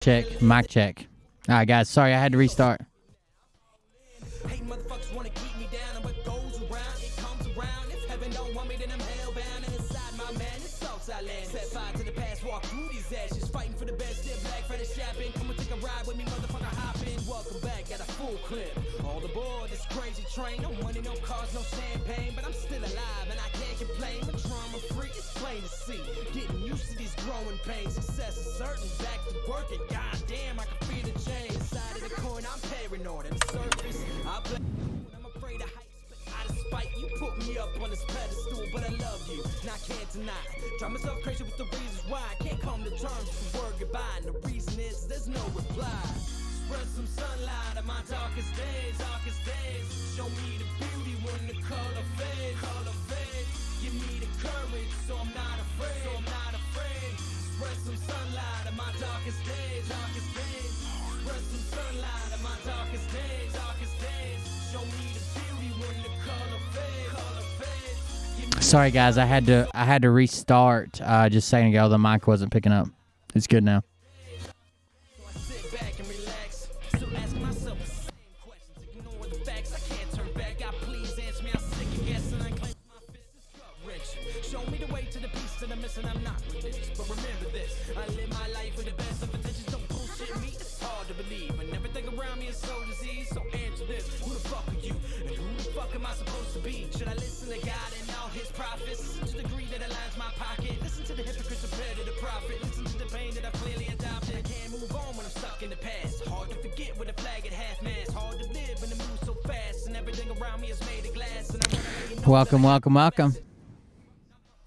Check, mic check. All right, guys. Sorry, I had to restart. Hey, motherfuckers wanna keep me down, and what goes around, it comes around. If heaven don't want me, then I'm hellbound. And inside my man, it's Southside land. Set fire to the past, walk through these ashes, fighting for the best. Still black, Fred is shopping. Come and take a ride with me, motherfucker, hop in. Welcome back at a full clip. All aboard this crazy train. No money, no cars, no champagne, but I'm still alive and I can't complain. I'm drama free, it's plain to see. Getting used to these growing pains. Success is certain, back to work, and goddamn, I can feel the change. Side of the coin, I'm paranoid. At the surface, I play. I'm afraid of heights, but out of spite, you put me up on this pedestal. But I love you, and I can't deny. Drive myself crazy with the reasons why I can't come to terms with the word goodbye. And the reason is there's no reply. Spread some sunlight on my darkest days, darkest days. Show me the beauty when the color fades, color fades. Give me the courage, so I'm not afraid, so I'm not afraid. Spread some sunlight on my darkest days, darkest days. Spread some sunlight on my darkest days, darkest days. Show me the beauty when the color fades, color fades. Sorry, guys. I had to restart. Just a second ago, the mic wasn't picking up. It's good now. So I sit back and relax. Still asking myself the same questions. Ignore the facts. I can't turn back. God, please answer me. I'm sick of guessing. I claim my fist is gut wrenching. Show me the way to the peace that I'm missing. I'm not religious, but remember this. I live my life with the best of intentions. Don't bullshit me. It's hard to believe. And everything around me is so diseased. So answer this. Who the fuck are you? And who the fuck am I supposed to be? Should I listen to God and all his prophets? Listen to the greed that aligns my pocket. Listen to the hypocrites compared to the prophet. Listen to the pain that I clearly adopted. I can't move on when I'm stuck in the past. Hard to forget with a flag at half mast. Hard to live when the move so fast. And everything around me is made of glass. And I wanna let you know Welcome, welcome, welcome.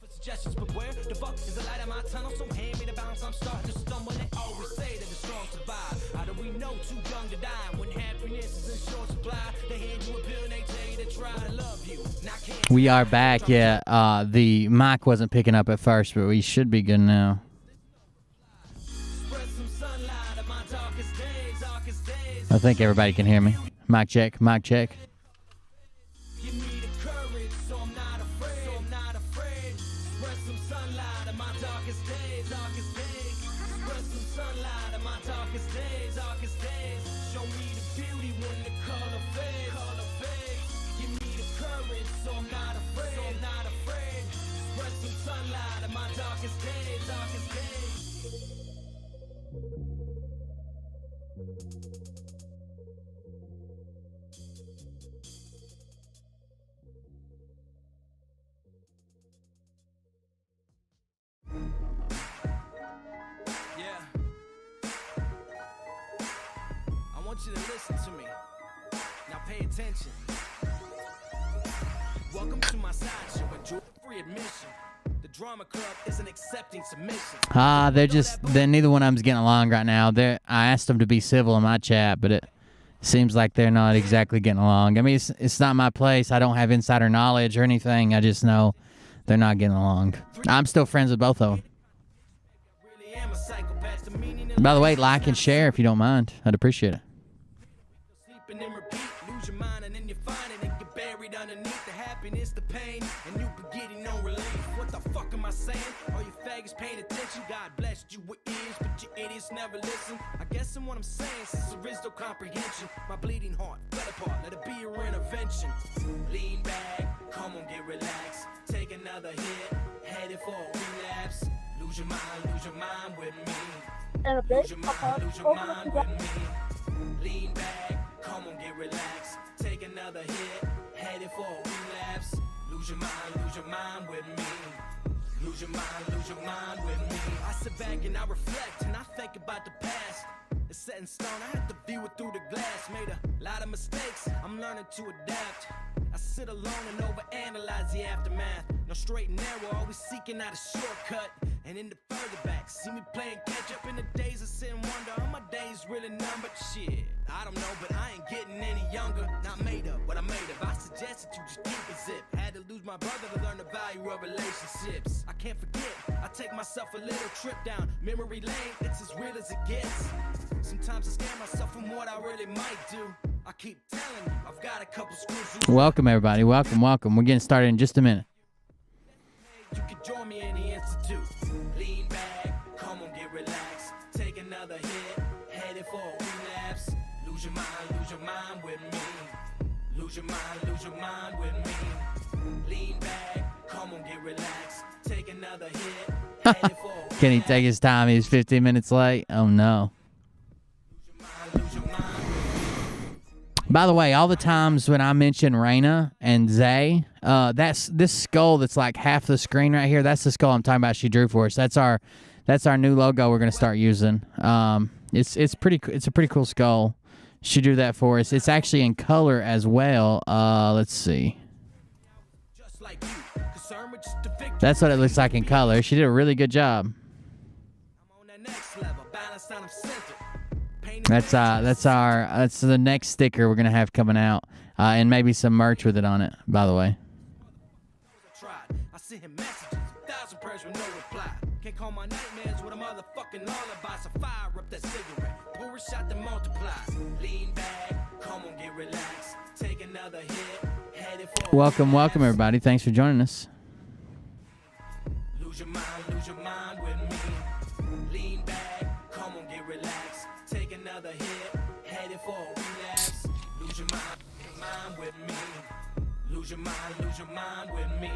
for suggestions, but where the fuck is the light of my tunnel? So hand me the bounce, I'm starting to stumble. They always say that the strong survive. How do we know too young to die? When happiness is in short supply, they hand you a pill and they tell you to try to love you. Now I can't. We are back. Yeah, the mic wasn't picking up at first, but we should be good now. Spread some sunlight on my darkest days, darkest days. I think everybody can hear me. Mic check, mic check. Give me the courage, so I'm not afraid, so I'm not afraid. Spread some sunlight on my darkest days, darkest days. Spread some sunlight on my darkest days, darkest days. Show me the beauty when the color fades, color fades. Give me the courage, so I'm not afraid, so I'm not afraid. Spread some sunlight on my darkest days, darkest days. Yeah. I want you to listen to me. Now pay attention. Welcome to my sideshow. Enjoy free admission. The drama club isn't accepting submission. They're neither one of them's getting along right now. I asked them to be civil in my chat, but it seems like they're not exactly getting along. I mean, it's not my place. I don't have insider knowledge or anything. I just know they're not getting along. I'm still friends with both of them. Really am a psychopath. The meaning in By the way, life is like and share if you don't mind. I'd appreciate it. sleeping and repeat, lose your mind and then you find it and get buried underneath the happiness, the pain, and you be getting no relief. What the fuck am I saying? All you faggots paying attention. God blessed you with ears, but you idiots never listen. I guess in what I'm saying, since there is no comprehension, my bleeding heart fell apart. Let it be your intervention. Lean back, come on, get relaxed. Take another hit, headed for a relapse. Lose your mind with me. Lose your mind with me. Lean back, come on, get relaxed. Take another hit, headed for a relapse. Lose your mind with me. Lose your mind with me. I sit back and I reflect and I think about the past. It's set in stone, I have to view it through the glass. Made a lot of mistakes, I'm learning to adapt. I sit alone and overanalyze the aftermath. No straight and narrow, always seeking out a shortcut. And in the further back, see me playing catch up in the days of sin wonder. Are my days really numbered? Shit, I don't know, but I ain't getting any younger. Not made up what I made of. I suggest that you just keep it zip. Had to lose my brother to learn the value of relationships. I can't forget, I take myself a little trip down memory lane. It's as real as it gets. Sometimes I scare myself from what I really might do. I keep telling you, I've got a couple screws loose. Welcome, everybody. Welcome, welcome. We're getting started in just a minute. You can join me in the institute. Lean back, come on, get relaxed. Take another hit, headed for a relapse. Lose your mind with me. Lose your mind with me. Lean back, come on, get relaxed. Take another hit. Headed for a Can he take his time? He's 15 minutes late. Oh no. lose your mind. By the way, all the times when I mention Raina and Zay, that's this skull that's like half the screen right here. That's the skull I'm talking about. She drew for us. That's our new logo we're gonna start using. It's a pretty cool skull. She drew that for us. It's actually in color as well. Let's see. Just like you, concerned with just the victory. That's what it looks like in color. She did a really good job. I'm on that next level, balance on center. Pain That's the next sticker we're gonna have coming out, and maybe some merch with it on it. By the way. tried. I sent him messages, 1,000 prayers with no reply. Can't call my nightmares with a motherfucking lullaby. So fire up that cigarette, pour a shot that multiplies. Lean back, come on, get relaxed. Take another hit, headed for a Welcome relapse. everybody. Thanks for joining us. Lose your mind with me. Lean back, come on, get relaxed. Take another hit, headed for a relapse. Lose your mind with me. Lose your mind with me.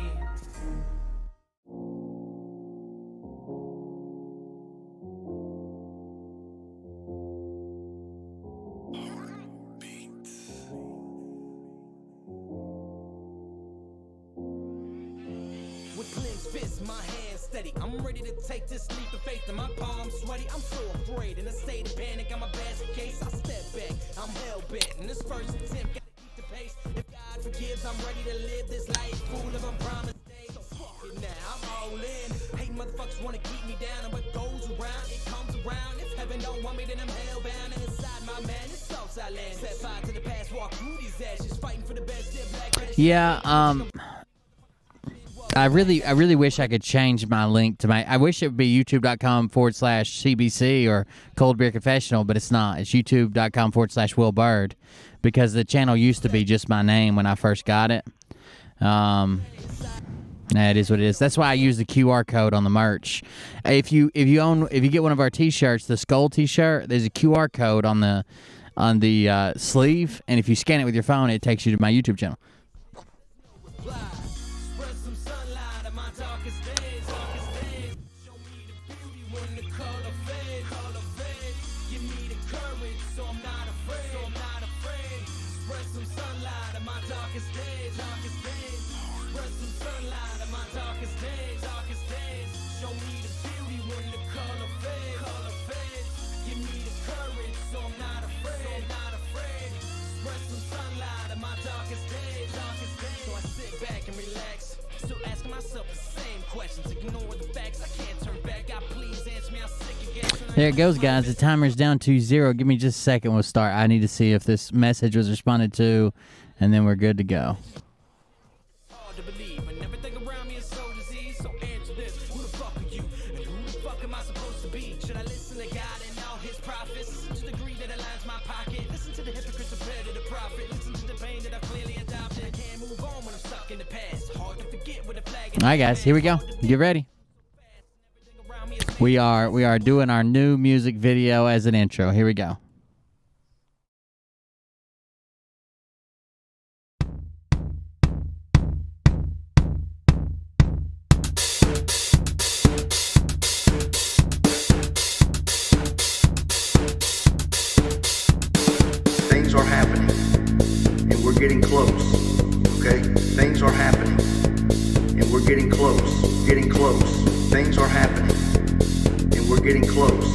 With clenched fists, my hands steady. I'm ready to take this leap of faith, and my palms sweaty. I'm so afraid, in a state of panic. I'm a basket case. I step back. I'm hell bent. In this first attempt, gotta keep the pace. If God forgives, I'm ready to live this life full of unpromised days. So fuck it now, I'm all in. Hating motherfuckers wanna keep me down, and what goes around, it comes around. If heaven don't want me, then I'm hellbound. And inside my man, it's Southside land. Set fire to the past, walk through these ashes, fighting for the best. Still black. Yeah. I really wish I could change my link to I wish it would be youtube.com/CBC or Cold Beer Confessional, but it's not. It's youtube.com/Will Bird, because the channel used to be just my name when I first got it. It is what it is. That's why I use the QR code on the merch. If you get one of our T-shirts, the Skull T-shirt, there's a QR code on the sleeve, and if you scan it with your phone, it takes you to my YouTube channel. Spread some sunlight on my darkest days. Show me the beauty when the color fades. Give me the courage, so I'm not afraid. Spread some sunlight on my darkest days. Spread some sunlight on my darkest days. Show me the beauty when the color fades. Give me the courage, so I'm not afraid. Spread some sunlight on my darkest days. So I sit back and relax, still asking myself the same questions. Ignore the facts, I can't turn back. God, please answer me. I'm sick again. There it goes, guys. The timer's down to 0. Give me just a second. We'll start. I need to see if this message was responded to, and then we're good to go. Hard to believe, and everything around me is so diseased. So answer this: who the fuck are you? And who the fuck am I supposed to be? Should I listen to God and all His prophets? Listen to the greed that aligns my pocket. Listen to the hypocrites compared to the prophet. Listen to the pain that I clearly adopted. I can't move on when I'm stuck in the past. Hard to forget with a flag. All right, guys. Here we go. Get ready. Around me is We are doing our new music video as an intro. Here we go. Things are happening, and we're getting close, okay? Things are happening, and we're getting close. Things are happening, and we're getting close,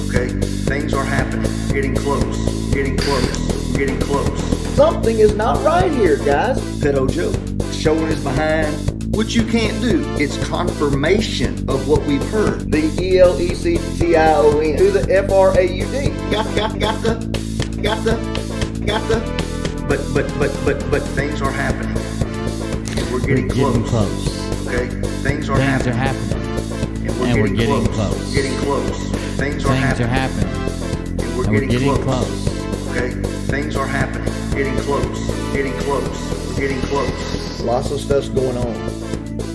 okay? Things are happening, getting close. Something is not right here, guys. Pedo Joe showing his behind, which you can't do. It's confirmation of what we've heard. The ELECTION to the FRAUD. Got the. But things are happening, and we're getting close. Okay, things are happening. And we're getting close. Things are happening. And we're getting close. Okay, things are happening. Getting close. Lots of stuff's going on.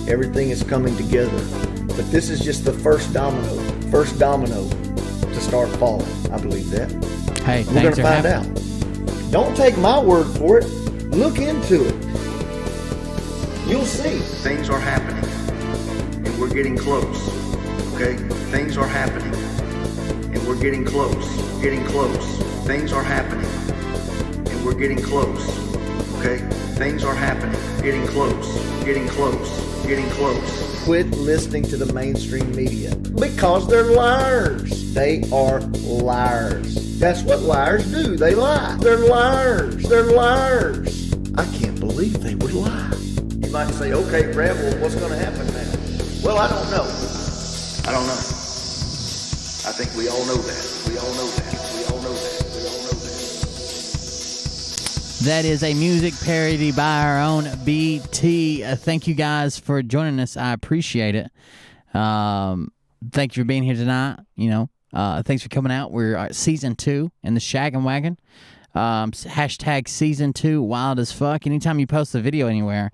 Everything is coming together. But this is just the first domino to start falling. I believe that. Hey, We're going things to are find happening. out. Don't take my word for it. Look into it. You'll see. Things are happening, and we're getting close. Okay? Things are happening, and we're getting close. Getting close. Things are happening, and we're getting close. Okay? Things are happening. Getting close. Getting close. Getting close. Quit listening to the mainstream media because they're liars. They are liars. That's what liars do. They lie. They're liars. They're liars. I can't believe they would lie. You might say, okay, Brad, well, what's going to happen now? Well, I don't know. I don't know. I think we all know that. We all know that. We all know that. We all know that. That is a music parody by our own BT. Thank you guys for joining us. I appreciate it. Thank you for being here tonight. Thanks for coming out. We're at season 2 in the Shaggin' Wagon. Hashtag season 2 wild as fuck. Anytime you post a video anywhere,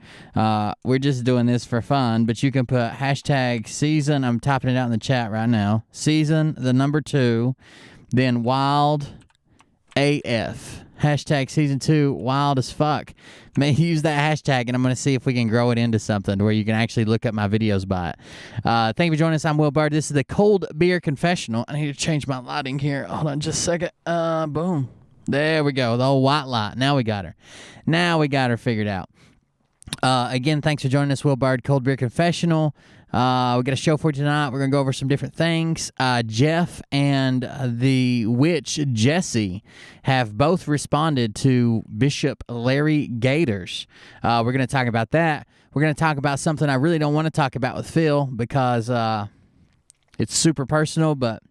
we're just doing this for fun, but you can put hashtag season, I'm typing it out in the chat right now, season the number 2, then wild AF, hashtag season 2 wild as fuck. May use that hashtag, and I'm going to see if we can grow it into something where you can actually look up my videos by it. Thank you for joining us. I'm Will Bird. This is the Cold Beer Confessional. I need to change my lighting here. Hold on just a second. Boom. There we go. The old white light. Now we got her. Now we got her figured out. Again, thanks for joining us, Will Bird, Cold Beer Confessional. We got a show for you tonight. We're going to go over some different things. Jeff and the witch Jessie have both responded to Bishop Larry Gators. We're going to talk about that. We're going to talk about something I really don't want to talk about with Phil because it's super personal, but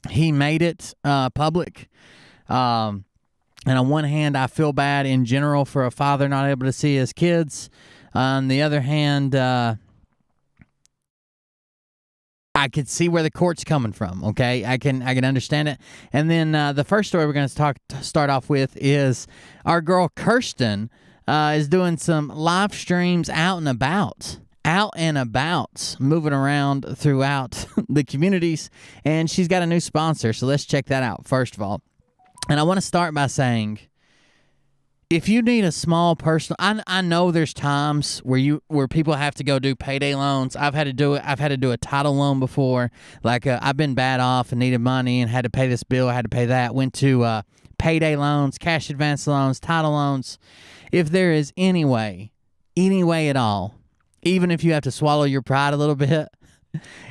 he made it public. And on one hand, I feel bad in general for a father not able to see his kids. On the other hand, I could see where the court's coming from. Okay, I can understand it. And then the first story we're going to start off with is our girl Kirsten is doing some live streams out and about, moving around throughout the communities, and she's got a new sponsor. So let's check that out first of all. And I want to start by saying, if you need a small personal, I know there's times where people have to go do payday loans. I've had to do it. I've had to do a title loan before. Like I've been bad off and needed money and had to pay this bill. I had to pay that. Went to payday loans, cash advance loans, title loans. If there is any way at all, even if you have to swallow your pride a little bit,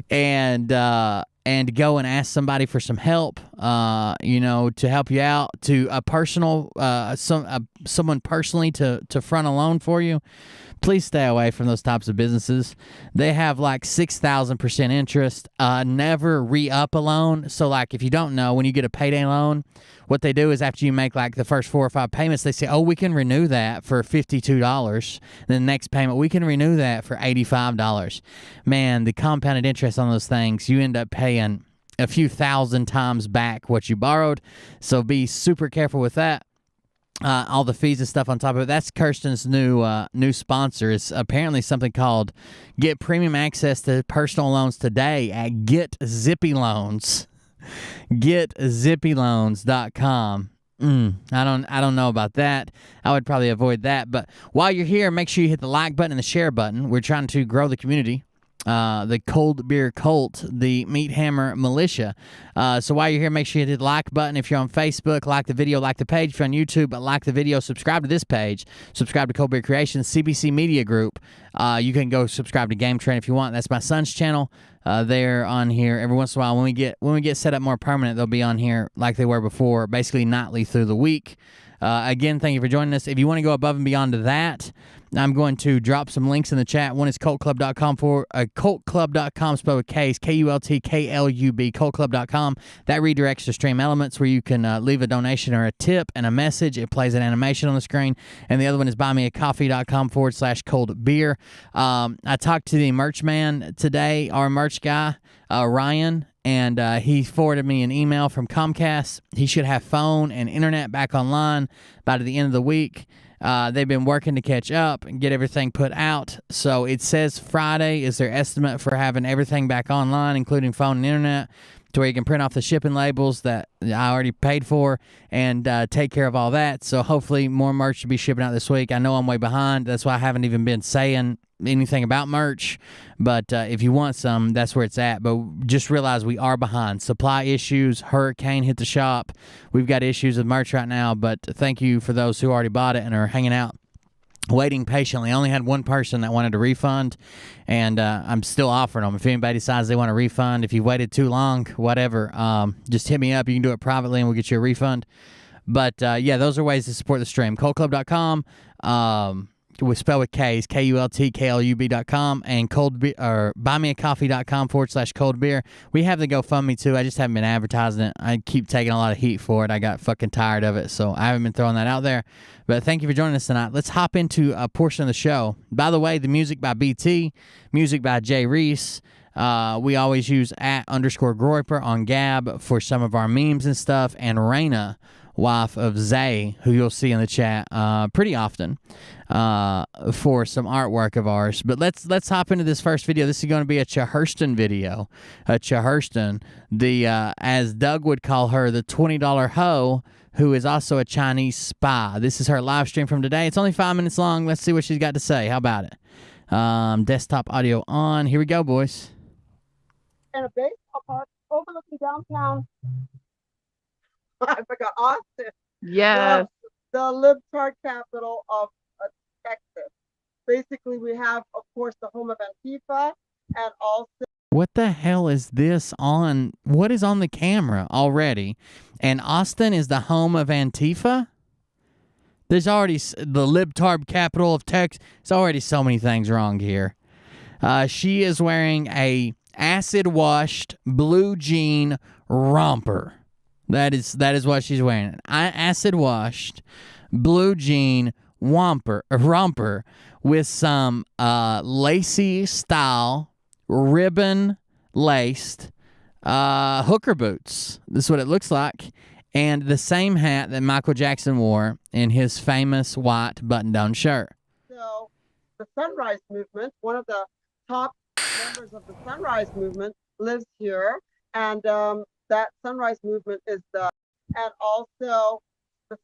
and go and ask somebody for some help, to help you out, to a personal, someone personally to front a loan for you, please stay away from those types of businesses. They have like 6,000% interest, never re-up a loan. So like if you don't know, when you get a payday loan, what they do is after you make like the first 4 or 5 payments, they say, oh, we can renew that for $52. Then the next payment, we can renew that for $85. Man, the compounded interest on those things, you end up paying a few thousand times back what you borrowed. So be super careful with that. All the fees and stuff on top of it. That's Kirsten's new sponsor. It's apparently something called Get Premium Access to Personal Loans Today at Get Zippy Loans. GetZippyLoans.com. I don't know about that. I would probably avoid that. But while you're here, make sure you hit the like button and the share button. We're trying to grow the community. The Cold Beer Cult, the Meat Hammer Militia. So while you're here, make sure you hit the like button. If you're on Facebook, like the video, like the page. If you're on YouTube, like the video, subscribe to this page. Subscribe to Cold Beer Creations, CBC Media Group. You can go subscribe to Game Train if you want. That's my son's channel. They're on here every once in a while. When we get set up more permanent, they'll be on here like they were before, basically nightly through the week. Again, thank you for joining us. If you want to go above and beyond to that, I'm going to drop some links in the chat. One is cultclub.com cultclub.com spelled with K's, KULTKLUB, cultclub.com. That redirects to Stream Elements where you can leave a donation or a tip and a message. It plays an animation on the screen. And the other one is buymeacoffee.com /coldbeer. I talked to the merch man today, our merch guy, Ryan, and he forwarded me an email from Comcast. He should have phone and internet back online by the end of the week. They've been working to catch up and get everything put out. So it says Friday is their estimate for having everything back online, including phone and internet. to where you can print off the shipping labels that I already paid for and take care of all that. So hopefully more merch should be shipping out this week. I know I'm way behind. That's why I haven't even been saying anything about merch. But if you want some, that's where it's at. But just realize we are behind. Supply issues, hurricane hit the shop. We've got issues with merch right now. But thank you for those who already bought it and are hanging out, waiting patiently. I only had one person that wanted a refund, and I'm still offering them. If anybody decides they want a refund, if you waited too long, whatever, just hit me up. You can do it privately, and we'll get you a refund. But, yeah, those are ways to support the stream. CultClub.com, we spell with K's, KULTKLUB.com, and buymeacoffee.com/cold beer. We have the GoFundMe too. I just haven't been advertising it. I keep taking a lot of heat for it. I got fucking tired of it, so I haven't been throwing that out there. But thank you for joining us tonight. Let's hop into a portion of the show. By the way, the music by BT, music by Jay Reese. We always use @_Groiper on Gab for some of our memes and stuff, and Raina, wife of Zay, who you'll see in the chat pretty often, for some artwork of ours. But let's hop into this first video. This is going to be a Chahurston video. Chahurston, the as Doug would call her, the $20 hoe, who is also a Chinese spy. This is her live stream from today. It's only 5 minutes long. Let's see what she's got to say. How about it? Desktop audio on. Here we go, boys. In a baseball park overlooking downtown. I forgot Austin. Yes. The libtard capital of Texas. Basically, we have, of course, the home of Antifa, and also. What the hell is this on? What is on the camera already? And Austin is the home of Antifa? There's already the libtard capital of Texas. There's already so many things wrong here. She is wearing a acid-washed blue jean romper. That is what she's wearing. Acid-washed blue jean romper with some lacy style ribbon-laced hooker boots. This is what it looks like. And the same hat that Michael Jackson wore in his famous white button-down shirt. So, the Sunrise Movement, one of the top members of the Sunrise Movement, lives here. And that Sunrise Movement is and also the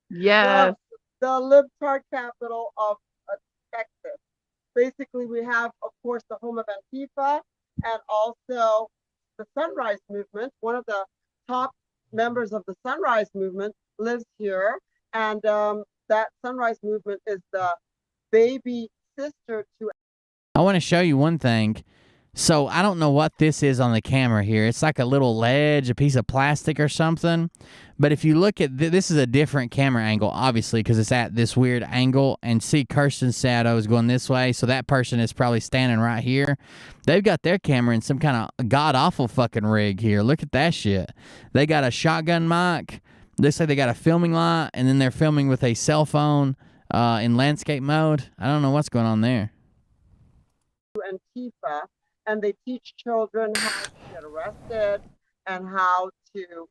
Yes. the libtard capital of Texas. Basically, we have, of course, the home of Antifa, and also the Sunrise Movement, one of the top members of the Sunrise Movement, lives here. And that Sunrise Movement is the baby sister to. I want to show you one thing. So I don't know what this is on the camera here. It's like a little ledge, a piece of plastic or something. But if you look at this is a different camera angle, obviously, because it's at this weird angle. And see, Kirsten's shadow is going this way. So that person is probably standing right here. They've got their camera in some kind of god-awful fucking rig here. Look at that shit. They got a shotgun mic. They say they got a filming light. And then they're filming with a cell phone in landscape mode. I don't know what's going on there. Antifa. And they teach children how to get arrested and how to.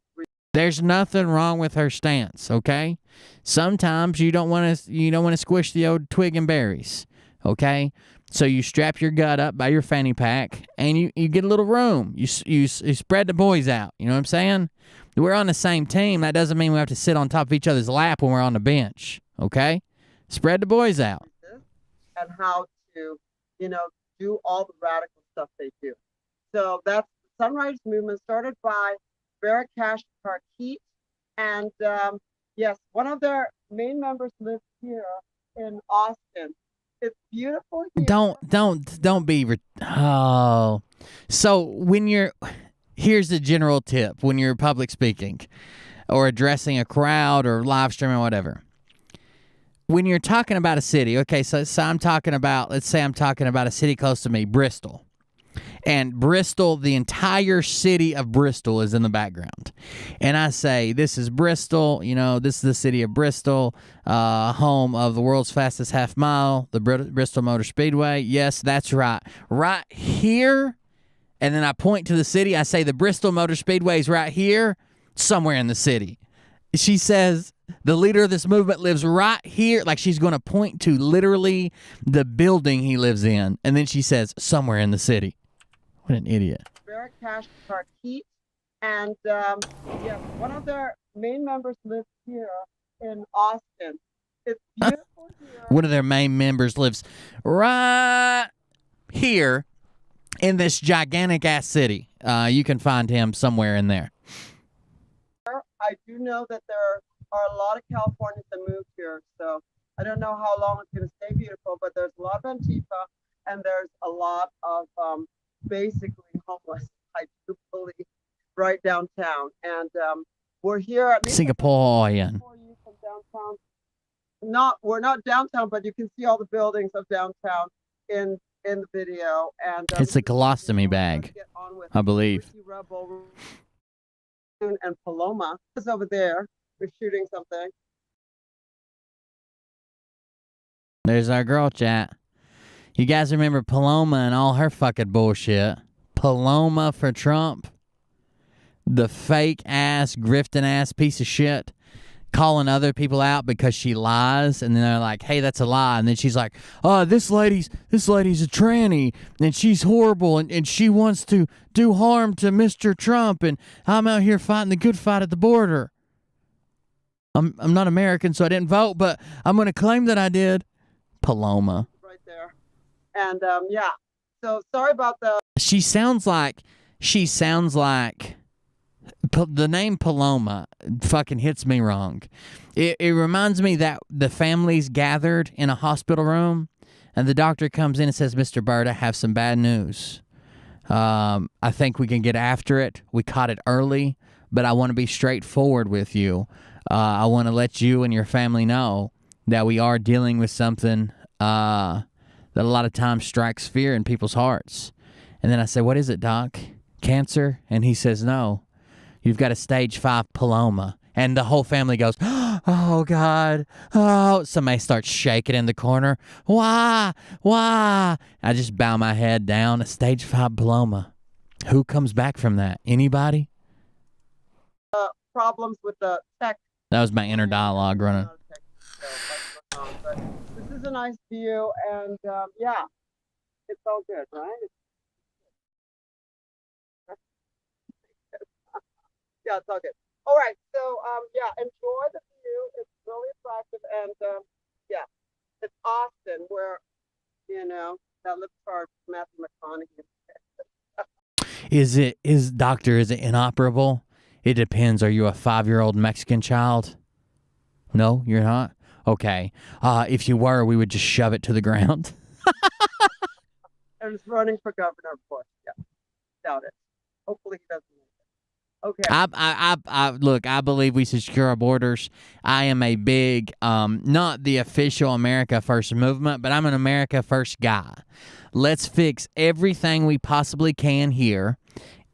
There's nothing wrong with her stance, okay? Sometimes you don't want to squish the old twig and berries, okay? So you strap your gut up by your fanny pack and you get a little room. You spread the boys out. You know what I'm saying? We're on the same team. That doesn't mean we have to sit on top of each other's lap when we're on the bench, okay? Spread the boys out. And how to, do all the radical stuff they do. So that's the Sunrise Movement, started by Barakash Parkeet. And yes, one of their main members lives here in Austin. It's beautiful here. Don't be. So here's the general tip when you're public speaking or addressing a crowd or live streaming or whatever. When you're talking about a city, okay, so let's say I'm talking about a city close to me, Bristol. And Bristol, the entire city of Bristol is in the background. And I say, this is Bristol, this is the city of Bristol, home of the world's fastest half mile, the Bristol Motor Speedway. Yes, that's right. Right here. And then I point to the city. I say, the Bristol Motor Speedway is right here, somewhere in the city. She says, the leader of this movement lives right here. Like she's going to point to literally the building he lives in. And then she says, somewhere in the city. What an idiot. Barakash Parkeet. And yes, one of their main members lives here in Austin. It's beautiful here. One of their main members lives right here in this gigantic ass city. You can find him somewhere in there. I do know that there are a lot of Californians that moved here, so I don't know how long it's going to stay beautiful, but there's a lot of Antifa and there's a lot of basically homeless, I do believe, right downtown. And we're here at Singaporean. From downtown. We're not downtown, but you can see all the buildings of downtown in the video. And It's a colostomy bag, I believe. Ricky Rebel and Paloma is over there. We're shooting something. There's our girl chat. You guys remember Paloma and all her fucking bullshit? Paloma for Trump? The fake ass, grifting ass piece of shit. Calling other people out because she lies, and then they're like, hey, that's a lie. And then she's like, oh, this lady's a tranny, and she's horrible, and she wants to do harm to Mr. Trump, and I'm out here fighting the good fight at the border. I'm not American, so I didn't vote, but I'm going to claim that I did. Paloma. Right there. And yeah. So sorry about the She sounds like the name Paloma fucking hits me wrong. It reminds me that the families gathered in a hospital room, and the doctor comes in and says, Mr. Bird, I have some bad news. I think we can get after it. We caught it early, but I want to be straightforward with you. I want to let you and your family know that we are dealing with something that a lot of times strikes fear in people's hearts. And then I say, what is it, Doc? Cancer? And he says, no. You've got a stage 5 Paloma. And the whole family goes, oh, God. Oh, somebody starts shaking in the corner. Why? Why? I just bow my head down. A stage 5 Paloma. Who comes back from that? Anybody? problems with the tech. That was my inner dialogue running. But this is a nice view, and yeah, it's all good, right? Yeah, it's all good. All right, so yeah, enjoy the view. It's really attractive, and yeah, it's Austin, where that lip card Matthew McConaughey. Is it inoperable? It depends. Are you a 5-year-old Mexican child? No, you're not? Okay. If you were, we would just shove it to the ground. And it's running for governor, of course. Yeah. Doubt it. Hopefully he doesn't. Okay. Look, I believe we should secure our borders. I am a big, not the official America First movement, but I'm an America First guy. Let's fix everything we possibly can here.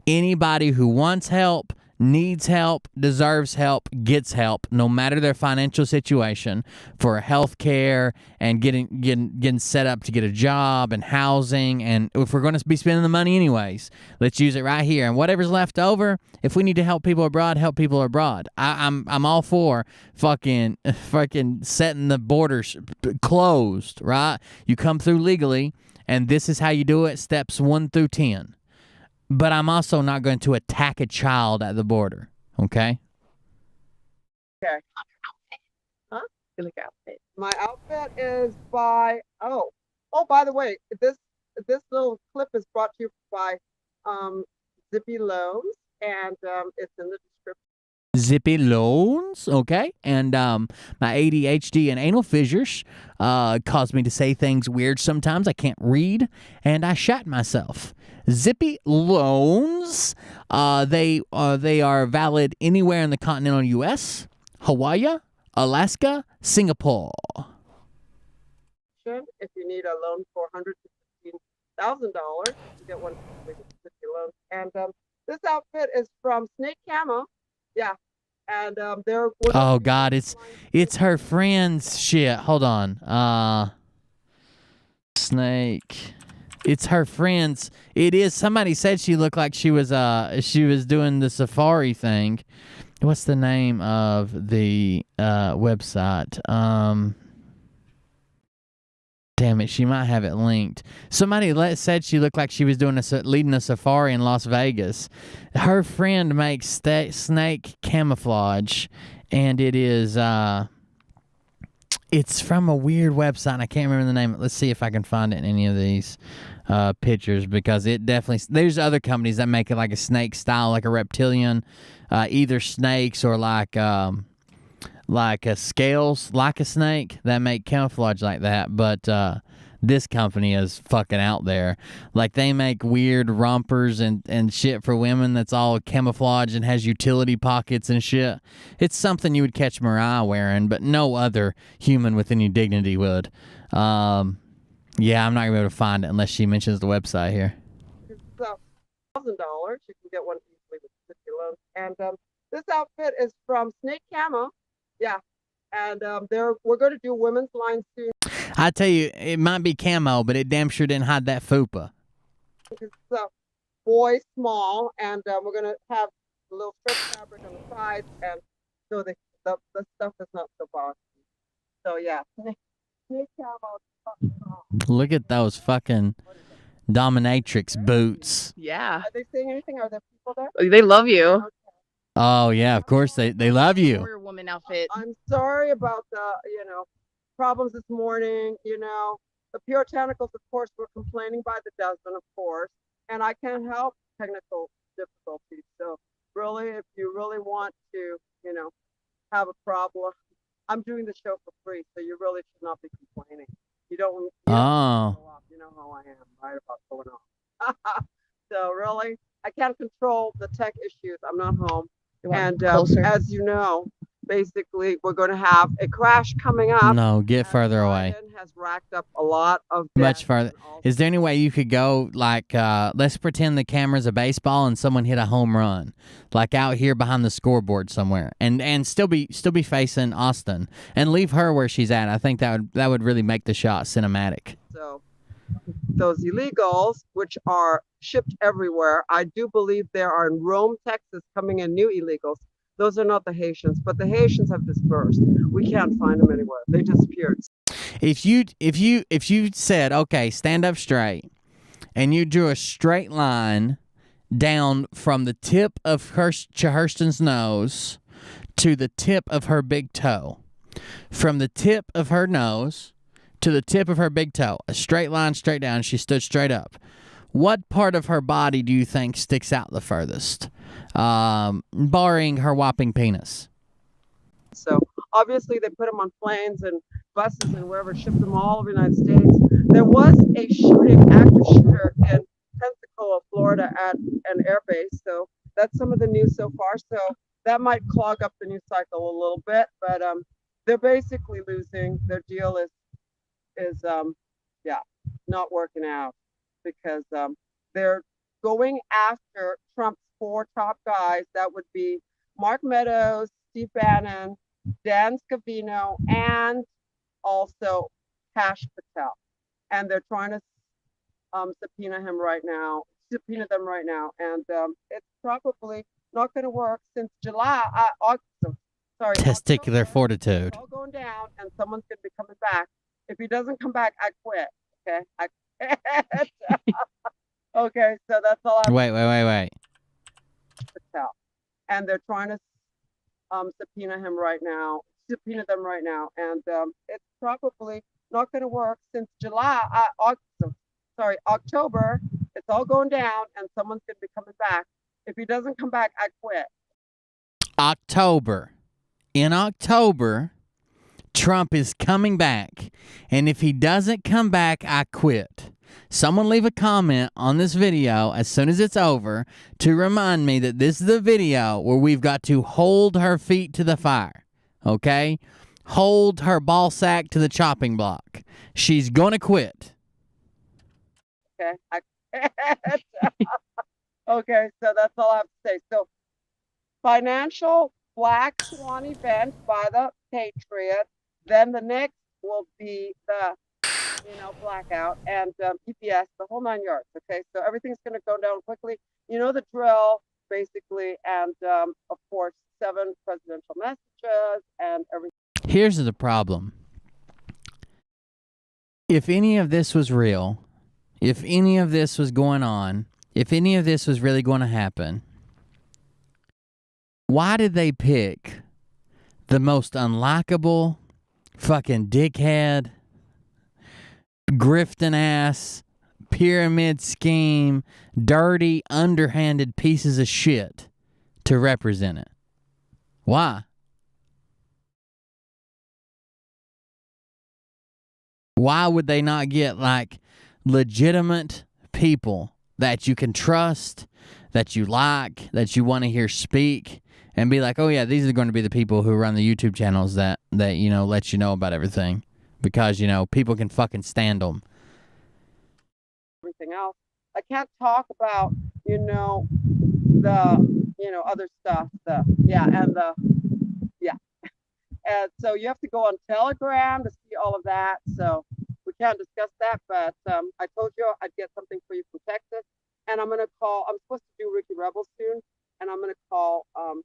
Anybody who wants help, needs help, deserves help, gets help, no matter their financial situation, for health care and getting set up to get a job and housing. And if we're going to be spending the money anyways, let's use it right here. And whatever's left over, if we need to help people abroad, help people abroad. I'm all for fucking setting the borders closed, right? You come through legally, and this is how you do it, steps 1 through 10. But I'm also not going to attack a child at the border, okay? Okay. Huh? Outfit. My outfit is by, by the way, this little clip is brought to you by Zippy Loans, and it's in the description. Zippy Loans, okay? And my ADHD and anal fissures cause me to say things weird sometimes. I can't read, and I shat myself. Zippy Loans, they are valid anywhere in the continental U.S., Hawaii, Alaska, Singapore. If you need a loan for $100,000 to $15,000, you get one with Zippy Loans. And this outfit is from Snake Camo. Yeah. And they're... Oh, God, it's her friend's shit. Hold on. Snake... It's her friends. It is. Somebody said she looked like she was doing the safari thing. What's the name of the website? Damn it, she might have it linked. Somebody said she looked like she was leading a safari in Las Vegas. Her friend makes snake camouflage, and it is it's from a weird website. And I can't remember the name. Let's see if I can find it in any of these pictures, because it definitely. There's other companies that make it like a snake style, like a reptilian, either snakes or like a scales like a snake that make camouflage like that, but this company is fucking out there. Like, they make weird rompers and shit for women that's all camouflage and has utility pockets and shit. It's something you would catch Mariah wearing, but no other human with any dignity would. Yeah, I'm not gonna be able to find it unless she mentions the website here. It's $1,000. You can get one easily with 50 loans. And this outfit is from Snake Camo. Yeah. And we're going to do women's line soon. I tell you, it might be camo, but it damn sure didn't hide that fupa. It's boy small, and we're going to have a little strip fabric on the sides, and so the stuff is not so boxy. So yeah, Snake Camo. Look at those fucking dominatrix boots. Yeah. Are they saying anything? Are there people there? They love you. Okay. Oh yeah, of course they love you. Warrior woman outfit. I'm sorry about the, problems this morning. The puritanical, of course, were complaining by the dozen, of course, and I can't help technical difficulties. So really, if you really want to, have a problem, I'm doing the show for free, so you really should not be complaining. You don't Oh. you know how I am, right, about going on. So really, I can't control the tech issues. I'm not home. And as you know, basically, we're going to have a crash coming up. No, get further away. Biden has racked up a lot of Much debt farther. and all- Is there any way you could go, like, let's pretend the camera's a baseball and someone hit a home run, like out here behind the scoreboard somewhere, and still be facing Austin, and leave her where she's at. I think that would really make the shot cinematic. So those illegals, which are shipped everywhere, I do believe there are in Rome, Texas, coming in new illegals. Those are not the Haitians, but the Haitians have dispersed. We can't find them anywhere. They disappeared. If you said, okay, stand up straight, and you drew a straight line down from the tip of Hurston's nose to the tip of her big toe, from the tip of her nose to the tip of her big toe, a straight line straight down, she stood straight up. What part of her body do you think sticks out the furthest, barring her whopping penis? So obviously they put them on planes and buses and wherever, shipped them all over the United States. There was a active shooter in Pensacola, Florida at an air base. So that's some of the news so far. So that might clog up the news cycle a little bit, but they're basically losing. Their deal is not working out because they're going after Trump's 4 top guys. That would be Mark Meadows, Steve Bannon, Dan Scavino, and also Kash Patel. And they're trying to subpoena them right now. And it's probably not going to work since Testicular October. fortitude. It's all going down, and someone's going to be coming back. If he doesn't come back, I quit. Okay, I quit. Okay, so that's all I Wait. to tell. And they're trying to subpoena them right now. And it's probably not going to work since October. It's all going down, and someone's going to be coming back. If he doesn't come back, I quit. October. In October, Trump is coming back, and if he doesn't come back, I quit. Someone leave a comment on this video as soon as it's over to remind me that this is the video where we've got to hold her feet to the fire, okay? Hold her ball sack to the chopping block. She's gonna quit. Okay, I quit. Okay, so that's all I have to say. So, financial black swan event by the Patriot. Then the next will be the blackout and EPS, the whole 9 yards. Okay, so everything's going to go down quickly. You know the drill, basically, and of course, 7 presidential messages and everything. Here's the problem. if any of this was real, if any of this was going on, if any of this was really going to happen, why did they pick the most unlikable, fucking dickhead, grifting ass, pyramid scheme, dirty, underhanded pieces of shit to represent it? Why? Why would they not get like legitimate people that you can trust, that you like, that you want to hear speak, and be like, oh yeah, these are going to be the people who run the YouTube channels that you know, let you know about everything, because, you know, people can fucking stand them. Everything else. I can't talk about, you know, the, you know, other stuff, and so you have to go on Telegram to see all of that. So we can't discuss that, but I told you I'd get something for you from Texas, and I'm supposed to do Ricky Rebel soon, and I'm gonna call, I'm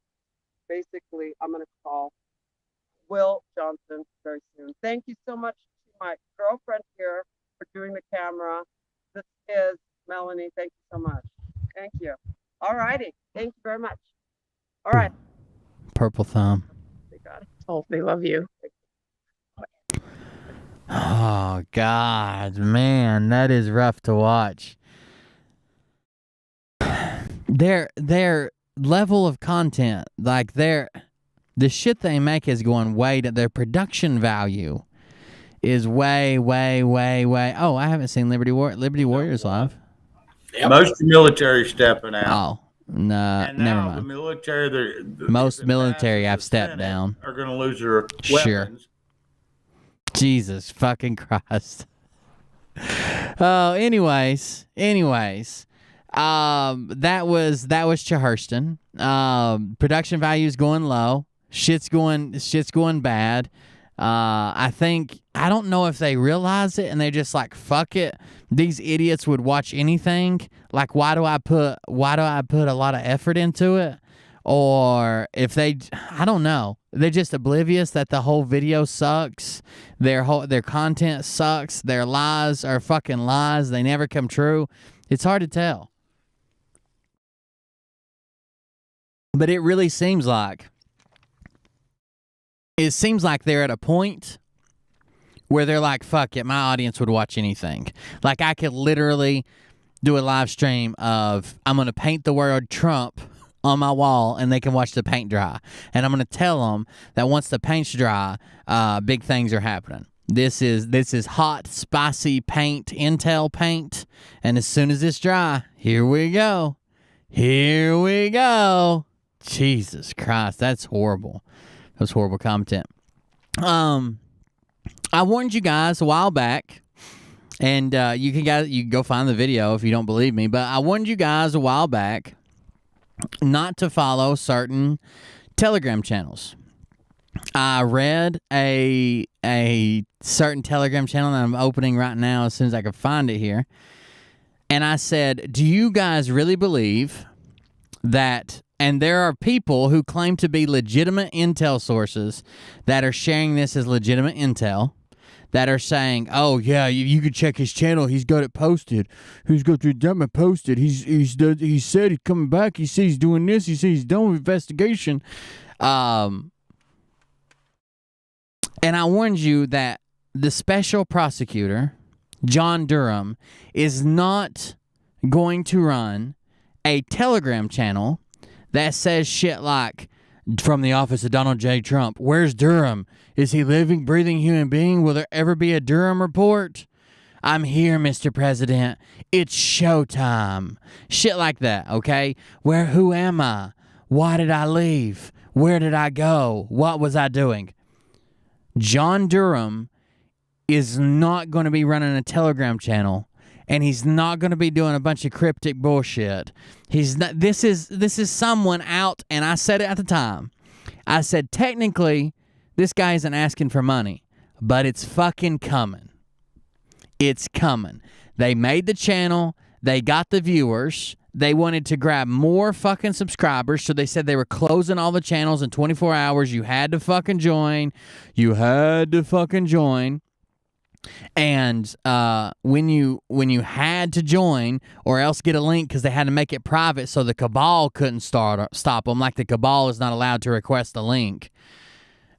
gonna call Will Johnson very soon. Thank you so much to my girlfriend here for doing the camera. This is Melanie. Thank you so much. Thank you. All righty. Thank you very much. All right. Purple thumb. They got it. Oh, they love you. Oh, God, man, that is rough to watch. Their level of content, like the shit they make is going way to their production value is way. Oh, I haven't seen Liberty Warriors live. Most of the military stepping out. Oh, no, And never now mind. the military, Most military have stepped down. Are going to lose their Sure. weapons. Jesus fucking Christ. Oh, anyways. That was Chahurston. Production value's going low. Shit's going bad. I don't know if they realize it and they're just like, fuck it. These idiots would watch anything. Like, why do I put a lot of effort into it? Or if I don't know. They're just oblivious that the whole video sucks. Their content sucks. Their lies are fucking lies. They never come true. It's hard to tell. But it really seems like they're at a point where they're like, fuck it, my audience would watch anything. Like, I could literally do a live stream of, I'm going to paint the word Trump on my wall and they can watch the paint dry. And I'm going to tell them that once the paint's dry, big things are happening. This is hot, spicy paint, Intel paint. And as soon as it's dry, here we go. Jesus Christ, that's horrible. That's horrible content. I warned you guys a while back, and you can go find the video if you don't believe me, but I warned you guys a while back not to follow certain Telegram channels. I read a certain Telegram channel that I'm opening right now as soon as I can find it here, and I said, do you guys really believe that? And there are people who claim to be legitimate intel sources that are sharing this as legitimate intel, that are saying, oh, yeah, you could check his channel. He's got it posted. He's got the document posted. He said he's coming back. He said he's doing this. He said he's done with investigation. And I warned you that the special prosecutor, John Durham, is not going to run a Telegram channel that says shit like, from the office of Donald J. Trump, where's Durham? Is he living, breathing human being? Will there ever be a Durham report? I'm here, Mr. President. It's showtime. Shit like that, okay? Who am I? Why did I leave? Where did I go? What was I doing? John Durham is not going to be running a Telegram channel, and he's not going to be doing a bunch of cryptic bullshit. He's not. This is someone out, and I said it at the time. I said, technically, this guy isn't asking for money, but it's fucking coming. It's coming. They made the channel. They got the viewers. They wanted to grab more fucking subscribers, so they said they were closing all the channels in 24 hours. You had to fucking join. And when you had to join or else get a link because they had to make it private so the cabal couldn't stop them, like the cabal is not allowed to request a link.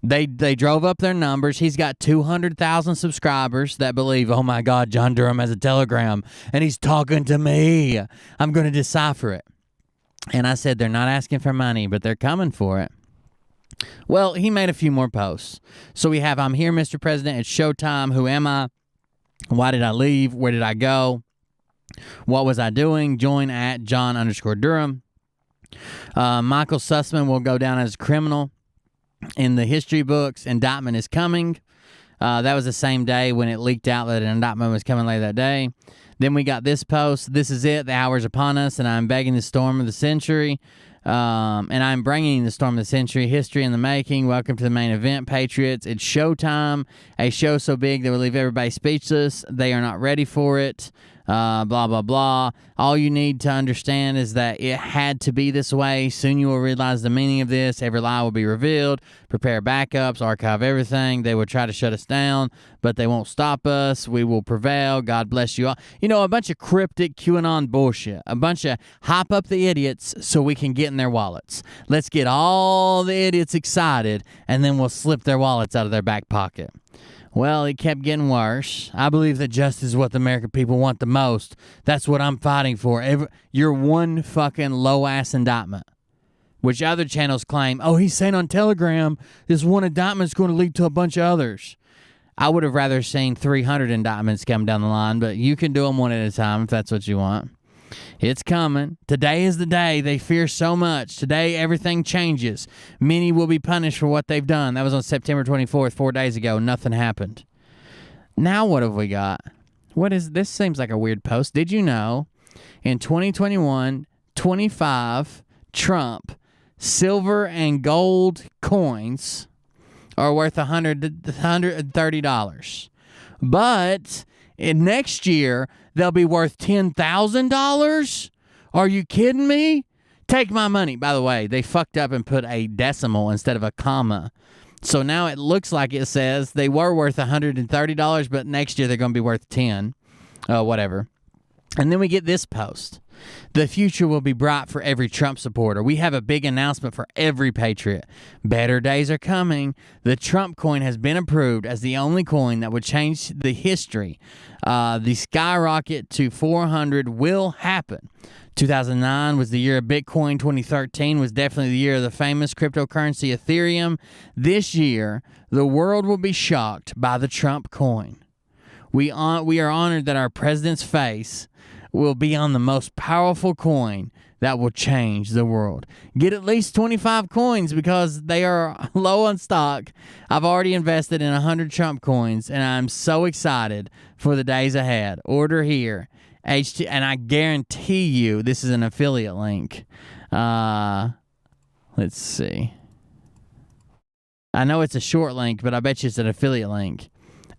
They drove up their numbers. He's got 200,000 subscribers that believe, oh my God, John Durham has a Telegram and he's talking to me. I'm going to decipher it. And I said, they're not asking for money, but they're coming for it. Well, he made a few more posts. So we have, I'm here, Mr. President. It's showtime. Who am I? Why did I leave? Where did I go? What was I doing? Join at John_Durham. Michael Sussman will go down as a criminal in the history books. Indictment is coming. That was the same day when it leaked out that an indictment was coming later that day. Then we got this post. This is it. The hour is upon us, and I'm begging the storm of the century. And I'm bringing the storm of the century, history in the making. Welcome to the main event, Patriots. It's showtime. A show so big that will leave everybody speechless. They are not ready for it. Blah, blah, blah. All you need to understand is that it had to be this way. Soon you will realize the meaning of this. Every lie will be revealed. Prepare backups, archive everything. They will try to shut us down, but they won't stop us. We will prevail. God bless you all. You know, a bunch of cryptic QAnon bullshit. A bunch of hype up the idiots so we can get in their wallets. Let's get all the idiots excited, and then we'll slip their wallets out of their back pocket. Well, it kept getting worse. I believe that justice is what the American people want the most. That's what I'm fighting for. You're one fucking low-ass indictment. Which other channels claim, oh, he's saying on Telegram, this one indictment is going to lead to a bunch of others. I would have rather seen 300 indictments come down the line, but you can do them one at a time if that's what you want. It's coming. Today is the day they fear so much. Today, everything changes. Many will be punished for what they've done. That was on September 24th, 4 days ago. Nothing happened. Now what have we got? This seems like a weird post. Did you know in 2021, 25 Trump silver and gold coins are worth $130. But next year, they'll be worth $10,000? Are you kidding me? Take my money. By the way, they fucked up and put a decimal instead of a comma. So now it looks like it says they were worth $130, but next year they're going to be worth 10. Whatever. And then we get this post. The future will be bright for every Trump supporter. We have a big announcement for every patriot. Better days are coming. The Trump coin has been approved as the only coin that would change the history. The skyrocket to 400 will happen. 2009 was the year of Bitcoin. 2013 was definitely the year of the famous cryptocurrency Ethereum. This year, the world will be shocked by the Trump coin. We are honored that our president's face will be on the most powerful coin that will change the world. Get at least 25 coins because they are low on stock. I've already invested in 100 Trump coins, and I'm so excited for the days ahead. Order here. And I guarantee you this is an affiliate link. Let's see. I know it's a short link, but I bet you it's an affiliate link.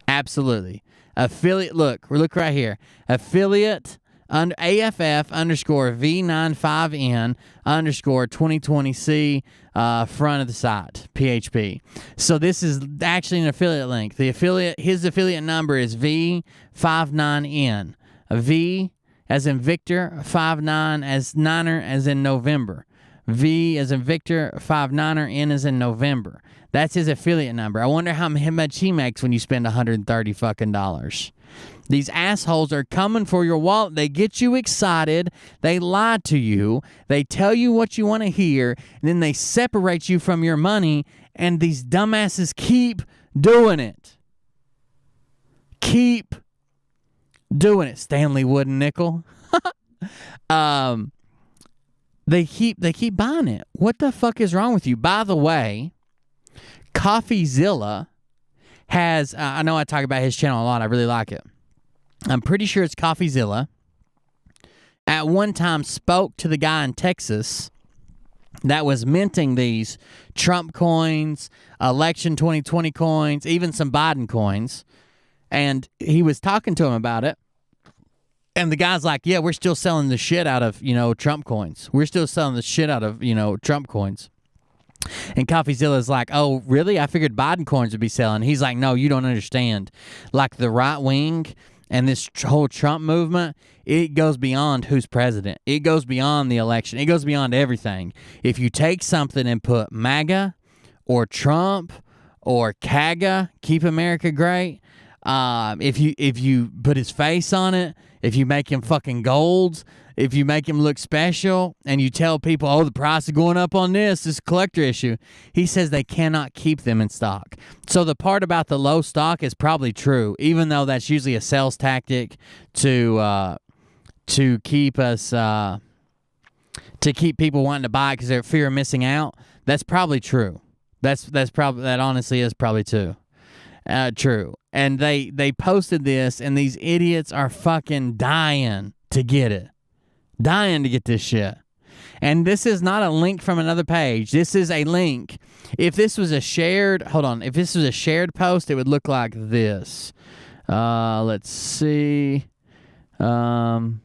Absolutely. Affiliate, look right here. Affiliate AFF _V95N _2020C front of the site, PHP. So this is actually an affiliate link. His affiliate number is V59N. V as in Victor, 59 as Niner as in November. V as in Victor, 59er, N as in November. That's his affiliate number. I wonder how much he makes when you spend $130 fucking dollars. These assholes are coming for your wallet. They get you excited. They lie to you. They tell you what you want to hear. And then they separate you from your money. And these dumbasses keep doing it. Keep doing it. Stanley Wooden Nickel. They keep buying it. What the fuck is wrong with you? By the way, CoffeeZilla has, I know I talk about his channel a lot. I really like it. I'm pretty sure it's CoffeeZilla. At one time spoke to the guy in Texas that was minting these Trump coins, election 2020 coins, even some Biden coins. And he was talking to him about it. And the guy's like, yeah, we're still selling the shit out of, Trump coins. We're still selling the shit out of, Trump coins. And CoffeeZilla's like, oh, really? I figured Biden coins would be selling. He's like, no, you don't understand. Like the right wing and this whole Trump movement, it goes beyond who's president. It goes beyond the election. It goes beyond everything. If you take something and put MAGA or Trump or CAGA, Keep America Great, if you put his face on it, if you make him fucking gold, if you make him look special, and you tell people, oh, the price is going up on this is a collector issue, he says they cannot keep them in stock. So the part about the low stock is probably true, even though that's usually a sales tactic to keep us to keep people wanting to buy it because they're fear of missing out. That's probably true. That honestly is probably true. And they posted this, and these idiots are fucking dying to get it. Dying to get this shit. And this is not a link from another page. This is a link. If this was a shared, if this was a shared post, it would look like this. Let's see. I'm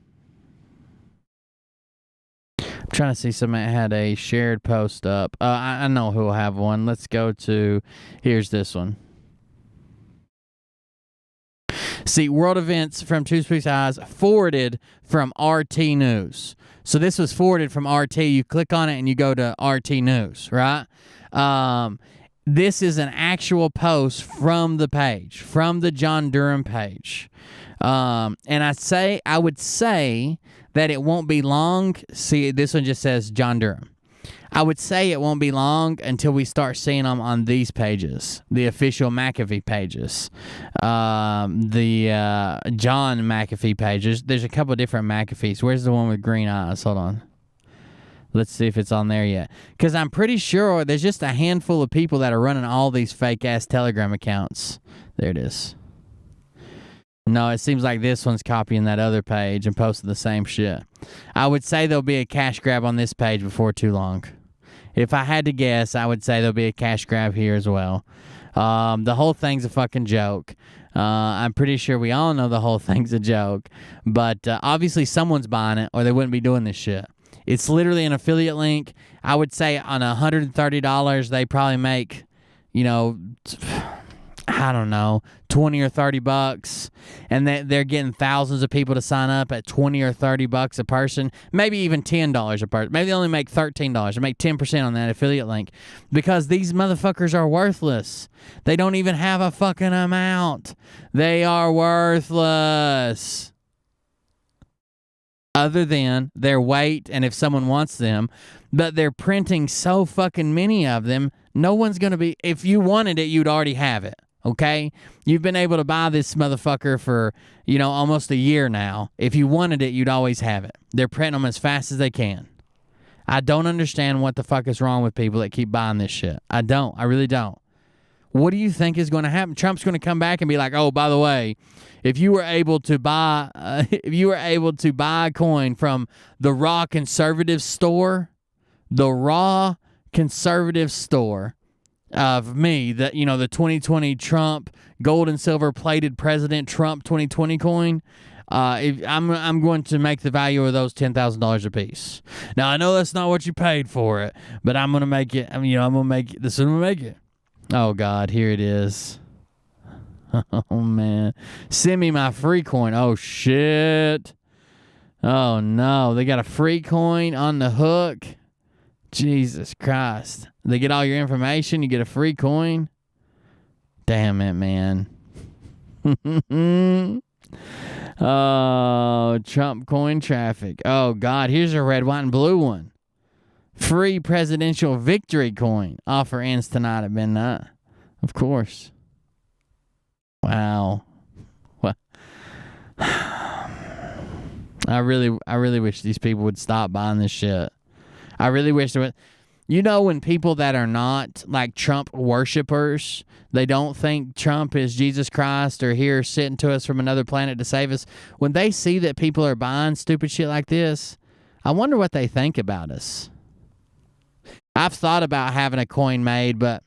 trying to see somebody had a shared post up. I know who will have one. Let's go to, here's this one. See, world events from Two Speaks Eyes forwarded from RT News. So this was forwarded from RT. You click on it and you go to RT News, right? This is an actual post from the page, from the John Durham page. And I would say that it won't be long. See, this one just says John Durham. I would say it won't be long until we start seeing them on these pages, the official McAfee pages, the John McAfee pages. There's a couple different McAfees. Where's the one with green eyes? Hold on. Let's see if it's on there yet. Because I'm pretty sure there's just a handful of people that are running all these fake-ass Telegram accounts. There it is. No, it seems like this one's copying that other page and posting the same shit. I would say there'll be a cash grab on this page before too long. If I had to guess, I would say there'll be a cash grab here as well. The whole thing's a fucking joke. I'm pretty sure we all know the whole thing's a joke. But obviously someone's buying it or they wouldn't be doing this shit. It's literally an affiliate link. I would say on $130, they probably make, I don't know, 20 or 30 bucks, and they're getting thousands of people to sign up at 20 or 30 bucks a person, maybe even $10 a person. Maybe they only make $13 or make 10% on that affiliate link because these motherfuckers are worthless. They don't even have a fucking amount. They are worthless. Other than their weight and if someone wants them, but they're printing so fucking many of them, no one's going to be, if you wanted it, you'd already have it. Okay? You've been able to buy this motherfucker for, almost a year now. If you wanted it, you'd always have it. They're printing them as fast as they can. I don't understand what the fuck is wrong with people that keep buying this shit. I don't. I really don't. What do you think is going to happen? Trump's going to come back and be like, oh, by the way, if you were able to buy a coin from the Raw Conservative store, of me, the 2020 Trump gold and silver plated President Trump 2020 coin, I'm going to make the value of those $10,000 a piece. Now I know that's not what you paid for it, but I'm gonna make it. I'm gonna make it. This is gonna make it. Oh God, here it is. Oh man, send me my free coin. Oh shit. Oh no, they got a free coin on the hook. Jesus Christ. They get all your information, you get a free coin. Damn it, man. Oh, Trump coin traffic. Oh, God. Here's a red, white, and blue one. Free presidential victory coin. Offer ends tonight at midnight. Of course. Wow. What? I really wish these people would stop buying this shit. I really wish there was... when people that are not like Trump worshipers, they don't think Trump is Jesus Christ or here sitting to us from another planet to save us. When they see that people are buying stupid shit like this, I wonder what they think about us. I've thought about having a coin made, but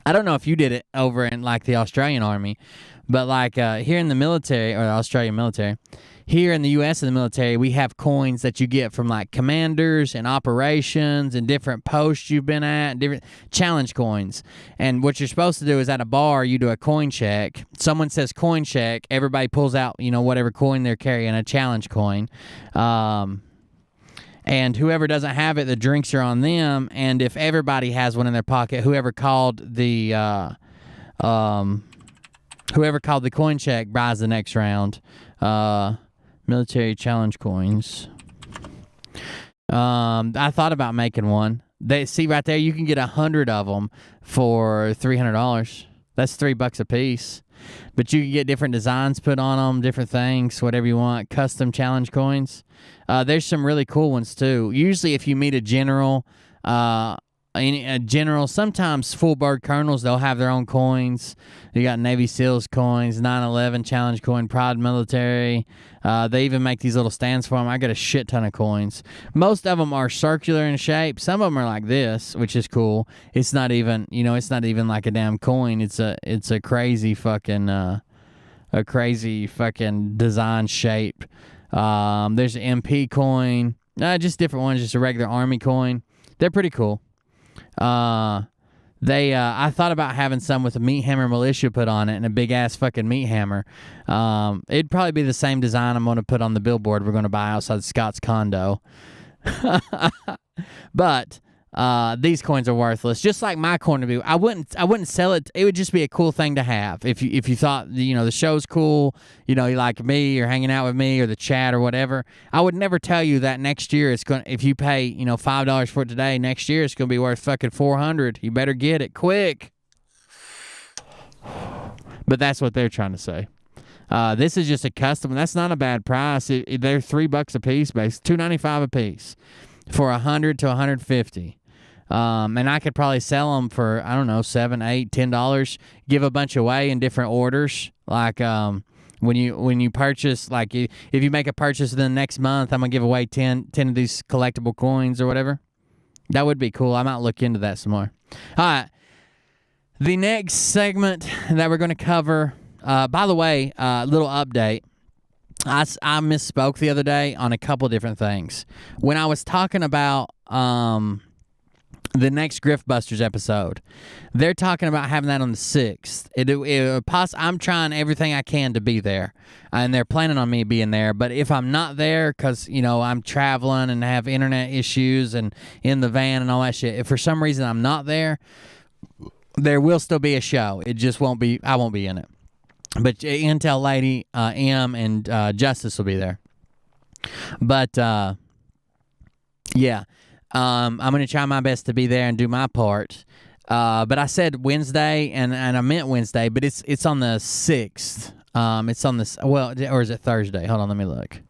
I don't know if you did it over in like the Australian Army, but like here in the military, or the Australian military, here in the U.S. in the military, we have coins that you get from like commanders and operations and different posts you've been at, different challenge coins. And what you're supposed to do is at a bar, you do a coin check. Someone says coin check. Everybody pulls out, whatever coin they're carrying, a challenge coin. And whoever doesn't have it, the drinks are on them. And if everybody has one in their pocket, whoever called the coin check buys the next round. Military challenge coins. I thought about making one. They see right there, you can get 100 of them for $300. That's $3 a piece. But you can get different designs put on them, different things, whatever you want. Custom challenge coins. There's some really cool ones too. Usually, if you meet a general, sometimes full bird colonels, they'll have their own coins. You got Navy SEALs coins, 9/11 challenge coin, Pride Military. They even make these little stands for them. I got a shit ton of coins. Most of them are circular in shape. Some of them are like this, which is cool. It's not even, like a damn coin. It's a crazy fucking design shape. There's an MP coin. Just different ones. Just a regular Army coin. They're pretty cool. I thought about having some with a meat hammer militia put on it and a big ass fucking meat hammer. It'd probably be the same design I'm going to put on the billboard we're going to buy outside Scott's condo. But these coins are worthless, just like my coin would be. I wouldn't sell it. It would just be a cool thing to have. If you thought the show's cool, you like me or hanging out with me or the chat or whatever. I would never tell you that next year it's going. If you pay $5 for it today, next year it's going to be worth fucking $400. You better get it quick. But that's what they're trying to say. This is just a custom. That's not a bad price. They're $3 a piece, $2.95 a piece for 100 to 150. And I could probably sell them for, I don't know, $7, $8, $10. Give a bunch away in different orders. Like when you purchase, like if you make a purchase in the next month, I'm gonna give away 10 of these collectible coins or whatever. That would be cool. I might look into that some more. All right. The next segment that we're gonna cover. By the way, little update. I misspoke the other day on a couple different things. When I was talking about the next Griftbusters episode, they're talking about having that on the 6th. I'm trying everything I can to be there, and they're planning on me being there. But if I'm not there because, I'm traveling and have internet issues and in the van and all that shit, if for some reason I'm not there, there will still be a show. It just won't be, I won't be in it. But Intel Lady, M, and Justice will be there. But, yeah. I'm going to try my best to be there and do my part. But I said Wednesday, and I meant Wednesday, but it's on the 6th. It's on this, or is it Thursday? Hold on, let me look.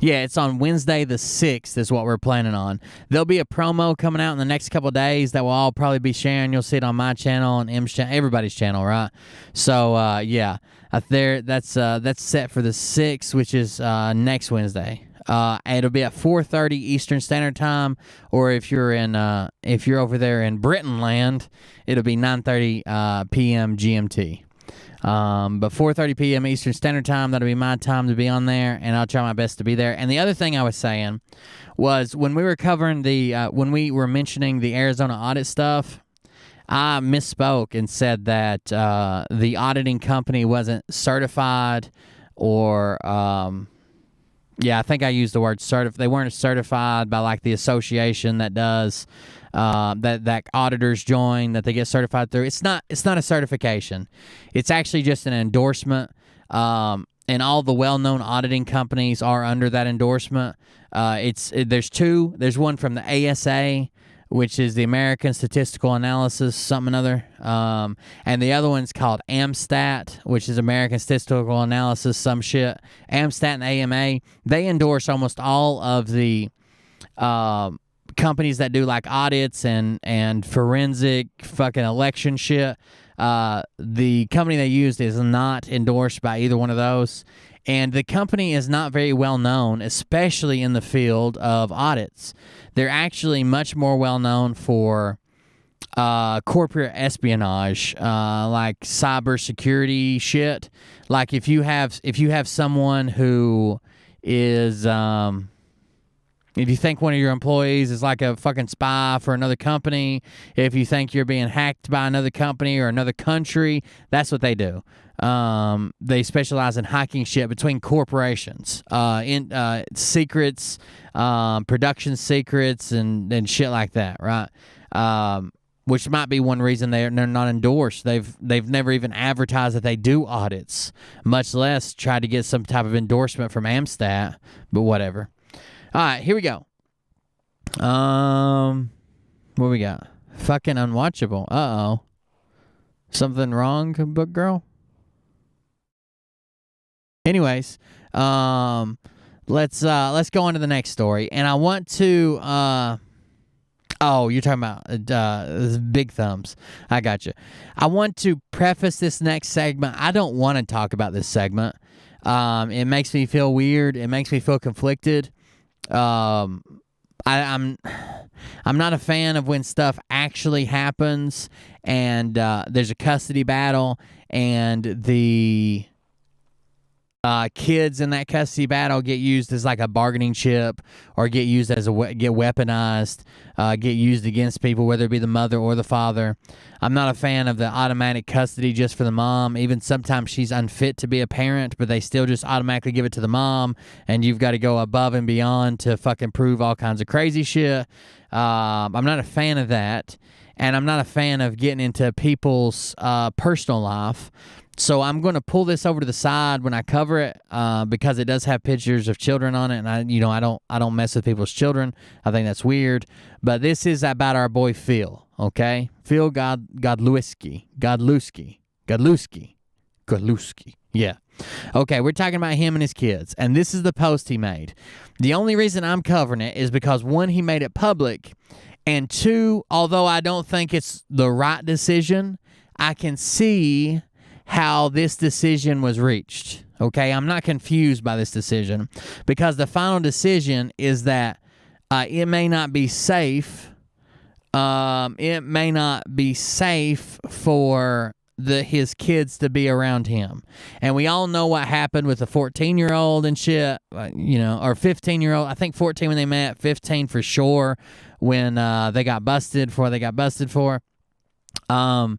Yeah, it's on Wednesday the 6th is what we're planning on. There'll be a promo coming out in the next couple of days that we'll all probably be sharing. You'll see it on my channel and M's channel, everybody's channel, right? So, yeah, that's set for the 6th, which is next Wednesday. It'll be at 4:30 Eastern Standard Time, or if you're over there in Britain land, it'll be 9:30 p.m. GMT. But 4:30 p.m. Eastern Standard Time, that'll be my time to be on there, and I'll try my best to be there. And the other thing I was saying was when we were covering when we were mentioning the Arizona audit stuff, I misspoke and said that the auditing company wasn't certified, or yeah, I think I used the word certified. They weren't certified by like the association that does that auditors join, that they get certified through. It's not a certification. It's actually just an endorsement. And all the well-known auditing companies are under that endorsement. There's two. There's one from the ASA, which is the American Statistical Analysis, something or other. And the other one's called AMSTAT, which is American Statistical Analysis, some shit. AMSTAT and AMA, they endorse almost all of the companies that do like audits and forensic fucking election shit. The company they used is not endorsed by either one of those. And the company is not very well known, especially in the field of audits. They're actually much more well known for corporate espionage, like cybersecurity shit. Like if you have someone who is if you think one of your employees is like a fucking spy for another company, if you think you're being hacked by another company or another country, that's what they do. They specialize in hacking shit between corporations, in secrets, production secrets, and shit like that, right? Which might be one reason they're not endorsed. They've never even advertised that they do audits, much less try to get some type of endorsement from Amstat. But whatever. All right, here we go. What we got? Fucking unwatchable. Uh-oh. Something wrong, book girl? Anyways, let's go on to the next story. And I want to oh, you're talking about big thumbs. I got you. I want to preface this next segment. I don't want to talk about this segment. It makes me feel weird. It makes me feel conflicted. I'm not a fan of when stuff actually happens and there's a custody battle and the kids in that custody battle get used as like a bargaining chip or get used as get weaponized, get used against people, whether it be the mother or the father. I'm not a fan of the automatic custody just for the mom. Even sometimes she's unfit to be a parent, but they still just automatically give it to the mom, and you've got to go above and beyond to fucking prove all kinds of crazy shit. I'm not a fan of that, and I'm not a fan of getting into people's personal life. So I'm going to pull this over to the side when I cover it because it does have pictures of children on it, and I don't mess with people's children. I think that's weird. But this is about our boy Phil, okay? Phil Godlewski. Yeah. Okay, we're talking about him and his kids, and this is the post he made. The only reason I'm covering it is because, one, he made it public, and two, although I don't think it's the right decision, I can see how this decision was reached. Okay, I'm not confused by this decision because the final decision is that it may not be safe. It may not be safe for his kids to be around him. And we all know what happened with the 14-year-old and shit, or 15-year-old. I think 14 when they met, 15 for sure when they got busted for what they got busted for. And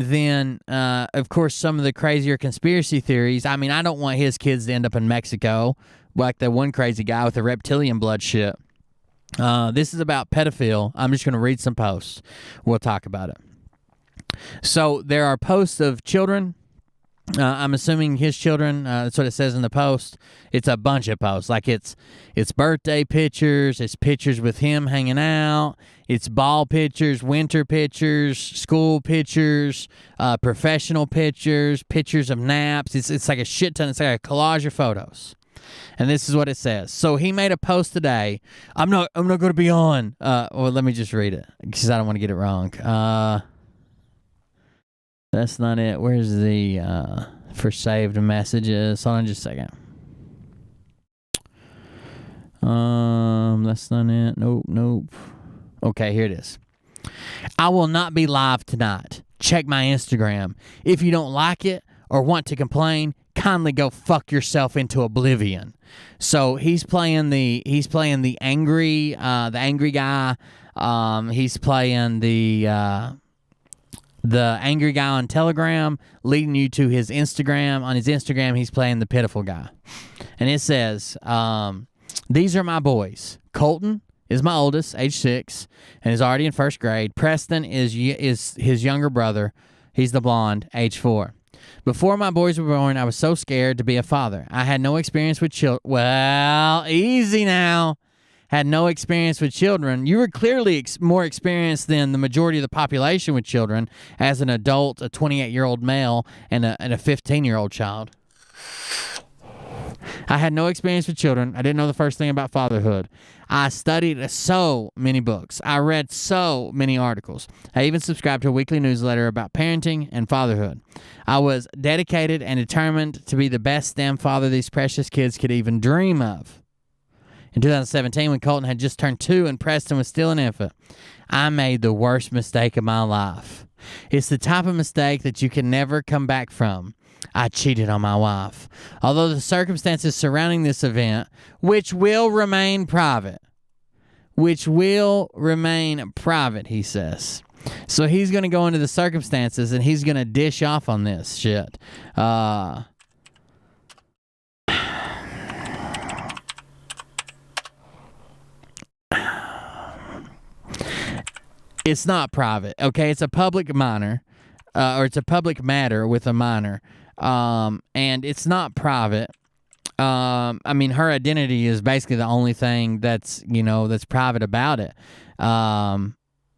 then, of course, some of the crazier conspiracy theories. I mean, I don't want his kids to end up in Mexico like that one crazy guy with the reptilian blood shit. This is about pedophile. I'm just going to read some posts. We'll talk about it. So there are posts of children. I'm assuming his children. That's what it says in the post. It's a bunch of posts. Like it's birthday pictures. It's pictures with him hanging out. It's ball pictures, winter pictures, school pictures, professional pictures, pictures of naps. It's like a shit ton. It's like a collage of photos. And this is what it says. So he made a post today. I'm not going to be on. Well, let me just read it because I don't want to get it wrong. That's not it. Where's the for saved messages? Hold on just a second. That's not it. Nope. Okay, here it is. I will not be live tonight. Check my Instagram. If you don't like it or want to complain, kindly go fuck yourself into oblivion. So he's playing the angry guy. He's playing the angry guy on Telegram, leading you to his Instagram. On his Instagram, he's playing the pitiful guy. And it says, these are my boys. Colton is my oldest, age 6, and is already in first grade. Preston is his younger brother. He's the blonde, age 4. Before my boys were born, I was so scared to be a father. I had no experience with children. Well, easy now. Had no experience with children. You were clearly more experienced than the majority of the population with children as an adult, a 28-year-old male, and a 15-year-old child. I had no experience with children. I didn't know the first thing about fatherhood. I studied so many books. I read so many articles. I even subscribed to a weekly newsletter about parenting and fatherhood. I was dedicated and determined to be the best damn father these precious kids could even dream of. In 2017, when Colton had just turned 2 and Preston was still an infant, I made the worst mistake of my life. It's the type of mistake that you can never come back from. I cheated on my wife. Although the circumstances surrounding this event, which will remain private, he says. So he's going to go into the circumstances and he's going to dish off on this shit. It's not private, okay? It's a public minor, or it's a public matter with a minor, and it's not private. I mean, her identity is basically the only thing that's private about it.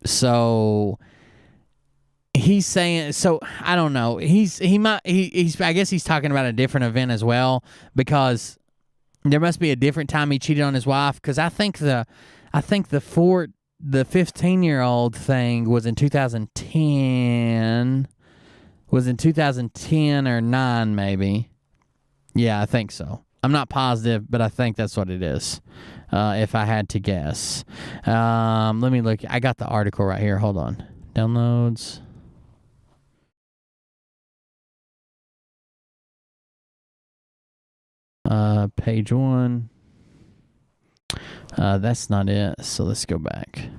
So he's saying, so I don't know. He's I guess he's talking about a different event as well, because there must be a different time he cheated on his wife. Because I think the 15-year-old thing was in 2010. Was in 2010 or 9 maybe. Yeah, I think so. I'm not positive, but I think that's what it is. If I had to guess. Let me look. I got the article right here. Hold on. Downloads. Page 1. That's not it. So let's go back.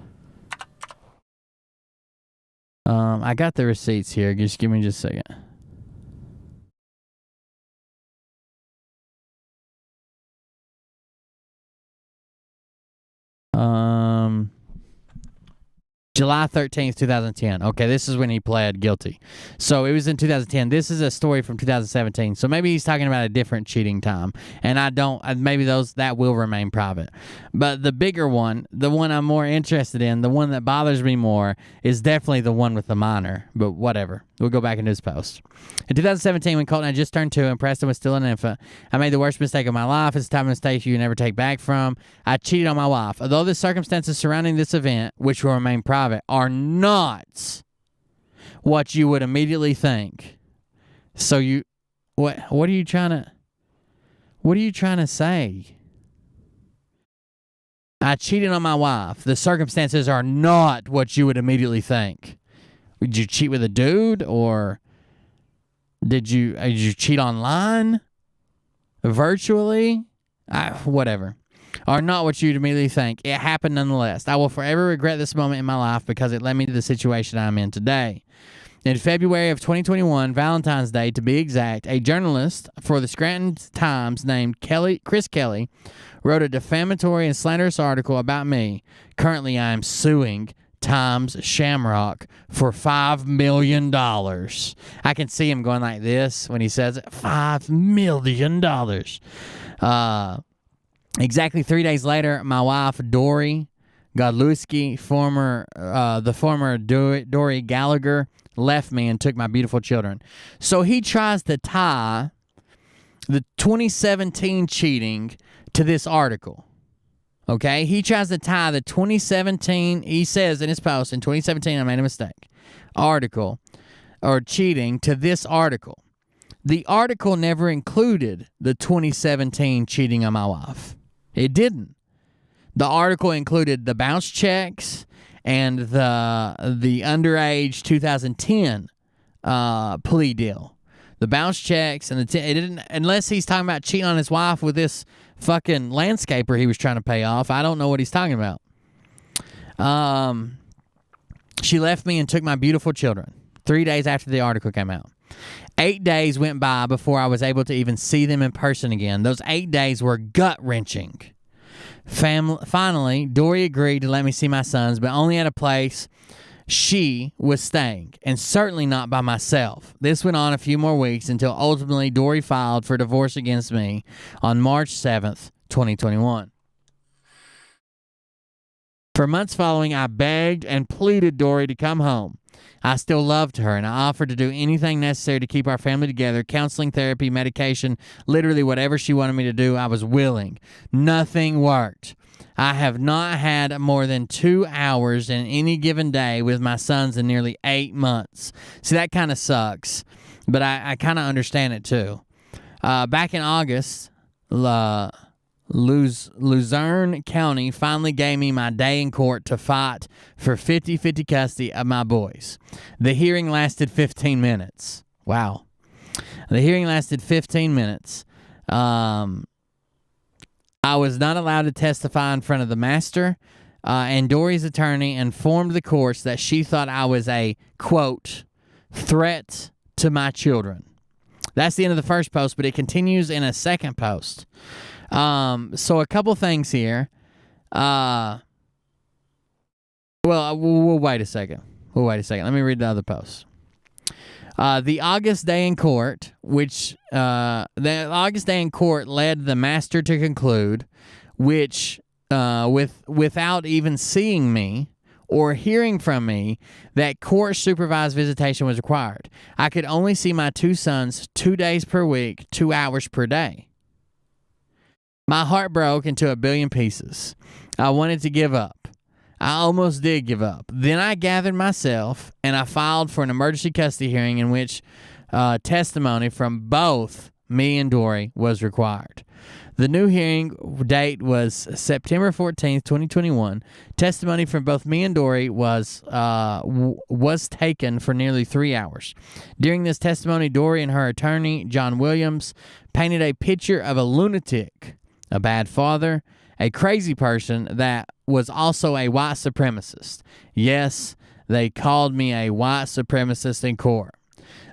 I got the receipts here. Just give me a second. July 13th, 2010. Okay, this is when he pled guilty. So it was in 2010. This is a story from 2017. So maybe he's talking about a different cheating time. And maybe that will remain private. But the bigger one, the one I'm more interested in, the one that bothers me more, is definitely the one with the minor. But whatever. We'll go back into his post. In 2017, when Colton had just turned 2 and Preston was still an infant, I made the worst mistake of my life. It's a type of mistake you never take back from. I cheated on my wife. Although the circumstances surrounding this event, which will remain private, are not what you would immediately think. So what are you trying to say? I cheated on my wife. The circumstances are not what you would immediately think. Did you cheat with a dude, or did you cheat online, virtually? Whatever. Are not what you'd immediately think. It happened nonetheless. I will forever regret this moment in my life because it led me to the situation I'm in today. In February of 2021, Valentine's Day to be exact, a journalist for the Scranton Times named Chris Kelly wrote a defamatory and slanderous article about me. Currently, I am suing Times Shamrock for $5 million. I can see him going like this when he says it. $5 million. Exactly 3 days later, my wife, Dory Godlewski, the former Dory Gallagher, left me and took my beautiful children. So he tries to tie the 2017 cheating to this article. Okay, he tries to tie the 2017, he says in his post, in 2017, I made a mistake, article, or cheating, to this article. The article never included the 2017 cheating on my wife. It didn't. The article included the bounce checks and the underage 2010 plea deal. The bounce checks and it didn't, unless he's talking about cheating on his wife with this fucking landscaper he was trying to pay off. I don't know what he's talking about. She left me and took my beautiful children 3 days after the article came out. 8 days went by before I was able to even see them in person again. Those 8 days were gut-wrenching. Finally, Dory agreed to let me see my sons, but only at a place she was staying, and certainly not by myself. This went on a few more weeks until ultimately Dory filed for divorce against me on March 7th, 2021. For months following, I begged and pleaded Dory to come home. I still loved her, and I offered to do anything necessary to keep our family together, counseling, therapy, medication, literally whatever she wanted me to do, I was willing. Nothing worked. I have not had more than 2 hours in any given day with my sons in nearly 8 months. See, that kind of sucks, but I kind of understand it too. Back in August, Luzerne County finally gave me my day in court to fight for 50-50 custody of my boys. The hearing lasted 15 minutes. Wow. The hearing lasted 15 minutes. I was not allowed to testify in front of the master, and Dory's attorney informed the courts that she thought I was a, quote, threat to my children. That's the end of the first post, but it continues in a second post. So a couple things here. We'll wait a second. Let me read the other post. The August day in court, the August day in court led the master to conclude, which, without even seeing me or hearing from me, that court supervised visitation was required. I could only see my two sons 2 days per week, 2 hours per day. My heart broke into a billion pieces. I wanted to give up. I almost did give up. Then I gathered myself and I filed for an emergency custody hearing in which testimony from both me and Dory was required. The new hearing date was September 14th, 2021. Testimony from both me and Dory was taken for nearly 3 hours. During this testimony, Dory and her attorney, John Williams, painted a picture of a lunatic, a bad father, a crazy person that was also a white supremacist. Yes, they called me a white supremacist in court.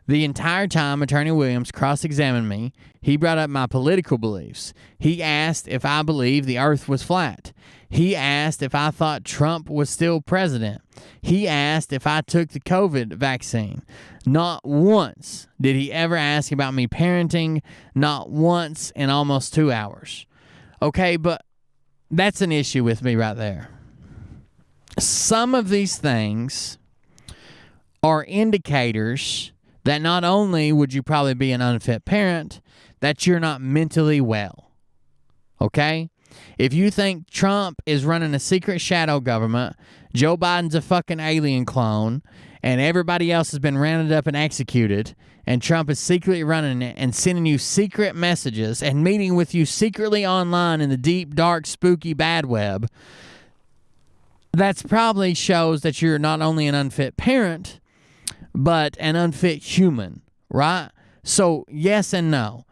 The entire time Attorney Williams cross-examined me, he brought up my political beliefs. He asked if I believed the earth was flat. He asked if I thought Trump was still president. He asked if I took the COVID vaccine. Not once did he ever ask about me parenting, not once in almost 2 hours. Okay, but that's an issue with me right there. Some of these things are indicators that not only would you probably be an unfit parent, that you're not mentally well. Okay? If you think Trump is running a secret shadow government, Joe Biden's a fucking alien clone, and everybody else has been rounded up and executed, and Trump is secretly running it and sending you secret messages and meeting with you secretly online in the deep, dark, spooky, bad web, that probably shows that you're not only an unfit parent, but an unfit human, right? So, yes and no.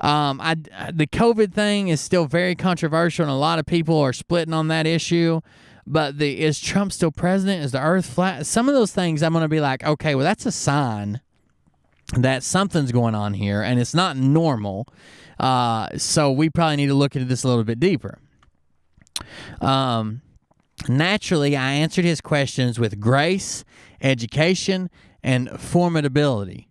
The COVID thing is still very controversial, and a lot of people are splitting on that issue. But is Trump still president? Is the earth flat? Some of those things I'm going to be like, okay, well, that's a sign that something's going on here, and it's not normal. So we probably need to look into this a little bit deeper. Naturally, I answered his questions with grace, education, and formidability.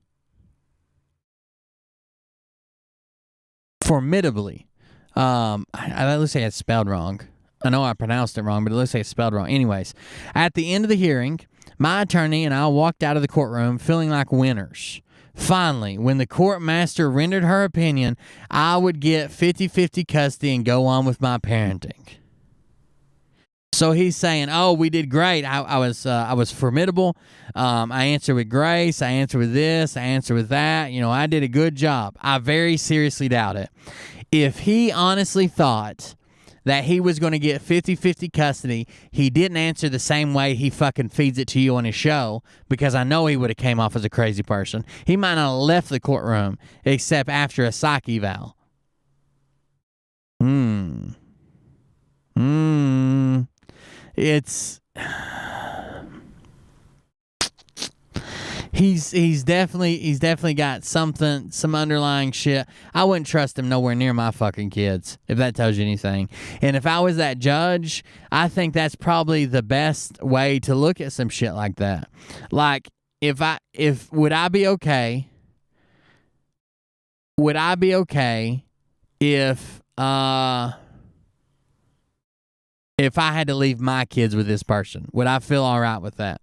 Formidably. It looks like it's spelled wrong. I know I pronounced it wrong, but it looks like it's spelled wrong. Anyways, at the end of the hearing, my attorney and I walked out of the courtroom feeling like winners. Finally, when the court master rendered her opinion, I would get 50-50 custody and go on with my parenting. So he's saying, "Oh, we did great. I was formidable. I answered with grace. I answered with this. I answered with that. You know, I did a good job." I very seriously doubt it. If he honestly thought that he was going to get 50-50 custody, he didn't answer the same way he fucking feeds it to you on his show, because I know he would have came off as a crazy person. He might not have left the courtroom except after a psych eval. It's he's definitely got some underlying shit. I wouldn't trust him nowhere near my fucking kids, if that tells you anything. And if I was that judge, I think that's probably the best way to look at some shit like that. Like, would I be okay? Would I be okay if I had to leave my kids with this person? Would I feel all right with that?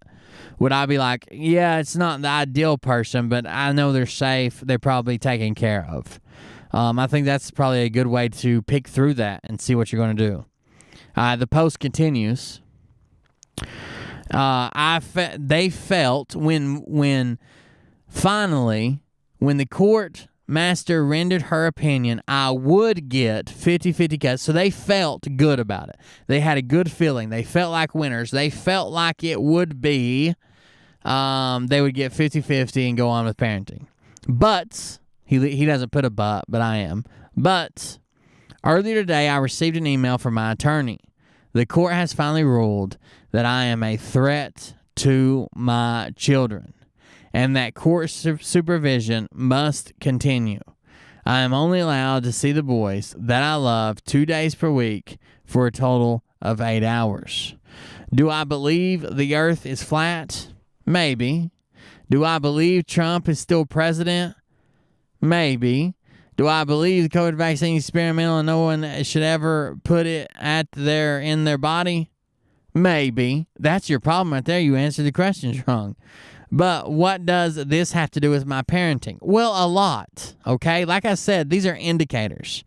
Would I be like, yeah, it's not the ideal person, but I know they're safe. They're probably taken care of. I think that's probably a good way to pick through that and see what you're going to do. The post continues. They felt when finally, when the court master rendered her opinion, I would get 50-50 cuts. So they felt good about it. They had a good feeling. They felt like winners. They felt like it would be, they would get 50-50 and go on with parenting. But, he doesn't put a but I am. But, earlier today, I received an email from my attorney. The court has finally ruled that I am a threat to my children, and that court supervision must continue. I am only allowed to see the boys that I love 2 days per week for a total of 8 hours. Do I believe the earth is flat? Maybe. Do I believe Trump is still president? Maybe. Do I believe the COVID vaccine is experimental and no one should ever put it in their body? Maybe. That's your problem right there. You answered the questions wrong. But what does this have to do with my parenting? Well, a lot, okay? Like I said, these are indicators.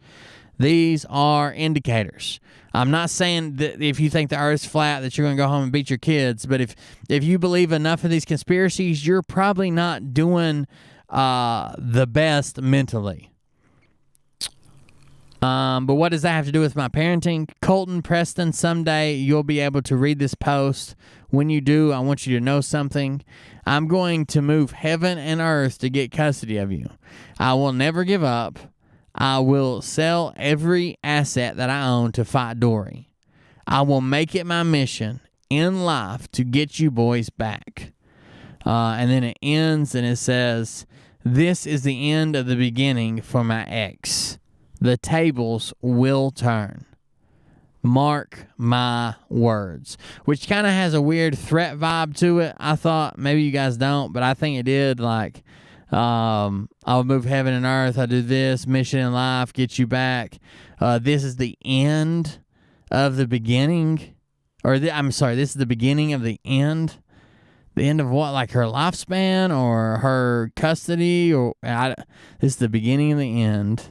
These are indicators. I'm not saying that if you think the earth's flat that you're going to go home and beat your kids, but if you believe enough of these conspiracies, you're probably not doing the best mentally. But what does that have to do with my parenting? Colton Preston, someday you'll be able to read this post. When you do, I want you to know something. I'm going to move heaven and earth to get custody of you. I will never give up. I will sell every asset that I own to fight Dory. I will make it my mission in life to get you boys back. And then it ends and it says, this is the end of the beginning for my ex. The tables will turn. Mark my words. Which kind of has a weird threat vibe to it. I thought, maybe you guys don't, but I think it did. Like, I'll move heaven and earth. I'll do this. Mission in life. Get you back. This is the end of the beginning. This is the beginning of the end. The end of what? Like her lifespan or her custody? This is the beginning of the end.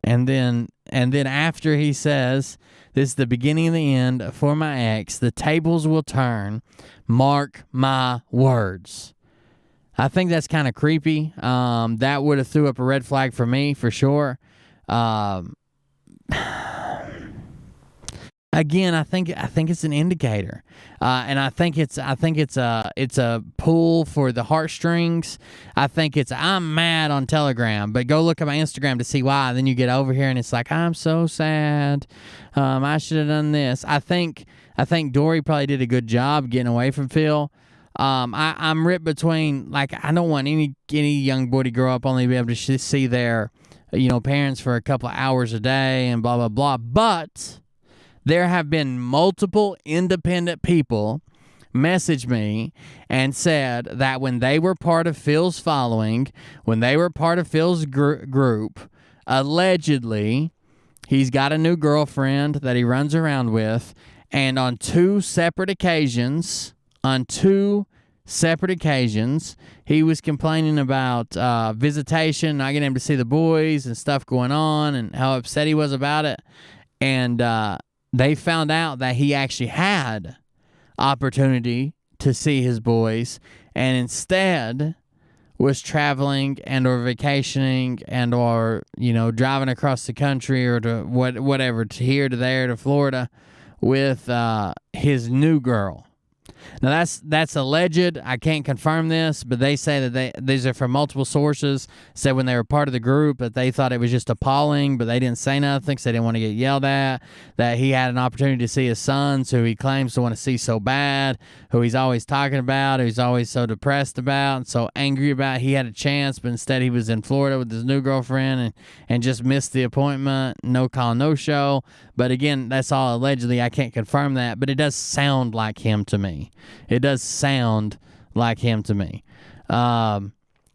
And then after he says, this is the beginning of the end for my ex, the tables will turn. Mark my words. I think that's kind of creepy. That would have threw up a red flag for me, for sure. Again, I think it's an indicator, and I think it's a pull for the heartstrings. I think I'm mad on Telegram, but go look at my Instagram to see why. Then you get over here and it's like, I'm so sad. I should have done this. I think Dory probably did a good job getting away from Phil. I'm ripped between, like, I don't want any young boy to grow up only be able to see their, parents for a couple of hours a day and blah blah blah. But there have been multiple independent people message me and said that when they were part of Phil's following, when they were part of Phil's group, allegedly, he's got a new girlfriend that he runs around with, and on two separate occasions, he was complaining about visitation, not getting able to see the boys and stuff going on, and how upset he was about it. And they found out that he actually had opportunity to see his boys and instead was traveling and or vacationing and or, driving across the country or to whatever, to here, to there, to Florida with his new girl. Now, that's alleged. I can't confirm this, but they say that these are from multiple sources. Said when they were part of the group that they thought it was just appalling, but they didn't say nothing because they didn't want to get yelled at. That he had an opportunity to see his sons, who he claims to want to see so bad, who he's always talking about, who he's always so depressed about and so angry about. He had a chance, but instead he was in Florida with his new girlfriend and just missed the appointment. No call, no show. But again, that's all allegedly. I can't confirm that, but it does sound like him to me. It does sound like him to me. But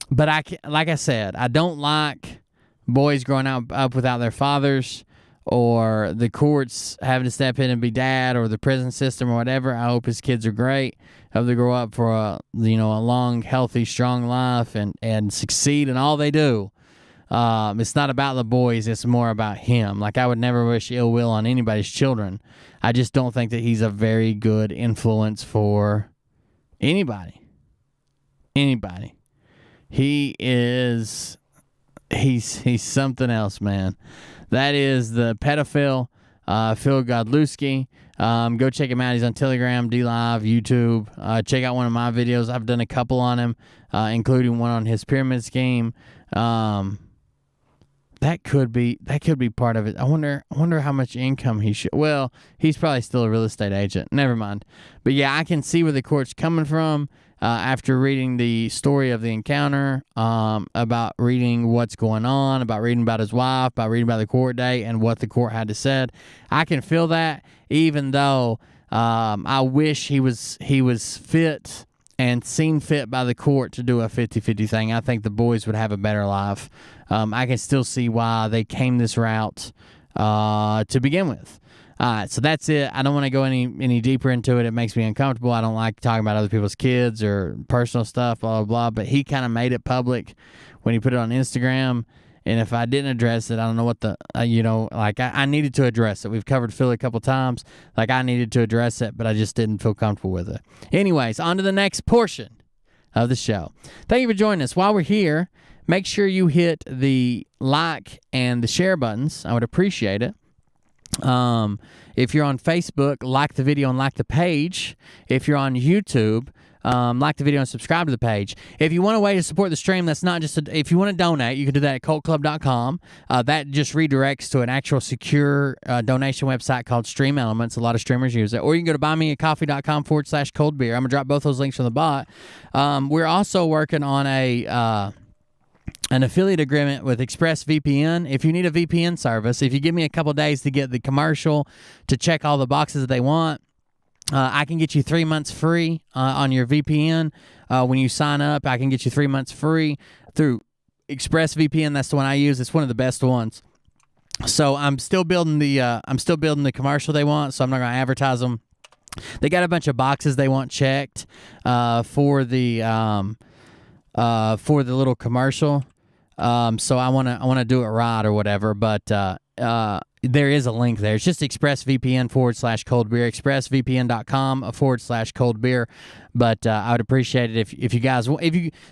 like I said, I don't like boys growing up without their fathers, or the courts having to step in and be dad, or the prison system or whatever. I hope his kids are great. I hope they grow up for a long, healthy, strong life and succeed in all they do. It's not about the boys. It's more about him. Like, I would never wish ill will on anybody's children. I just don't think that he's a very good influence for anybody. He is he's something else, man. That is the pedophile, Phil Godlewski. Go check him out. He's on Telegram, DLive, YouTube. Check out one of my videos. I've done a couple on him, including one on his pyramid scheme. That could be part of it. I wonder how much income he should. Well, he's probably still a real estate agent. Never mind. But yeah, I can see where the court's coming from. After reading the story of the encounter, about reading what's going on, about reading about his wife, about reading about the court date and what the court had to say, I can feel that. Even though I wish he was fit and seen fit by the court to do a 50-50 thing. I think the boys would have a better life. I can still see why they came this route to begin with. All right, so that's it. I don't want to go any deeper into it. It makes me uncomfortable. I don't like talking about other people's kids or personal stuff, blah, blah, blah. But he kind of made it public when he put it on Instagram. And if I didn't address it, I don't know what I needed to address it. We've covered Phil a couple times. I needed to address it, but I just didn't feel comfortable with it. Anyways, on to the next portion of the show. Thank you for joining us. While we're here, make sure you hit the like and the share buttons. I would appreciate it. If you're on Facebook, like the video and like the page. If you're on YouTube, like the video and subscribe to the page. If you want a way to support the stream, that's not just if you want to donate, you can do that at cultclub.com. That just redirects to an actual secure donation website called Stream Elements. A lot of streamers use it. Or you can go to buymeacoffee.com/coldbeer. I'm going to drop both those links from the bot. We're also working on an affiliate agreement with ExpressVPN. If you need a VPN service, if you give me a couple days to get the commercial, to check all the boxes that they want, I can get you 3 months free on your VPN. When you sign up, I can get you 3 months free through ExpressVPN. That's the one I use. It's one of the best ones. So I'm still building the commercial they want, so I'm not going to advertise them. They got a bunch of boxes they want checked for the little commercial. So I want to do it right or whatever, but there is a link there. It's just ExpressVPN/coldbeer, ExpressVPN.com/coldbeer. But I would appreciate it if you guys,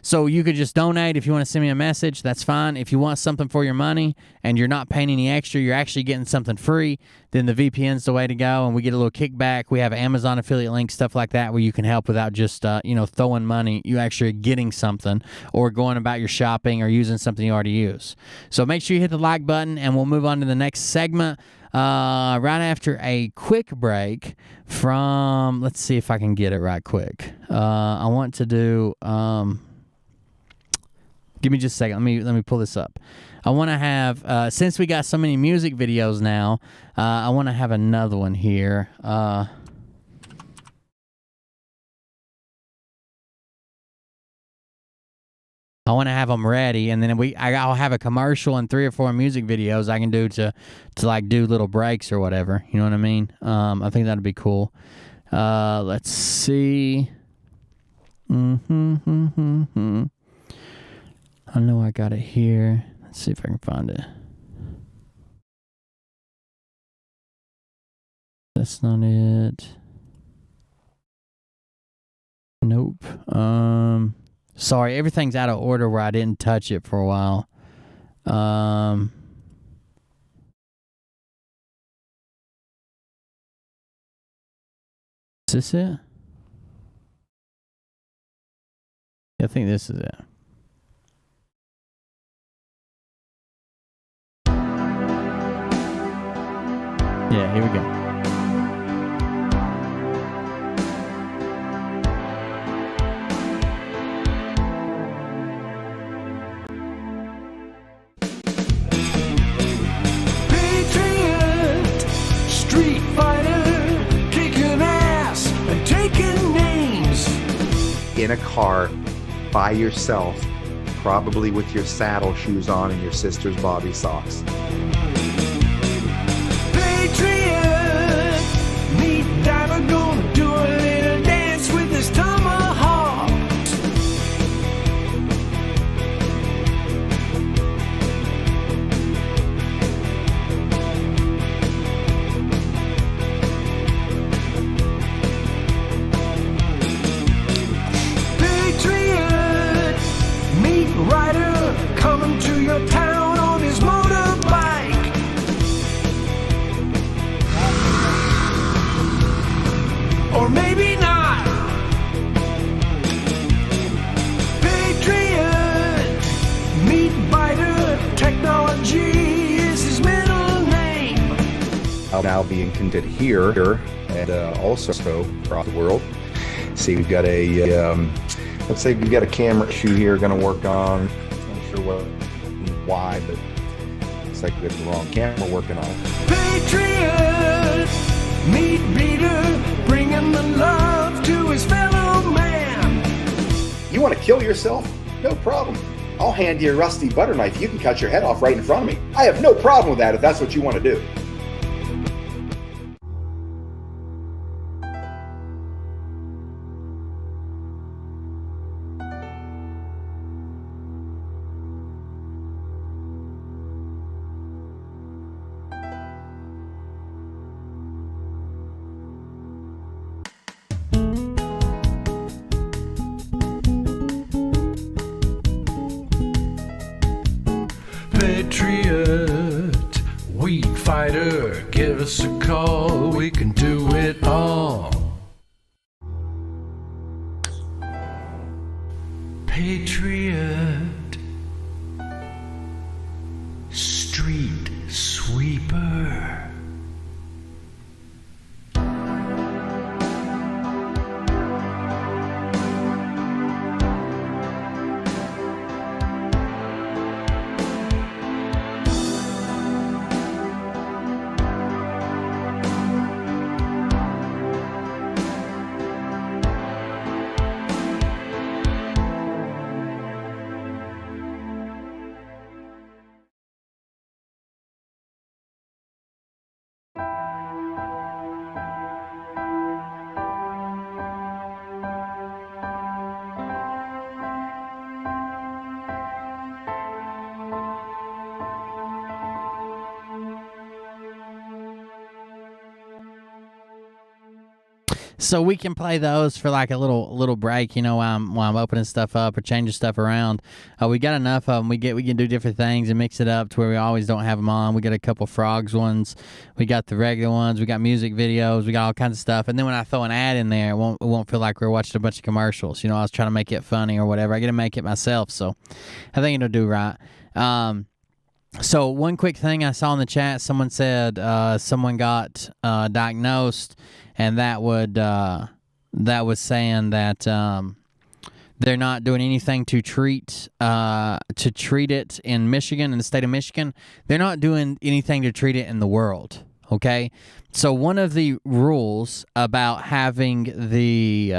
so you could just donate. If you want to send me a message, that's fine. If you want something for your money and you're not paying any extra, you're actually getting something free, then the VPN's the way to go, and we get a little kickback. We have Amazon affiliate links, stuff like that, where you can help without just throwing money. You actually are getting something or going about your shopping or using something you already use. So make sure you hit the like button, and we'll move on to the next segment right after a quick break from, let's see if I can get it right quick. I want to do, give me just a second. Let me pull this up. I want to have, since we got so many music videos now, I want to have another one here. I want to have them ready, and then I'll have a commercial and 3 or 4 music videos I can do to do little breaks or whatever. You know what I mean? I think that'd be cool. Let's see. I know I got it here. Let's see if I can find it. That's not it. Nope. Sorry, everything's out of order where I didn't touch it for a while. Is this it? I think this is it. Yeah, here we go. In a car by yourself, probably with your saddle shoes on and your sister's bobby socks. Patriot, meat diver gonna do a little dance with his tomahawk. Patriot, meat rider coming to your town. now being conducted here and also across the world. See, we've got let's say we've got a camera issue here going to work on. I'm not sure why, but looks like we have the wrong camera working on. Patriot, meat beater, bringing the love to his fellow man. You want to kill yourself? No problem. I'll hand you a rusty butter knife. You can cut your head off right in front of me. I have no problem with that if that's what you want to do. Patriot, weed fighter, give us a call, we can do it all. Patriot, street sweeper. So we can play those for like a little break, you know, while I'm opening stuff up or changing stuff around. We got enough of them. We can do different things and mix it up to where we always don't have them on. We got a couple frogs ones. We got the regular ones. We got music videos. We got all kinds of stuff. And then when I throw an ad in there, it won't feel like we're watching a bunch of commercials. You know, I was trying to make it funny or whatever. I got to make it myself, so I think it'll do right. So one quick thing I saw in the chat, someone said someone got diagnosed, and that was saying that they're not doing anything to treat it in Michigan, in the state of Michigan. They're not doing anything to treat it in the world. Okay, so one of the rules about having the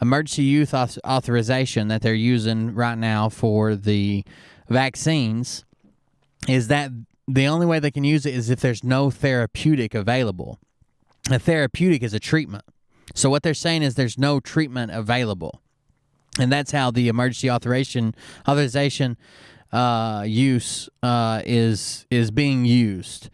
emergency use authorization that they're using right now for the vaccines is that the only way they can use it is if there's no therapeutic available. A therapeutic is a treatment. So what they're saying is there's no treatment available. And that's how the emergency authorization use is being used.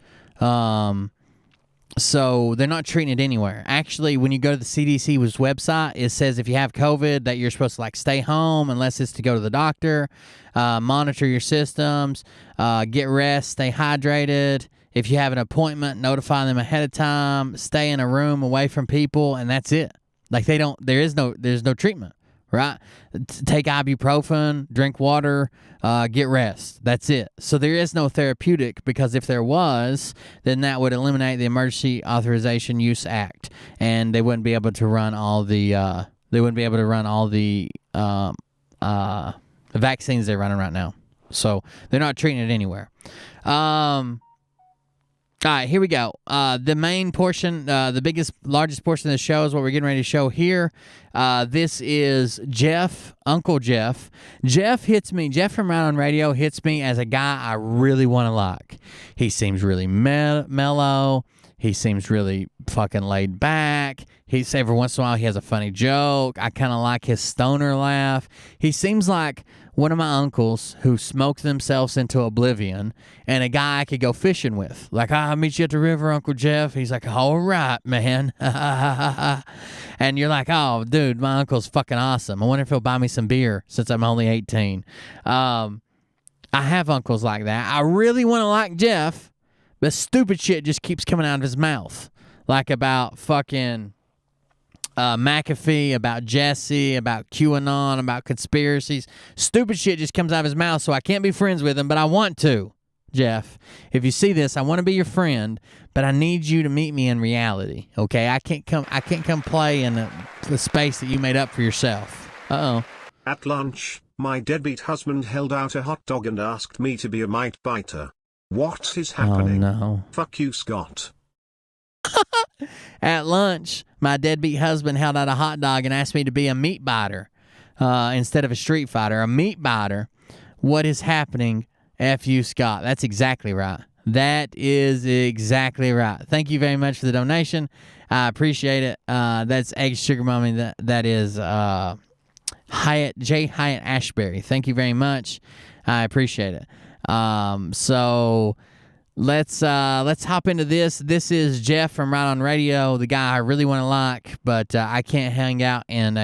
So they're not treating it anywhere. Actually, when you go to the CDC's website, it says if you have COVID that you're supposed to like stay home unless it's to go to the doctor, monitor your systems, get rest, stay hydrated. If you have an appointment, notify them ahead of time, stay in a room away from people, and that's it. Like there's no treatment, right? Take ibuprofen, drink water, get rest. That's it. So there is no therapeutic, because if there was, then that would eliminate the Emergency Authorization Use Act, and they wouldn't be able to run all the vaccines they're running right now. So they're not treating it anywhere. All right, here we go. The main portion, the largest portion of the show is what we're getting ready to show here. This is Jeff, Uncle Jeff. Jeff from Right On Radio hits me as a guy I really want to like. He seems really mellow. He seems really fucking laid back. Every once in a while he has a funny joke. I kind of like his stoner laugh. He seems like one of my uncles who smoked themselves into oblivion, and a guy I could go fishing with. Like, I'll meet you at the river, Uncle Jeff. He's like, all right, man. And you're like, oh, dude, my uncle's fucking awesome. I wonder if he'll buy me some beer since I'm only 18. I have uncles like that. I really want to like Jeff, but stupid shit just keeps coming out of his mouth. Like about fucking McAfee, about Jesse, about QAnon, about conspiracies. Stupid shit just comes out of his mouth, so I can't be friends with him, but I want to. Jeff, if you see this, I want to be your friend, but I need you to meet me in reality. Okay, I can't come play in the space that you made up for yourself. Uh-oh. At lunch, my deadbeat husband held out a hot dog and asked me to be a mite biter. What is happening? Oh, no. Fuck you, Scott. At lunch, my deadbeat husband held out a hot dog and asked me to be a meat biter instead of a street fighter. A meat biter. What is happening? F you, Scott. That's exactly right. That is exactly right. Thank you very much for the donation. I appreciate it. That's Egg Sugar Mommy. That is Hyatt Ashbury. Thank you very much. I appreciate it. So let's hop into this. This is Jeff from Right On Radio, the guy I really want to like, but I can't hang out in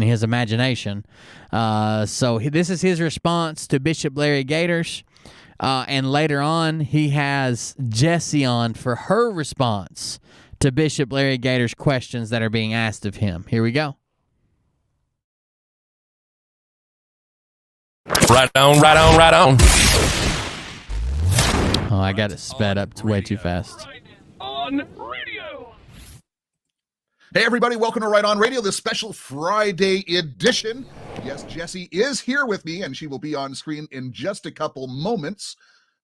his imagination. So this is his response to Bishop Larry Gators. And later on, he has Jessie on for her response to Bishop Larry Gators' questions that are being asked of him. Here we go. Right on, right on, right on. Oh, I got it sped up way too fast. On radio. Hey, everybody, welcome to Right On Radio, this special Friday edition. Yes, Jessie is here with me, and she will be on screen in just a couple moments.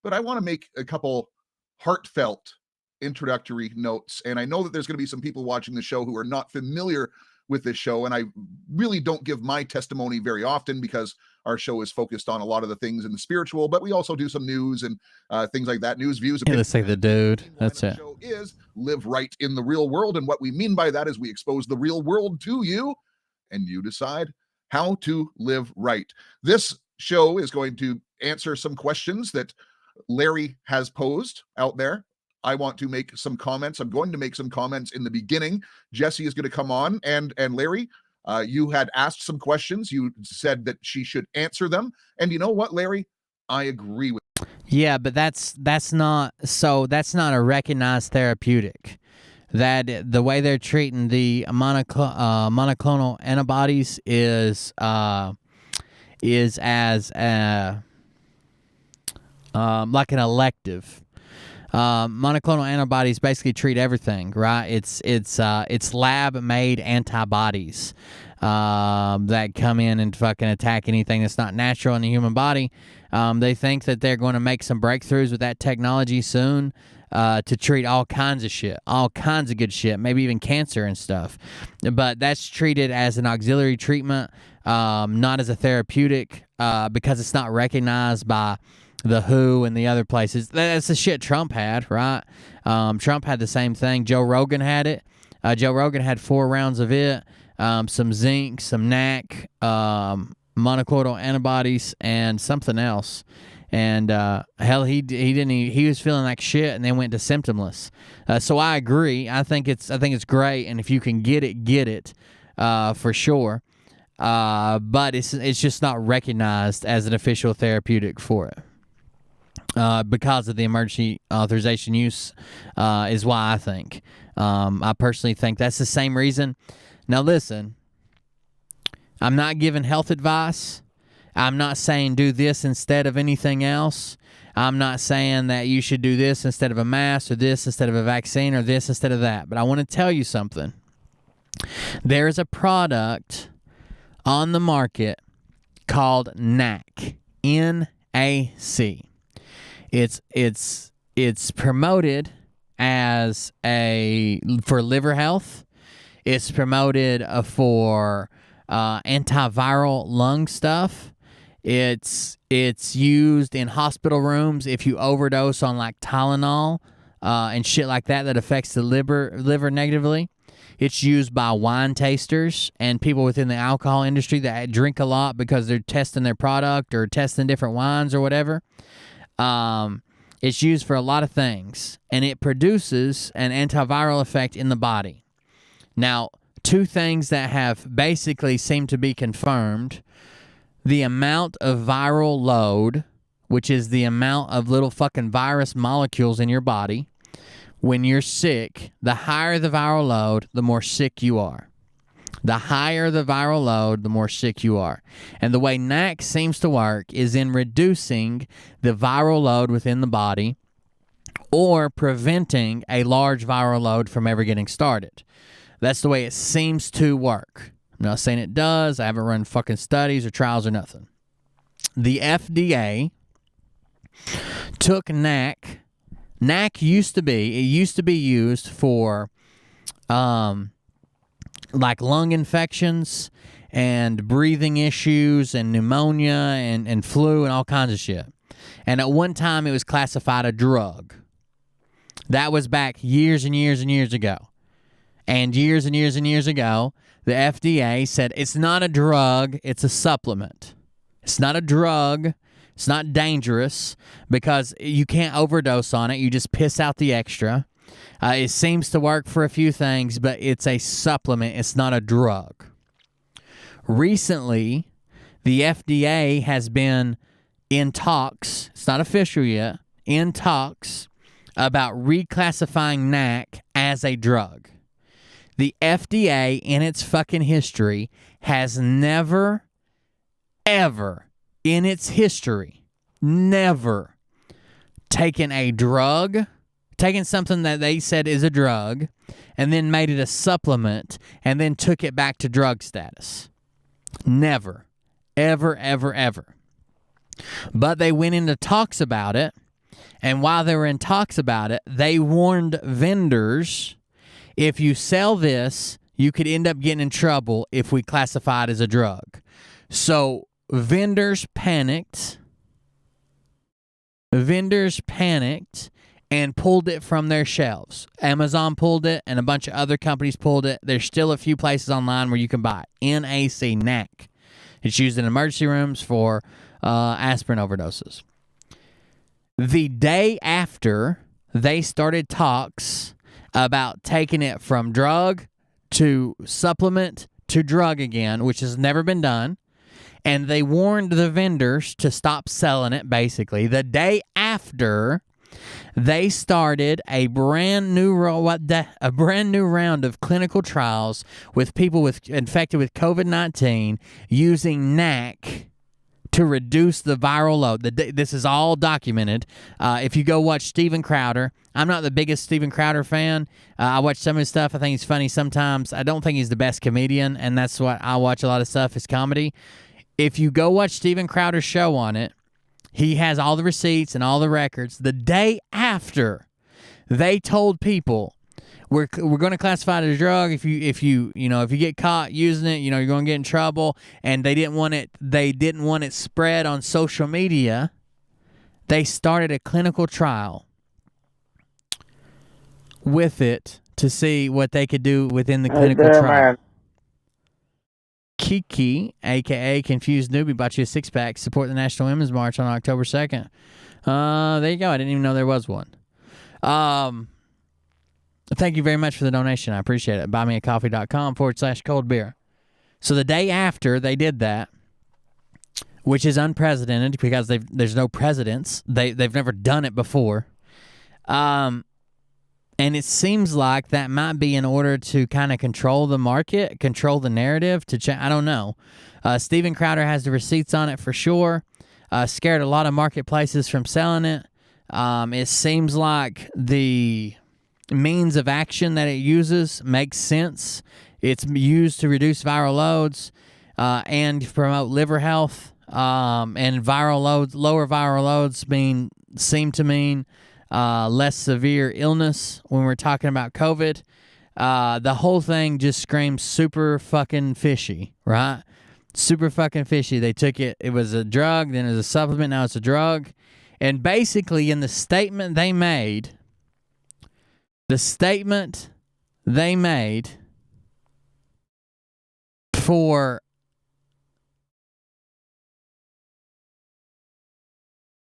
But I want to make a couple heartfelt introductory notes. And I know that there's going to be some people watching the show who are not familiar with this show, and I really don't give my testimony very often because our show is focused on a lot of the things in the spiritual, but we also do some news and things like that, news, views. Yeah, let's say the dude. That's it. The show is live right in the real world, and what we mean by that is we expose the real world to you, and you decide how to live right. This show is going to answer some questions that Larry has posed out there. I want to make some comments. I'm going to make some comments in the beginning. Jessie is going to come on, and Larry, you had asked some questions. You said that she should answer them, and you know what, Larry? I agree with you. Yeah, but that's not a recognized therapeutic. That the way they're treating the monoclonal antibodies is as like an elective. Monoclonal antibodies basically treat everything, right? It's lab-made antibodies that come in and fucking attack anything that's not natural in the human body. They think that they're going to make some breakthroughs with that technology soon to treat all kinds of shit, all kinds of good shit, maybe even cancer and stuff. But that's treated as an auxiliary treatment, not as a therapeutic, because it's not recognized by the WHO and the other places. That's the shit Trump had, right? Trump had the same thing. Joe Rogan had it. Joe Rogan had 4 rounds of it, some zinc, some NAC, monoclonal antibodies, and something else. And hell, he was feeling like shit, and then went to symptomless. So I agree. I think it's great, and if you can get it for sure. But it's just not recognized as an official therapeutic for it. Because of the emergency authorization use is why I think. I personally think that's the same reason. Now listen, I'm not giving health advice. I'm not saying do this instead of anything else. I'm not saying that you should do this instead of a mask or this instead of a vaccine or this instead of that. But I want to tell you something. There is a product on the market called NAC. N-A-C. It's promoted as for liver health. It's promoted for antiviral lung stuff. It's used in hospital rooms if you overdose on like Tylenol and shit like that affects the liver negatively. It's used by wine tasters and people within the alcohol industry that drink a lot because they're testing their product or testing different wines or whatever. It's used for a lot of things, and it produces an antiviral effect in the body. Now, 2 things that have basically seemed to be confirmed: the amount of viral load, which is the amount of little fucking virus molecules in your body. When you're sick, the higher the viral load, the more sick you are. The higher the viral load, the more sick you are. And the way NAC seems to work is in reducing the viral load within the body or preventing a large viral load from ever getting started. That's the way it seems to work. I'm not saying it does. I haven't run fucking studies or trials or nothing. The FDA took NAC. NAC used to be used for like lung infections and breathing issues and pneumonia and flu and all kinds of shit. And at one time it was classified a drug. That was back years and years and years ago. And years and years and years ago, the FDA said it's not a drug, it's a supplement. It's not a drug. It's not dangerous because you can't overdose on it. You just piss out the extra. It seems to work for a few things, but it's a supplement. It's not a drug. Recently, the FDA has been in talks, it's not official yet, in talks about reclassifying NAC as a drug. The FDA, in its fucking history, has never, ever, in its history, never taken a drug, taken something that they said is a drug, and then made it a supplement, and then took it back to drug status. Never. Ever, ever, ever. But they went into talks about it, and while they were in talks about it, they warned vendors, if you sell this, you could end up getting in trouble if we classify it as a drug. So vendors panicked. Vendors panicked and pulled it from their shelves. Amazon pulled it, and a bunch of other companies pulled it. There's still a few places online where you can buy it. NAC. It's used in emergency rooms for aspirin overdoses. The day after they started talks about taking it from drug to supplement to drug again, which has never been done, and they warned the vendors to stop selling it, basically. The day after, they started a brand new round of clinical trials with people infected with COVID-19 using NAC to reduce the viral load. This is all documented. If you go watch Steven Crowder, I'm not the biggest Steven Crowder fan. I watch some of his stuff. I think he's funny sometimes. I don't think he's the best comedian, and that's what I watch a lot of stuff is comedy. If you go watch Steven Crowder's show on it, he has all the receipts and all the records. The day after, they told people, we're going to classify it as a drug. If you get caught using it, you're going to get in trouble. And they didn't want it spread on social media. They started a clinical trial with it to see what they could do within the clinical trial. Man. Kiki, a.k.a. Confused Newbie, bought you a six-pack. Support the National Women's March on October 2nd. There you go. I didn't even know there was one. Thank you very much for the donation. I appreciate it. BuyMeACoffee.com/cold beer. So the day after they did that, which is unprecedented because there's no precedents. They've never done it before. And it seems like that might be in order to kind of control the market, control the narrative. I don't know. Steven Crowder has the receipts on it for sure. Scared a lot of marketplaces from selling it. It seems like the means of action that it uses makes sense. It's used to reduce viral loads and promote liver health. And viral loads, lower viral loads seem to mean less severe illness when we're talking about COVID. The whole thing just screams super fucking fishy, right? Super fucking fishy. They took it. It was a drug, then it was a supplement, now it's a drug. And basically in the statement they made for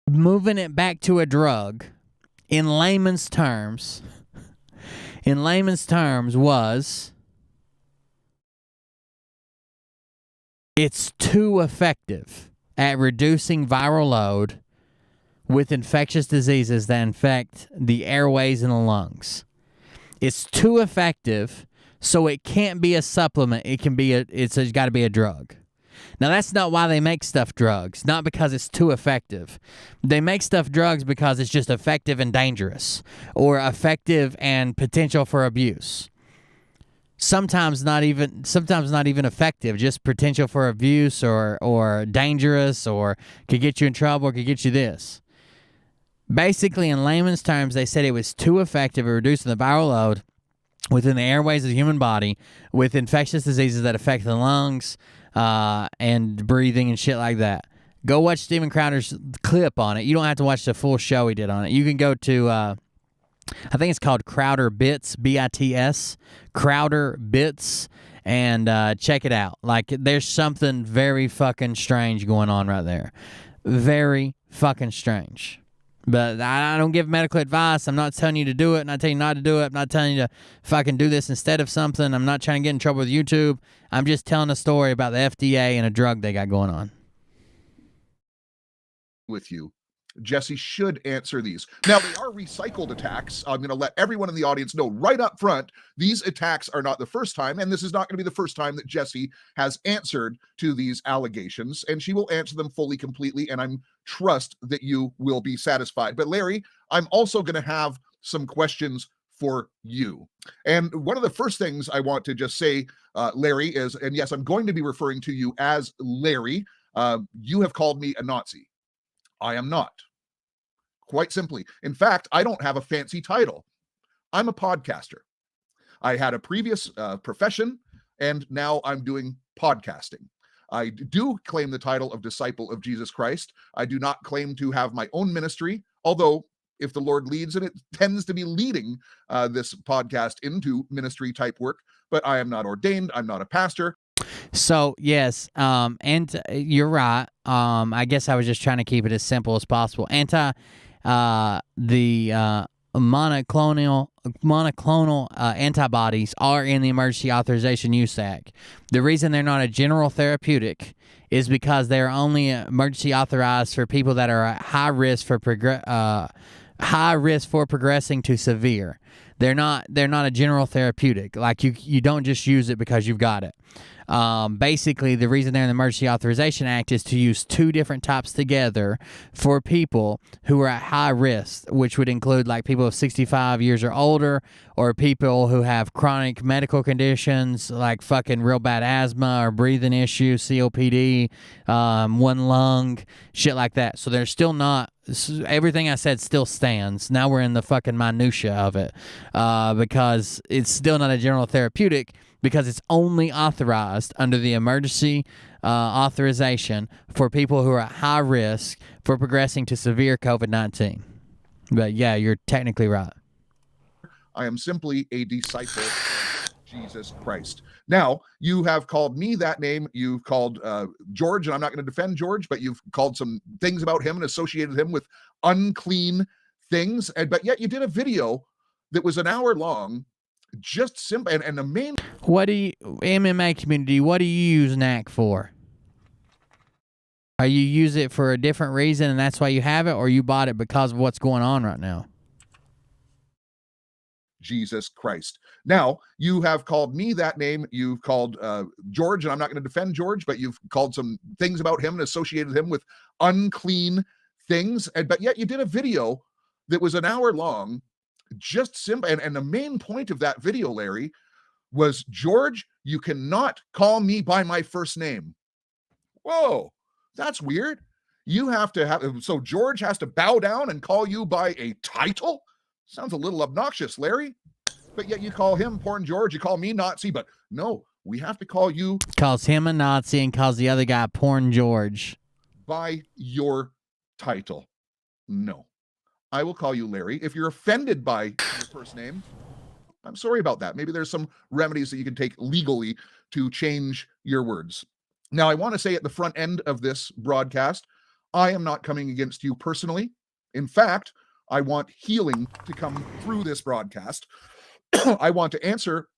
moving it back to a drug, in layman's terms, was it's too effective at reducing viral load with infectious diseases that infect the airways and the lungs. It's too effective, So it can't be a supplement. It's got to be a drug. Now, that's not why they make stuff drugs, not because it's too effective. They make stuff drugs because it's just effective and dangerous, or effective and potential for abuse. Sometimes not even effective, just potential for abuse or dangerous, or could get you in trouble, or could get you this. Basically, in layman's terms, they said it was too effective at reducing the viral load within the airways of the human body with infectious diseases that affect the lungs and breathing and shit like that. Go watch Steven Crowder's clip on it. You don't have to watch the full show he did on it. You can go to, I think it's called Crowder Bits, B-I-T-S, Crowder Bits, and check it out. Like, there's something very fucking strange going on right there. Very fucking strange. But I don't give medical advice. I'm not telling you to do it. I'm not telling you not to do it. I'm not telling you to fucking do this instead of something. I'm not trying to get in trouble with YouTube. I'm just telling a story about the FDA and a drug they got going on. With you, Jesse should answer these. Now, they are recycled attacks. I'm going to let everyone in the audience know right up front, these attacks are not the first time, and this is not going to be the first time that Jesse has answered to these allegations, and she will answer them fully, completely, and I'm trust that you will be satisfied. But Larry, I'm also going to have some questions for you. And one of the first things I want to just say, Larry, is, and yes, I'm going to be referring to you as Larry, you have called me a Nazi. I am not. Quite simply. In fact, I don't have a fancy title. I'm a podcaster. I had a previous profession, and now I'm doing podcasting. I do claim the title of Disciple of Jesus Christ. I do not claim to have my own ministry, although if the Lord leads, and it tends to be leading this podcast into ministry type work, but I am not ordained. I'm not a pastor. So, yes, and you're right. I guess I was just trying to keep it as simple as possible. The monoclonal antibodies are in the Emergency Authorization Use Act. The reason they're not a general therapeutic is because they're only emergency authorized for people that are at high risk for progressing to severe. They're not a general therapeutic. Like you don't just use it because you've got it. Basically, the reason they're in the Emergency Authorization Act is to use two different types together for people who are at high risk, which would include like people of 65 years or older, or people who have chronic medical conditions like fucking real bad asthma or breathing issues, COPD, one lung, shit like that. So they're still not, everything I said still stands. Now we're in the fucking minutia of it because it's still not a general therapeutic, because it's only authorized under the emergency authorization for people who are at high risk for progressing to severe COVID-19. But yeah, you're technically right. I am simply a disciple of Jesus Christ. Now, you have called me that name. You've called George, and I'm not going to defend George, but you've called some things about him and associated him with unclean things. But yet you did a video that was an hour long. Just simple, and the main. What do you, MMA community, what do you use NAC for? Are you use it for a different reason and that's why you have it, or you bought it because of what's going on right now? Jesus Christ. Now, you have called me that name. You've called George, and I'm not going to defend George, but you've called some things about him and associated him with unclean things. But yet you did a video that was an hour long. Just simple, and the main point of that video, Larry, was, George, you cannot call me by my first name. Whoa, that's weird. You have to have, so George has to bow down and call you by a title? Sounds a little obnoxious, Larry. But yet you call him Porn George, you call me Nazi, but no, we have to call you. Calls him a Nazi and calls the other guy Porn George. By your title. No. I will call you Larry. If you're offended by your first name, I'm sorry about that. Maybe there's some remedies that you can take legally to change your words. Now, I want to say at the front end of this broadcast, I am not coming against you personally. In fact, I want healing to come through this broadcast. I want to answer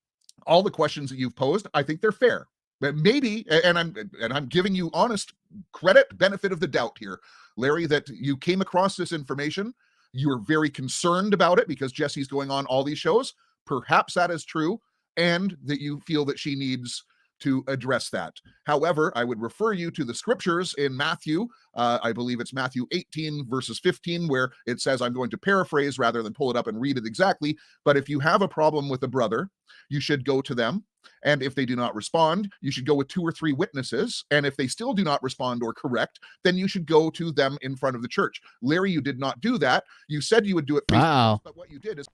all the questions that you've posed. I think they're fair. But maybe, and I'm giving you honest credit, benefit of the doubt here, Larry, that you came across this information. You are very concerned about it because Jesse's going on all these shows. Perhaps that is true. and that you feel that she needs to address that. However, I would refer you to the scriptures in Matthew. I believe it's Matthew 18 verses 15, where it says, I'm going to paraphrase rather than pull it up and read it exactly. But if you have a problem with a brother, you should go to them. And if they do not respond, you should go with 2 or 3 witnesses. And if they still do not respond or correct, then you should go to them in front of the church. Larry, you did not do that. You said you would do it face-to-face, but what you did is...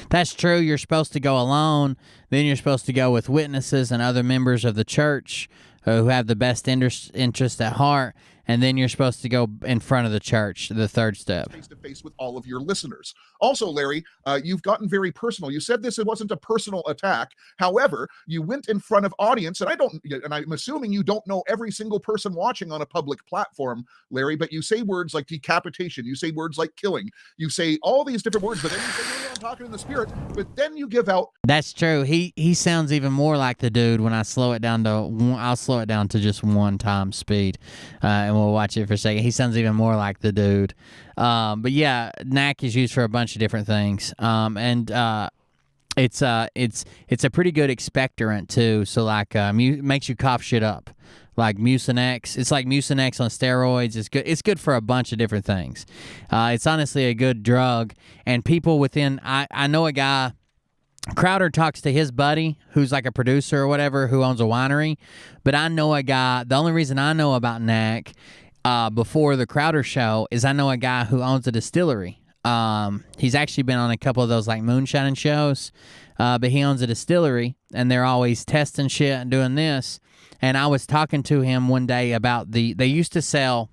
That's true. You're supposed to go alone. Then you're supposed to go with witnesses and other members of the church who have the best interest at heart. And then you're supposed to go in front of the church, the third step. Face-to-face with all of your listeners. Also, Larry, you've gotten very personal. You said it wasn't a personal attack. However, you went in front of audience, and I'm assuming you don't know every single person watching on a public platform, Larry, but you say words like decapitation, you say words like killing, you say all these different words, but then you say, I'm talking in the spirit, but then you give out... That's true. He sounds even more like the dude when I slow it down to... I'll slow it down to just 1 time speed, and we'll watch it for a second. He sounds even more like the dude. But yeah, NAC is used for a bunch of different things. It's a pretty good expectorant too. So like makes you cough shit up. Like Mucinex. It's like Mucinex on steroids. It's good for a bunch of different things. It's honestly a good drug. And people within I know a guy, Crowder talks to his buddy who's like a producer or whatever who owns a winery, but I know a guy, the only reason I know about NAC before the Crowder show is I know a guy who owns a distillery. He's actually been on a couple of those like moonshining shows, but he owns a distillery and they're always testing shit and doing this. And I was talking to him one day about they used to sell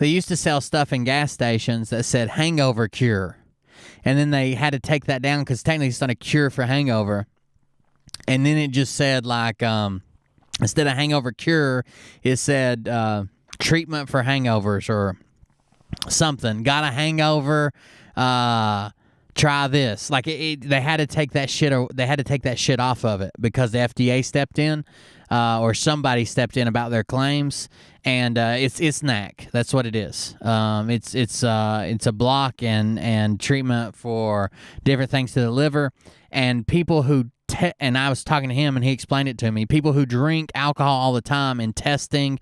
stuff in gas stations that said hangover cure. And then they had to take that down because technically it's not a cure for hangover. And then it just said like, instead of hangover cure, it said treatment for hangovers or something. Got a hangover, try this. Like they had to take that shit. They had to take that shit off of it because the FDA stepped in, or somebody stepped in about their claims. And it's NAC. That's what it is. It's a block and treatment for different things to the liver. And people who and I was talking to him and he explained it to me. People who drink alcohol all the time and tasting,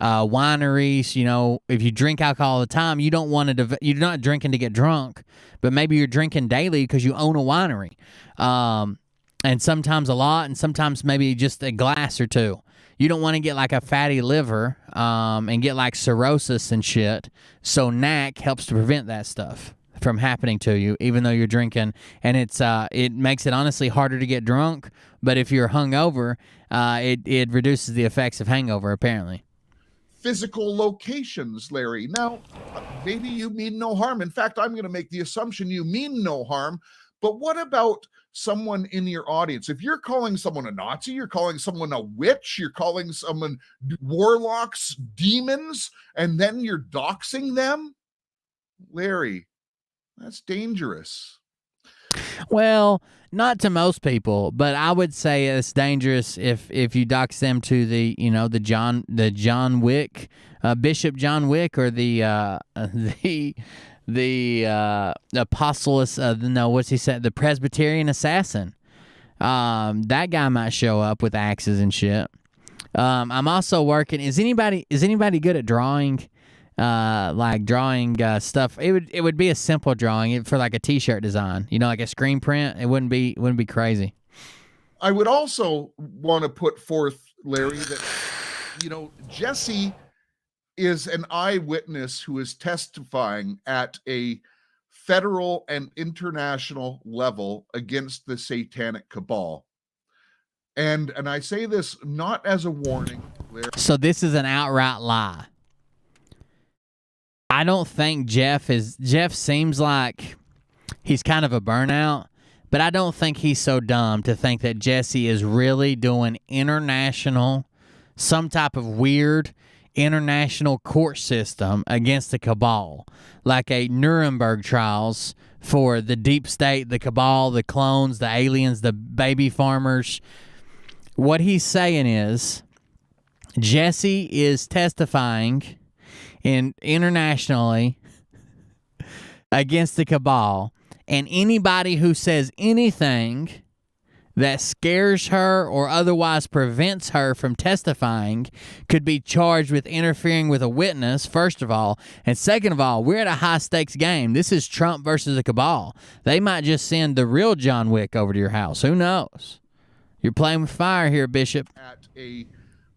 wineries. You know, if you drink alcohol all the time, you don't want to. You're not drinking to get drunk, but maybe you're drinking daily because you own a winery. And sometimes a lot, and sometimes maybe just a glass or two. You don't want to get like a fatty liver and get like cirrhosis and shit. So NAC helps to prevent that stuff from happening to you, even though you're drinking. And it makes it honestly harder to get drunk. But if you're hungover, it reduces the effects of hangover, apparently. Physical locations, Larry. Now, maybe you mean no harm. In fact, I'm going to make the assumption you mean no harm. But what about someone in your audience? If you're calling someone a Nazi, you're calling someone a witch, you're calling someone warlocks, demons, and then you're doxing them? Larry, that's dangerous. Well, not to most people, but I would say it's dangerous if you dox them to the John Wick, Bishop John Wick, or the apostles, what's he said? The Presbyterian assassin. That guy might show up with axes and shit. I'm also working. Is anybody good at drawing? Like drawing stuff. It would be a simple drawing for like a t-shirt design. You know, like a screen print. It wouldn't be crazy. I would also want to put forth, Larry, that Jesse is an eyewitness who is testifying at a federal and international level against the satanic cabal. And I say this not as a warning, Larry. So this is an outright lie. I don't think Jeff seems like he's kind of a burnout, but I don't think he's so dumb to think that Jesse is really doing some type of weird international court system against the cabal, like a Nuremberg trials for the deep state, the cabal, the clones, the aliens, the baby farmers. What he's saying is Jesse is testifying internationally against the cabal, and anybody who says anything that scares her or otherwise prevents her from testifying could be charged with interfering with a witness, first of all. And second of all, we're at a high-stakes game. This is Trump versus the cabal. They might just send the real John Wick over to your house. Who knows? You're playing with fire here, Bishop. At a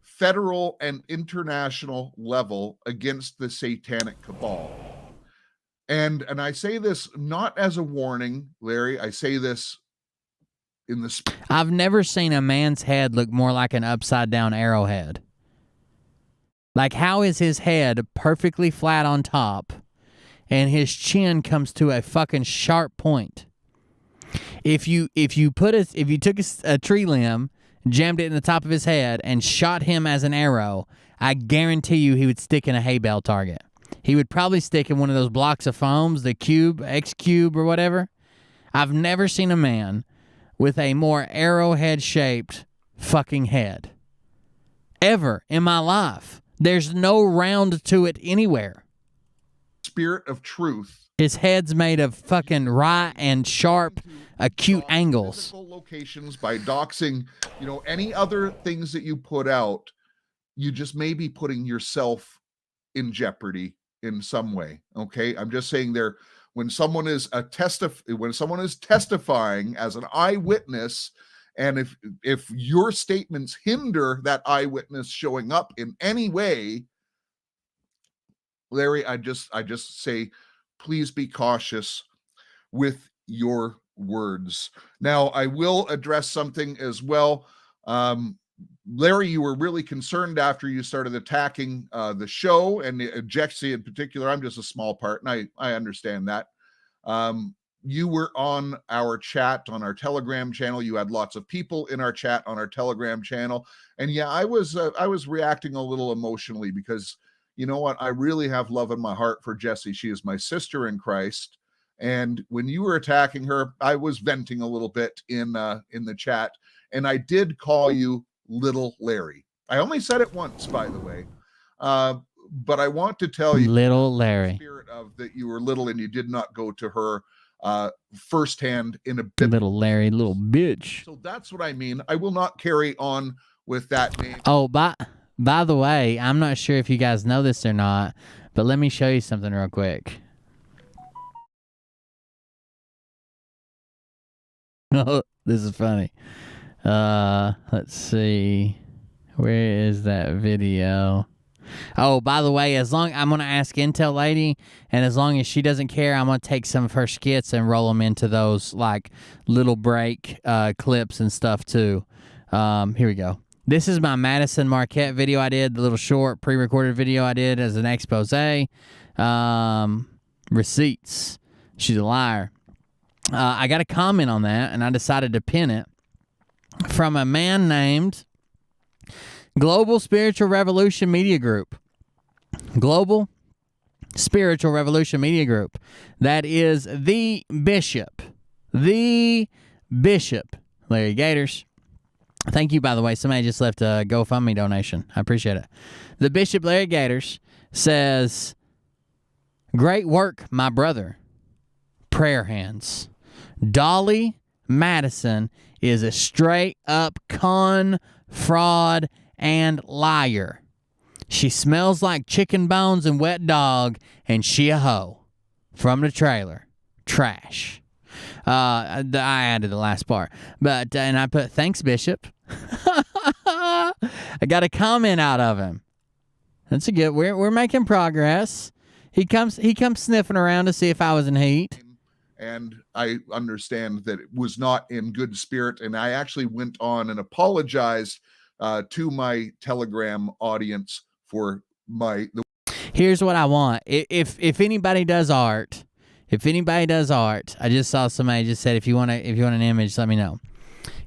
federal and international level against the satanic cabal. And I say this not as a warning, Larry. I say this in the I've never seen a man's head look more like an upside-down arrowhead. Like, how is his head perfectly flat on top and his chin comes to a fucking sharp point? If you took a tree limb, jammed it in the top of his head, and shot him as an arrow, I guarantee you he would stick in a hay bale target. He would probably stick in one of those blocks of foams, the cube, X cube or whatever. I've never seen a man with a more arrowhead-shaped fucking head. Ever in my life. There's no round to it anywhere. Spirit of truth. His head's made of fucking right and sharp, acute angles. Physical locations by doxing, any other things that you put out, you just may be putting yourself in jeopardy in some way. Okay, I'm just saying there. When someone is testifying as an eyewitness, and if your statements hinder that eyewitness showing up in any way, Larry, I just say, please be cautious with your words. Now, I will address something as well. Larry, you were really concerned after you started attacking the show, and Jexy in particular. I'm just a small part, and I understand that. You were on our chat on our Telegram channel. You had lots of people in our chat on our Telegram channel, and yeah, I was reacting a little emotionally because you know what? I really have love in my heart for Jessie. She is my sister in Christ, and when you were attacking her, I was venting a little bit in the chat, and I did call you Little Larry. I only said it once, by the way, but I want to tell you, Little Larry, spirit of that you were little and you did not go to her firsthand in a bit. Little Larry, little bitch. So that's what I mean. I will not carry on with that name. Oh, by the way, I'm not sure if you guys know this or not, but let me show you something real quick. Oh, this is funny. Let's see. Where is that video? Oh, by the way, I'm going to ask Intel Lady, and as long as she doesn't care, I'm going to take some of her skits and roll them into those, like, little break clips and stuff, too. Here we go. This is my Madison Marquette video I did, the little short pre-recorded video I did as an expose. Receipts. She's a liar. I got a comment on that, and I decided to pin it from a man named Global Spiritual Revolution Media Group. Global Spiritual Revolution Media Group. That is the Bishop. The Bishop. Larry Gators. Thank you, by the way. Somebody just left a GoFundMe donation. I appreciate it. The Bishop Larry Gators says, "Great work, my brother. Prayer hands. Dolly Madison is a straight-up con, fraud, and liar. She smells like chicken bones and wet dog, and she a hoe." From the trailer. Trash. I added the last part. But, and I put, "Thanks, Bishop." I got a comment out of him. That's a good, we're making progress. He comes sniffing around to see if I was in heat. And I understand that it was not in good spirit. And I actually went on and apologized to my Telegram audience for Here's what I want. If anybody does art, I just saw somebody just said, if you want an image, let me know.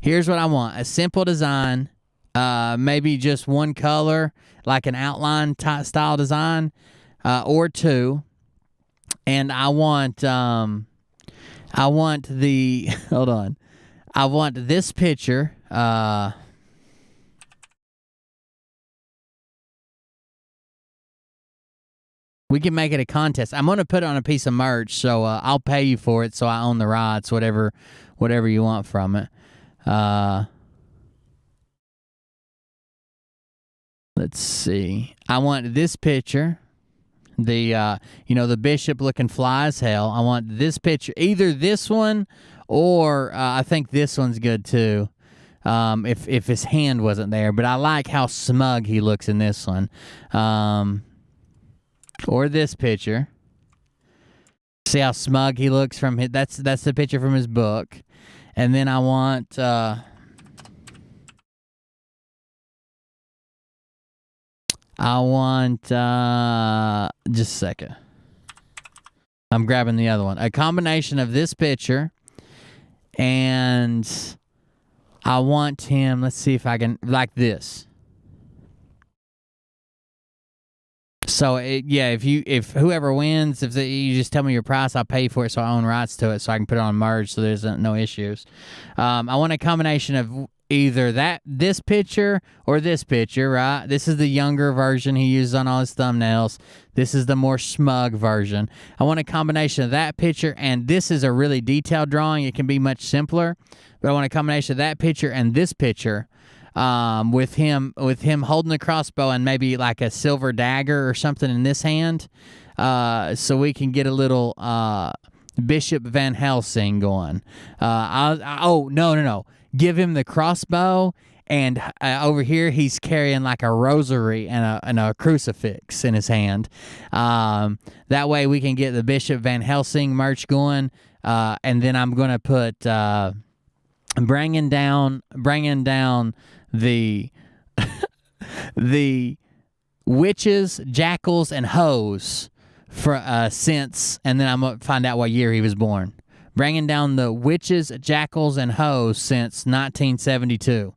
Here's what I want. A simple design, maybe just one color, like an outline style design, or two. And I want the, hold on. I want this picture. We can make it a contest. I'm going to put it on a piece of merch, so I'll pay you for it, so I own the rights, whatever you want from it. Let's see. I want this picture. The the bishop looking fly as hell. I want this picture, either this one or I think this one's good too. If his hand wasn't there, but I like how smug he looks in this one. Or this picture. See how smug he looks from his, that's the picture from his book. And then I want just a second. I'm grabbing the other one. A combination of this picture and I want him, let's see if I can, like this. So, if whoever wins, you just tell me your price, I'll pay for it so I own rights to it so I can put it on merge so there's no issues. I want a combination of either this picture or this picture, right? This is the younger version he uses on all his thumbnails. This is the more smug version. I want a combination of that picture, and this is a really detailed drawing. It can be much simpler, but I want a combination of that picture and this picture. With him holding the crossbow and maybe like a silver dagger or something in this hand, so we can get a little Bishop Van Helsing going. No. Give him the crossbow, and over here he's carrying like a rosary and a crucifix in his hand. That way we can get the Bishop Van Helsing merch going, and then I'm gonna put bringing down the the witches, jackals, and hoes for since, and then I'm gonna find out what year he was born. Bringing down the witches, jackals, and hoes since 1972.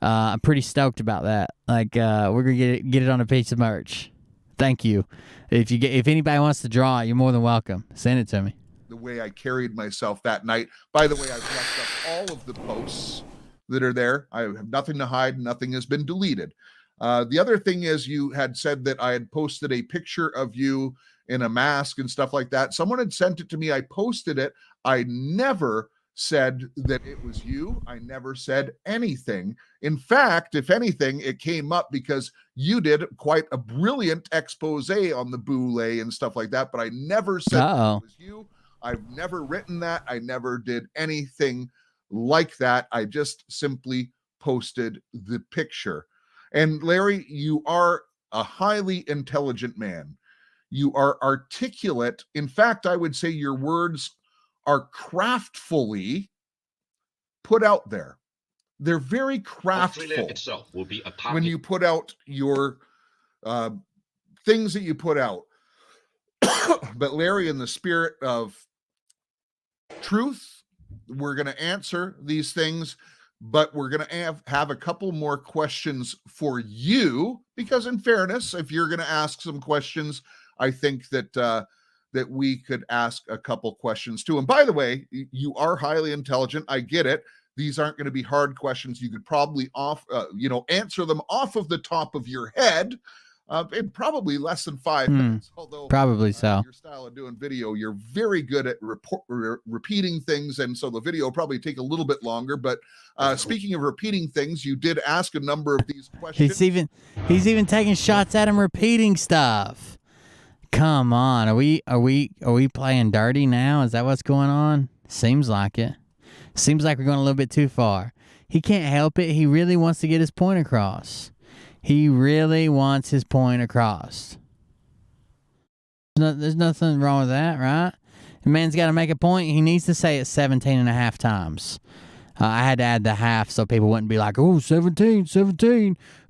I'm pretty stoked about that. Like we're gonna get it on a piece of merch. Thank you. If anybody wants to draw it, you're more than welcome. Send it to me. The way I carried myself that night. By the way, I've left up all of the posts that are there. I have nothing to hide. Nothing has been deleted. The other thing is, you had said that I had posted a picture of you in a mask and stuff like that. Someone had sent it to me. I posted it. I never said that it was you. I never said anything. In fact, if anything, it came up because you did quite a brilliant expose on the boule and stuff like that, but I never said that it was you. I've never written that. I never did anything like that. I just simply posted the picture. And Larry, you are a highly intelligent man. You are articulate. In fact, I would say your words are craftfully put out there. They're very craftful. Itself will be a topic. When you put out your things that you put out. But Larry, in the spirit of truth, we're going to answer these things, but we're going to have a couple more questions for you, because in fairness, if you're going to ask some questions, I think that that we could ask a couple questions too. And by the way, you are highly intelligent. I get it. These aren't going to be hard questions. You could probably answer them off of the top of your head in probably less than 5 minutes. Although probably so. Your style of doing video, you're very good at repeating things, and so the video will probably take a little bit longer. But speaking of repeating things, you did ask a number of these questions. He's even taking shots at him repeating stuff. Come on, are we playing dirty now? Is that what's going on? Seems like it. Seems like we're going a little bit too far. He can't help it. He really wants to get his point across. He really wants his point across. There's nothing wrong with that, right? The man's got to make a point. He needs to say it 17 and a half times. I had to add the half so people wouldn't be like, oh, 17,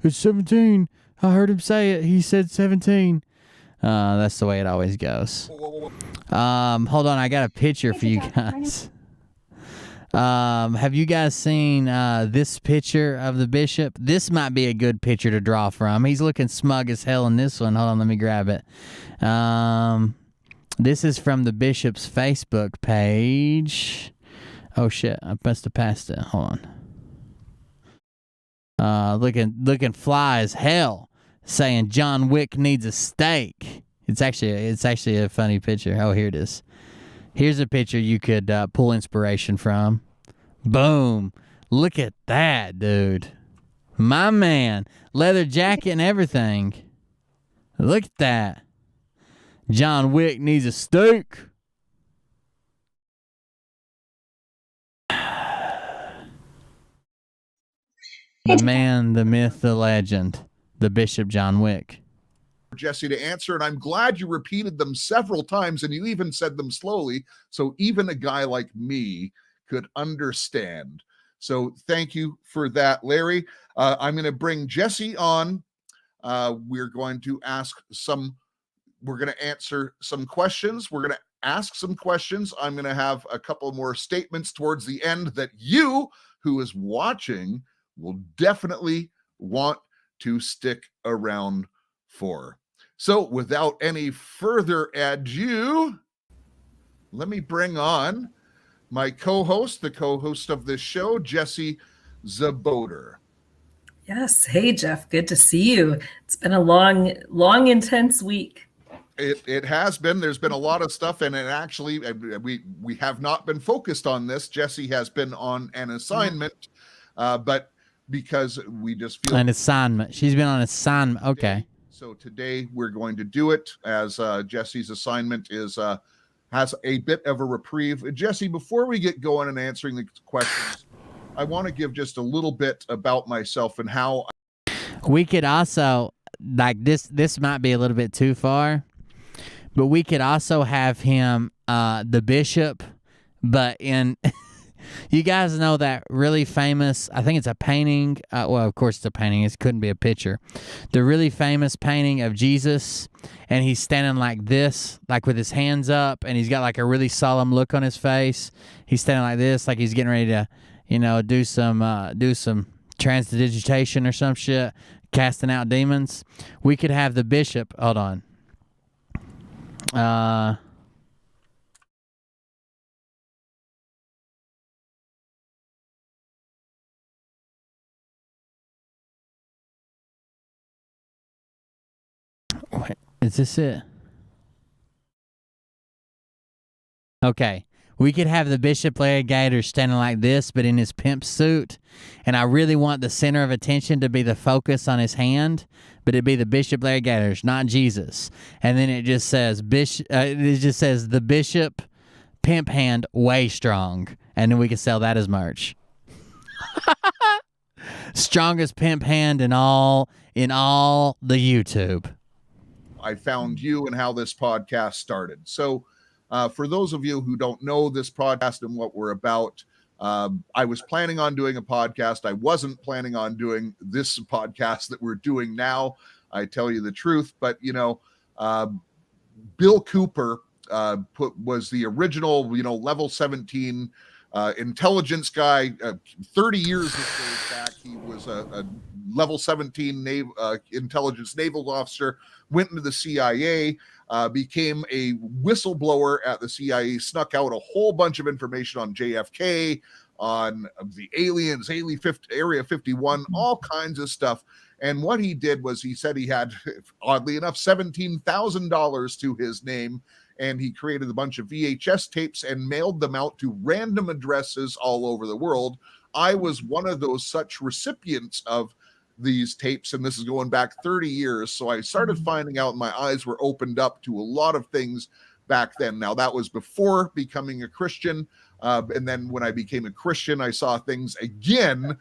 it's 17. I heard him say it. He said 17. That's the way it always goes. Hold on, I got a picture for you guys. Have you guys seen this picture of the bishop? This might be a good picture to draw from. He's looking smug as hell in this one. Hold on, let me grab it. This is from the bishop's Facebook page. Oh shit, I must have passed it. Hold on. Looking fly as hell, saying John Wick needs a steak. It's actually a funny picture. Oh, here it is. Here's a picture you could pull inspiration from. Boom. Look at that, dude. My man. Leather jacket and everything. Look at that. John Wick needs a steak. The man, the myth, the legend, the Bishop John Wick. Jesse to answer, and I'm glad you repeated them several times, and you even said them slowly, so even a guy like me could understand. So thank you for that, Larry. I'm going to bring Jesse on. We're going to answer some questions. We're going to ask some questions. I'm going to have a couple more statements towards the end that you, who is watching, will definitely want to stick around for. So without any further ado, let me bring on my co-host, the co-host of this show, Jesse Zaboter. Yes. Hey, Jeff. Good to see you. It's been a long, intense week. It has been. There's been a lot of stuff, and it actually we have not been focused on this. Jesse has been on an assignment, but because we just feel an assignment. She's been on assignment. Okay. So today we're going to do it as Jesse's assignment has a bit of a reprieve. Jesse, before we get going and answering the questions, I want to give just a little bit about myself and how we could also, like, this might be a little bit too far, but we could also have him the bishop, but in you guys know that really famous, I think it's a painting, well, of course it's a painting, it couldn't be a picture, the really famous painting of Jesus, and he's standing like this, like with his hands up, and he's got like a really solemn look on his face. He's standing like this, like he's getting ready to, do some transdigitation or some shit, casting out demons. We could have the bishop, hold on. Wait, is this it? Okay. We could have the Bishop Larry Gator standing like this, but in his pimp suit. And I really want the center of attention to be the focus on his hand, but it'd be the Bishop Larry Gators, not Jesus. And then it just says the Bishop pimp hand way strong. And then we could sell that as merch. Strongest pimp hand in all the YouTube. I found you and how this podcast started. So for those of you who don't know this podcast and what we're about, I was planning on doing a podcast. I wasn't planning on doing this podcast that we're doing now. I tell you the truth, but Bill Cooper was the original, level 17 intelligence guy. 30 years back, he was a level 17 intelligence naval officer, went into the CIA, became a whistleblower at the CIA, snuck out a whole bunch of information on JFK, on the aliens, Area 51, all kinds of stuff. And what he did was he said he had, oddly enough, $17,000 to his name, and he created a bunch of VHS tapes and mailed them out to random addresses all over the world. I was one of those such recipients of these tapes, and this is going back 30 years. So I started finding out, my eyes were opened up to a lot of things back then. Now, that was before becoming a Christian. And then when I became a Christian, I saw things again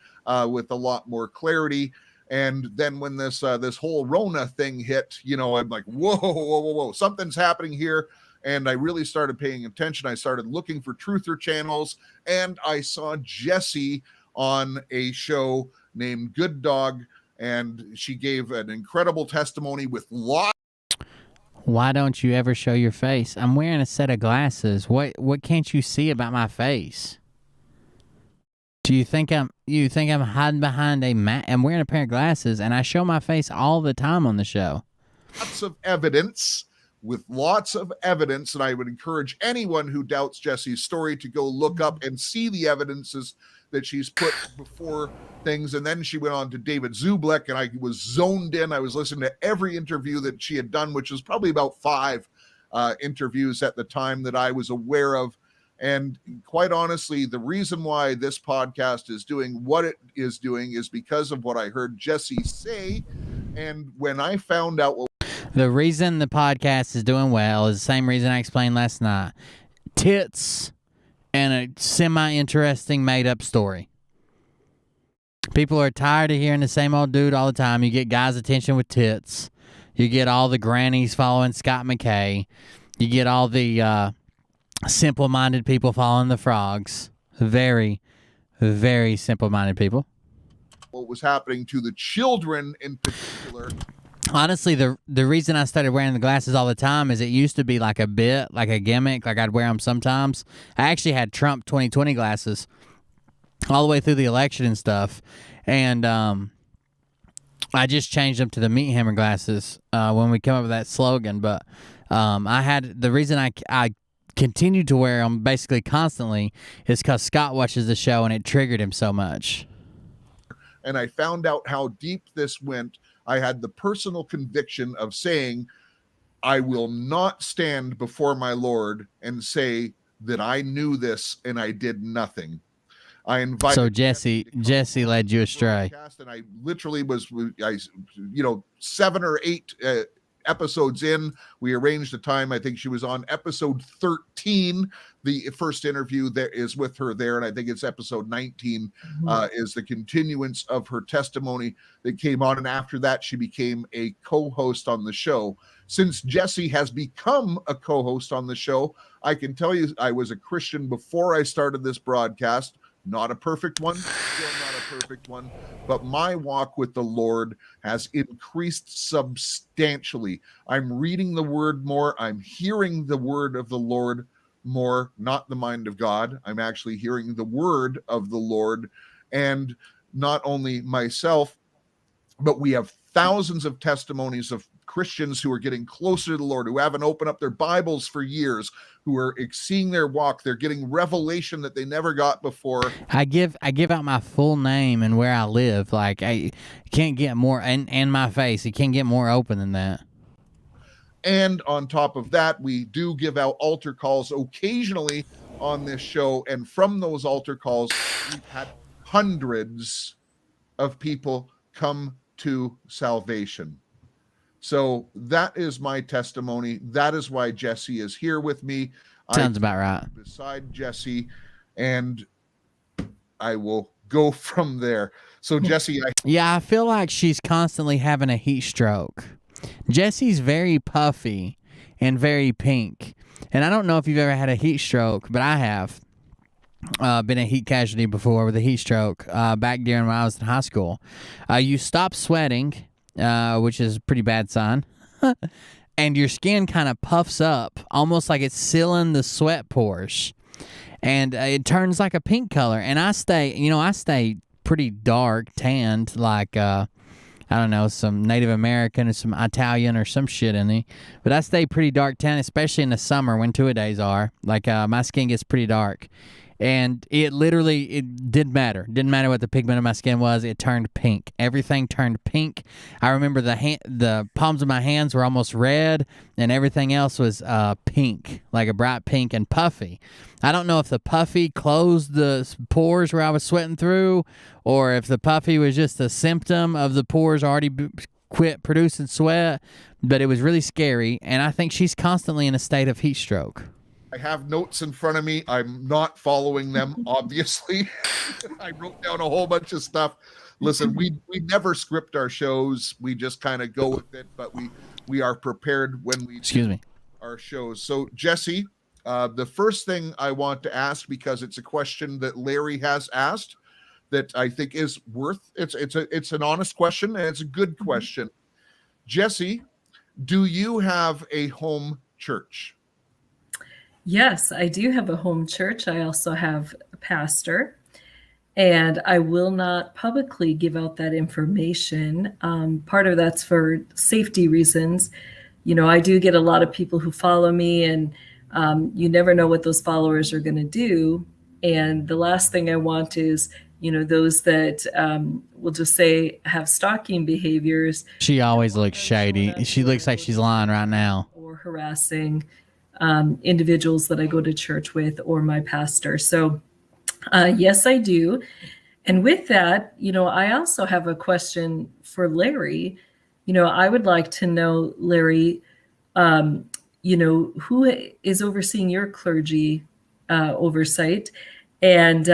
with a lot more clarity. And then when this whole Rona thing hit, I'm like, whoa, something's happening here. And I really started paying attention. I started looking for truther channels, and I saw Jesse on a show named Good Dog, and she gave an incredible testimony with lots. Why don't you ever show your face? I'm wearing a set of glasses. What can't you see about my face? Do you think I'm hiding behind a mat? I'm wearing a pair of glasses, and I show my face all the time on the show. Lots of evidence. And I would encourage anyone who doubts Jesse's story to go look up and see the evidences that she's put before things. And then she went on to David Zublick, and I was zoned in. I was listening to every interview that she had done, which was probably about 5 interviews at the time that I was aware of. And quite honestly, the reason why this podcast is doing what it is doing is because of what I heard Jesse say. And when I found out what the reason the podcast is doing well is the same reason I explained last night. Tits and a semi-interesting made-up story. People are tired of hearing the same old dude all the time. You get guys' attention with tits. You get all the grannies following Scott McKay. You get all the simple-minded people following the frogs. Very, very simple-minded people. What was happening to the children in particular. Honestly, the reason I started wearing the glasses all the time is it used to be like a bit, like a gimmick, like I'd wear them sometimes. I actually had Trump 2020 glasses all the way through the election and stuff, and I just changed them to the meat hammer glasses when we came up with that slogan. But I had the reason I continued to wear them basically constantly is because Scott watches the show and it triggered him so much. And I found out how deep this went. I had the personal conviction of saying, I will not stand before my Lord and say that I knew this and I did nothing. I invited. So Jesse led you astray. And I literally was, 7 or 8 episodes in. We arranged a time. I think she was on episode 13. The first interview there is with her there, and I think it's episode 19 is the continuance of her testimony that came on. And after that, she became a co-host on the show. Since Jesse has become a co-host on the show, I can tell you I was a Christian before I started this broadcast. Not a perfect one, still not a perfect one, but my walk with the Lord has increased substantially. I'm reading the word more. I'm hearing the word of the Lord more, not the mind of God. I'm actually hearing the word of the Lord. And not only myself, but we have thousands of testimonies of Christians who are getting closer to the Lord, who haven't opened up their Bibles for years, who are seeing their walk. They're getting revelation that they never got before. I give out my full name and where I live. Like, I can't get more, and my face. It can't get more open than that. And on top of that, we do give out altar calls occasionally on this show. And from those altar calls, we've had hundreds of people come to salvation. So that is my testimony. That is why Jesse is here with me. Sounds about right. Beside Jesse, and I will go from there. So Jesse, I feel like she's constantly having a heat stroke. Jesse's very puffy and very pink. And I don't know if you've ever had a heat stroke, but I have. Been a heat casualty before with a heat stroke back during when I was in high school. You stop sweating, which is a pretty bad sign, and your skin kind of puffs up, almost like it's sealing the sweat pores, and it turns like a pink color. And I stay pretty dark, tanned, like I don't know, some Native American or some Italian or some shit in me. But I stay pretty dark tan, especially in the summer when 2-a-days are. Like my skin gets pretty dark. And it didn't matter. Didn't matter what the pigment of my skin was. It turned pink. Everything turned pink. I remember the palms of my hands were almost red, and everything else was pink, like a bright pink and puffy. I don't know if the puffy closed the pores where I was sweating through, or if the puffy was just a symptom of the pores already quit producing sweat, but it was really scary, and I think she's constantly in a state of heat stroke. I have notes in front of me. I'm not following them, obviously. I wrote down a whole bunch of stuff. Listen, we never script our shows. We just kind of go with it, but we are prepared when we do our shows. So, Jesse, the first thing I want to ask, because it's a question that Larry has asked that I think is it's an honest question, and it's a good question. Jesse, do you have a home church? Yes, I do have a home church. I also have a pastor, and I will not publicly give out that information. Part of that's for safety reasons. You know, I do get a lot of people who follow me, and you never know what those followers are going to do. And the last thing I want is, those that will just say have stalking behaviors. She always looks shady. She looks like she's lying right now. Or harassing. individuals that I go to church with or my pastor. So yes, I do. And with that, I also have a question for Larry. I would like to know, Larry, who is overseeing your clergy oversight, and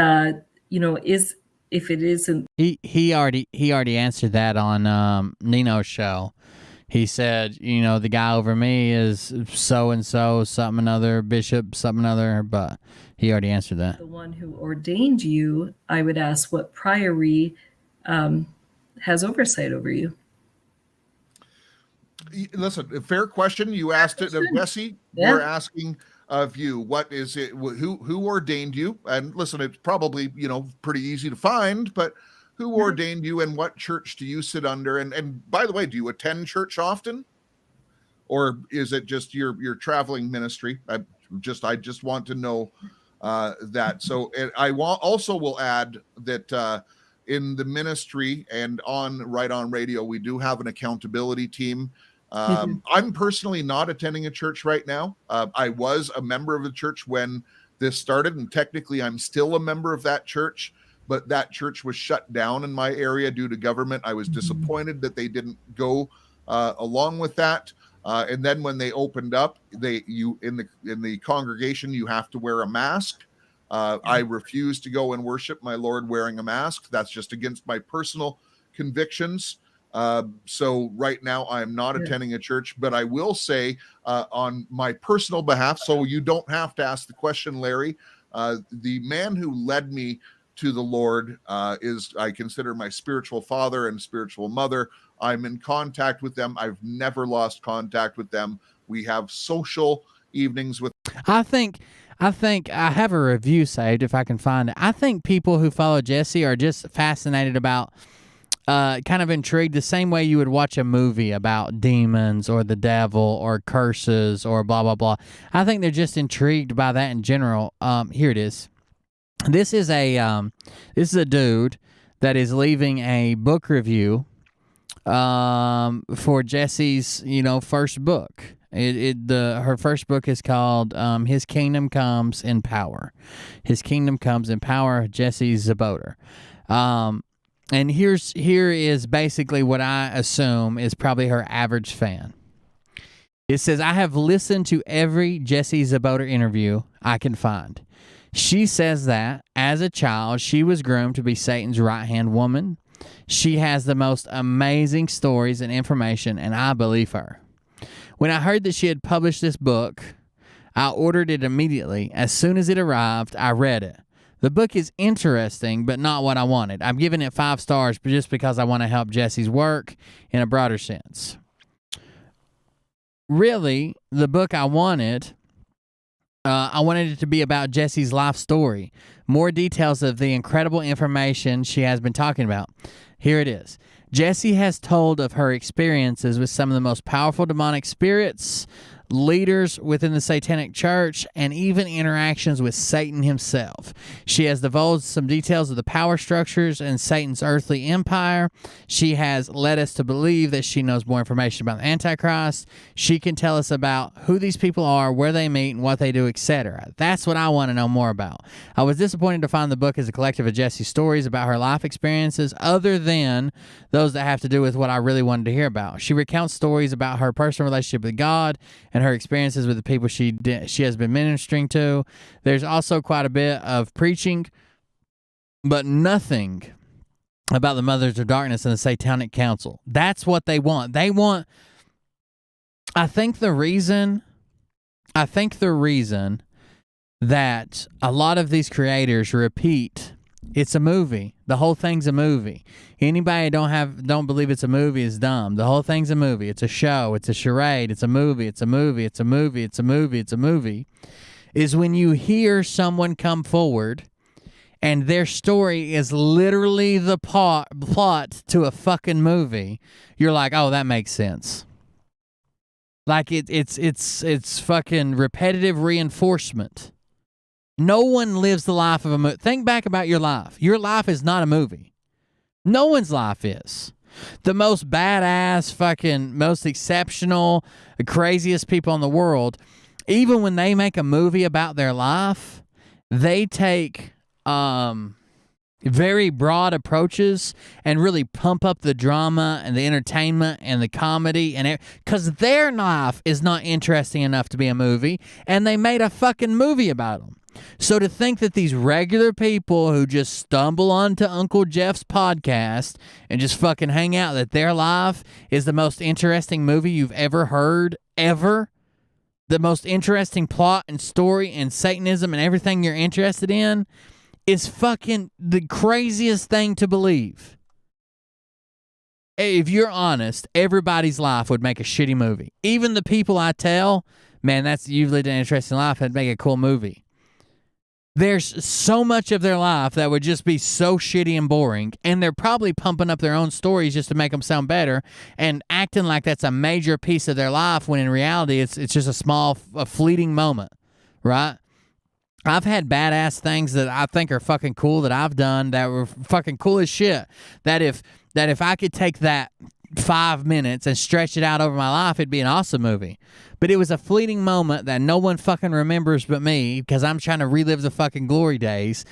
if it isn't. He already answered that on Nino's show. He said, the guy over me is so and so, something another, bishop, something another, but he already answered that. The one who ordained you, I would ask what priory has oversight over you. Listen, a fair question. You asked it of Jesse. Yeah. We're asking of you, what is it? Who ordained you? And listen, it's probably pretty easy to find, but who ordained you, and what church do you sit under? And by the way, do you attend church often, or is it just your traveling ministry? I just want to know that. So I also will add that in the ministry and on Right On Radio, we do have an accountability team. I'm personally not attending a church right now. I was a member of a church when this started, and technically I'm still a member of that church, but that church was shut down in my area due to government. I was disappointed that they didn't go along with that. And then when they opened up, in the congregation, you have to wear a mask. I refuse to go and worship my Lord wearing a mask. That's just against my personal convictions. So right now I am not attending a church, but I will say on my personal behalf, so you don't have to ask the question, Larry, the man who led me to the Lord is, I consider, my spiritual father and spiritual mother. I'm in contact with them. I've never lost contact with them. We have social evenings with. I think I have a review saved if I can find it. I think people who follow Jesse are just fascinated about, kind of intrigued the same way you would watch a movie about demons or the devil or curses or blah, blah, blah. I think they're just intrigued by that in general. Here it is. This is a dude that is leaving a book review for Jesse's first book. Her first book is called His Kingdom Comes in Power. His Kingdom Comes in Power, Jesse Zaboter. And here is basically what I assume is probably her average fan. It says, I have listened to every Jesse Zaboter interview I can find. She says that, as a child, she was groomed to be Satan's right-hand woman. She has the most amazing stories and information, and I believe her. When I heard that she had published this book, I ordered it immediately. As soon as it arrived, I read it. The book is interesting, but not what I wanted. I'm giving it 5 stars just because I want to help Jesse's work in a broader sense. Really, the book I wanted it to be about Jesse's life story. More details of the incredible information she has been talking about. Here it is. Jesse has told of her experiences with some of the most powerful demonic spirits, leaders within the Satanic Church, and even interactions with Satan himself. She has divulged some details of the power structures and Satan's earthly empire. She has led us to believe that she knows more information about the Antichrist. She can tell us about who these people are, where they meet, and what they do, etc. That's what I want to know more about. I was disappointed to find the book as a collective of Jesse's stories about her life experiences, other than those that have to do with what I really wanted to hear about. She recounts stories about her personal relationship with God and her experiences with the people she has been ministering to. There's also quite a bit of preaching, but nothing about the Mothers of Darkness and the Satanic Council. That's what they want. I think the reason that a lot of these creators repeat, it's a movie. The whole thing's a movie. Anybody don't believe it's a movie is dumb. The whole thing's a movie. It's a show. It's a charade. It's a movie. It's a movie. It's a movie. It's a movie. It's a movie. Is when you hear someone come forward and their story is literally the plot to a fucking movie, you're like, oh, that makes sense. Like it's fucking repetitive reinforcement. No one lives the life of a movie. Think back about your life. Your life is not a movie. No one's life is. The most badass, fucking, most exceptional, the craziest people in the world. even when they make a movie about their life, they take very broad approaches and really pump up the drama and the entertainment and the comedy, and because their life is not interesting enough to be a movie, and they made a fucking movie about them. So to think that these regular people who just stumble onto Uncle Jeff's podcast and just fucking hang out, that their life is the most interesting movie you've ever heard, ever, the most interesting plot and story and Satanism and everything you're interested in, is fucking the craziest thing to believe. If you're honest, everybody's life would make a shitty movie. Even the people I tell, man, you've lived an interesting life, that'd make a cool movie. There's so much of their life that would just be so shitty and boring, and they're probably pumping up their own stories just to make them sound better and acting like that's a major piece of their life, when in reality it's just a fleeting moment, right? I've had badass things that I think are fucking cool that I've done that were fucking cool as shit. That if I could take that 5 minutes and stretch it out over my life, it'd be an awesome movie. But it was a fleeting moment that no one fucking remembers but me, because I'm trying to relive the fucking glory days.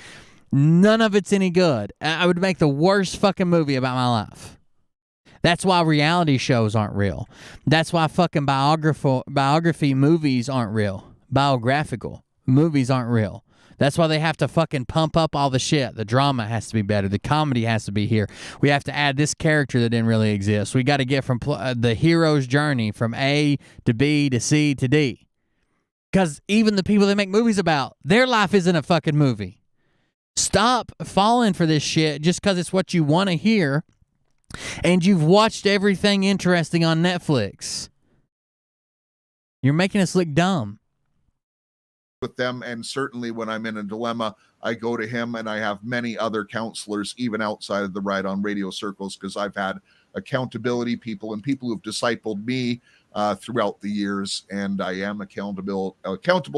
None of it's any good. I would make the worst fucking movie about my life. That's why reality shows aren't real. That's why fucking biography movies aren't real. Biographical movies aren't real. That's why they have to fucking pump up all the shit. The drama has to be better. The comedy has to be here. We have to add this character that didn't really exist. We got to get from the hero's journey from A to B to C to D. Because even the people they make movies about, their life isn't a fucking movie. Stop falling for this shit just because it's what you want to hear and you've watched everything interesting on Netflix. You're making us look dumb. With them, and certainly when I'm in a dilemma, I go to him, and I have many other counselors even outside of the Right On Radio circles, because I've had accountability people and people who've discipled me throughout the years, and I am accountable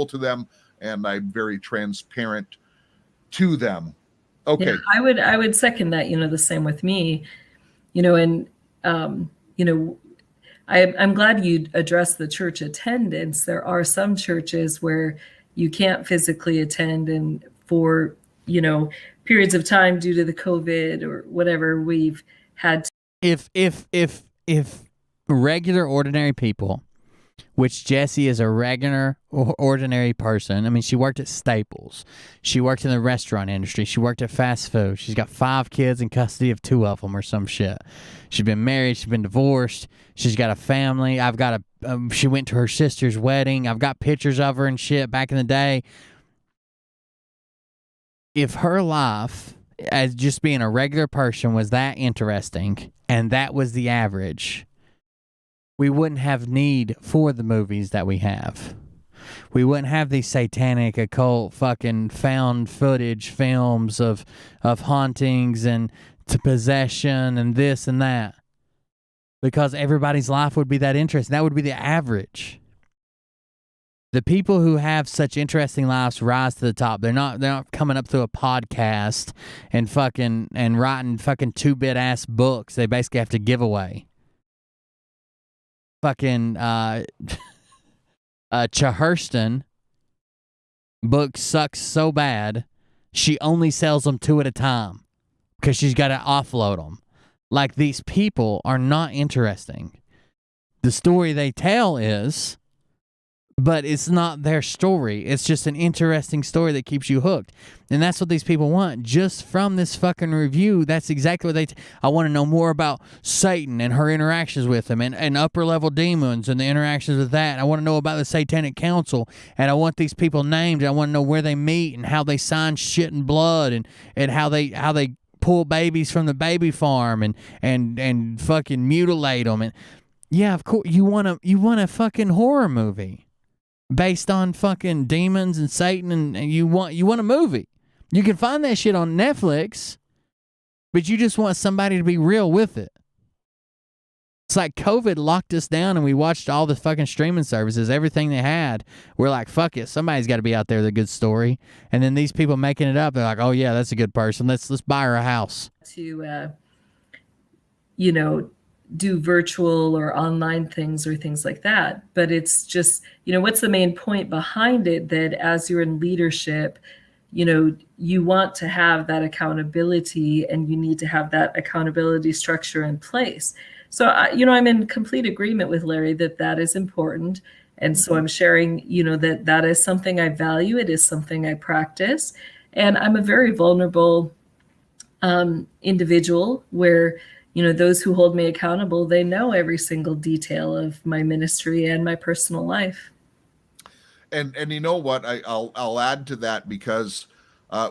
to them, and I'm very transparent to them. Okay. Yeah, I would second that, the same with me, and I'm glad you addressed the church attendance. There are some churches where you can't physically attend, and for, periods of time due to the COVID or whatever, we've had to. If regular ordinary people, which Jessie is a regular ordinary person. I mean, she worked at Staples. She worked in the restaurant industry. She worked at fast food. She's got 5 kids in custody of 2 of them or some shit. She's been married. She's been divorced. She's got a family. I've got she went to her sister's wedding. I've got pictures of her and shit back in the day. If her life as just being a regular person was that interesting and that was the average, we wouldn't have need for the movies that we have. We wouldn't have these satanic, occult, fucking found footage films of hauntings and possession and this and that. Because everybody's life would be that interesting. That would be the average. The people who have such interesting lives rise to the top. They're not coming up through a podcast and writing fucking 2-bit ass books they basically have to give away. Fucking Chahurston book sucks so bad she only sells them 2 at a time because she's got to offload them. Like, these people are not interesting. The story they tell is, but it's not their story. It's just an interesting story that keeps you hooked. And that's what these people want. Just from this fucking review, that's exactly what I want to know more about Satan and her interactions with him and upper level demons and the interactions with that. I want to know about the Satanic Council, and I want these people named, and I want to know where they meet and how they sign shit in blood and how they pull babies from the baby farm and fucking mutilate them. And yeah, of course, you want a fucking horror movie based on fucking demons and Satan, and you want a movie. You can find that shit on Netflix, but you just want somebody to be real with it. It's like COVID locked us down and we watched all the fucking streaming services, everything they had. We're like, fuck it, somebody's got to be out there with a good story. And then these people making it up, they're like, oh yeah, that's a good person. Let's buy her a house. To do virtual or online things or things like that. But it's just, what's the main point behind it? That as you're in leadership, you want to have that accountability, and you need to have that accountability structure in place. So, I'm in complete agreement with Larry that is important. And so I'm sharing, that is something I value. It is something I practice. And I'm a very vulnerable individual where, those who hold me accountable, they know every single detail of my ministry and my personal life. And you know what? I'll add to that, because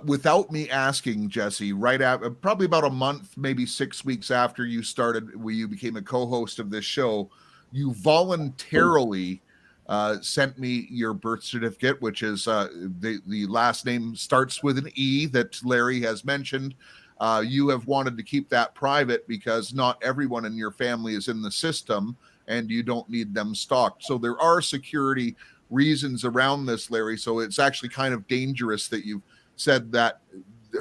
without me asking, Jesse, right after, probably about a month, maybe 6 weeks after you started, where you became a co-host of this show, you voluntarily sent me your birth certificate, which is the last name starts with an E that Larry has mentioned. You have wanted to keep that private because not everyone in your family is in the system, and you don't need them stalked. So there are security reasons around this, Larry. So it's actually kind of dangerous that you've said that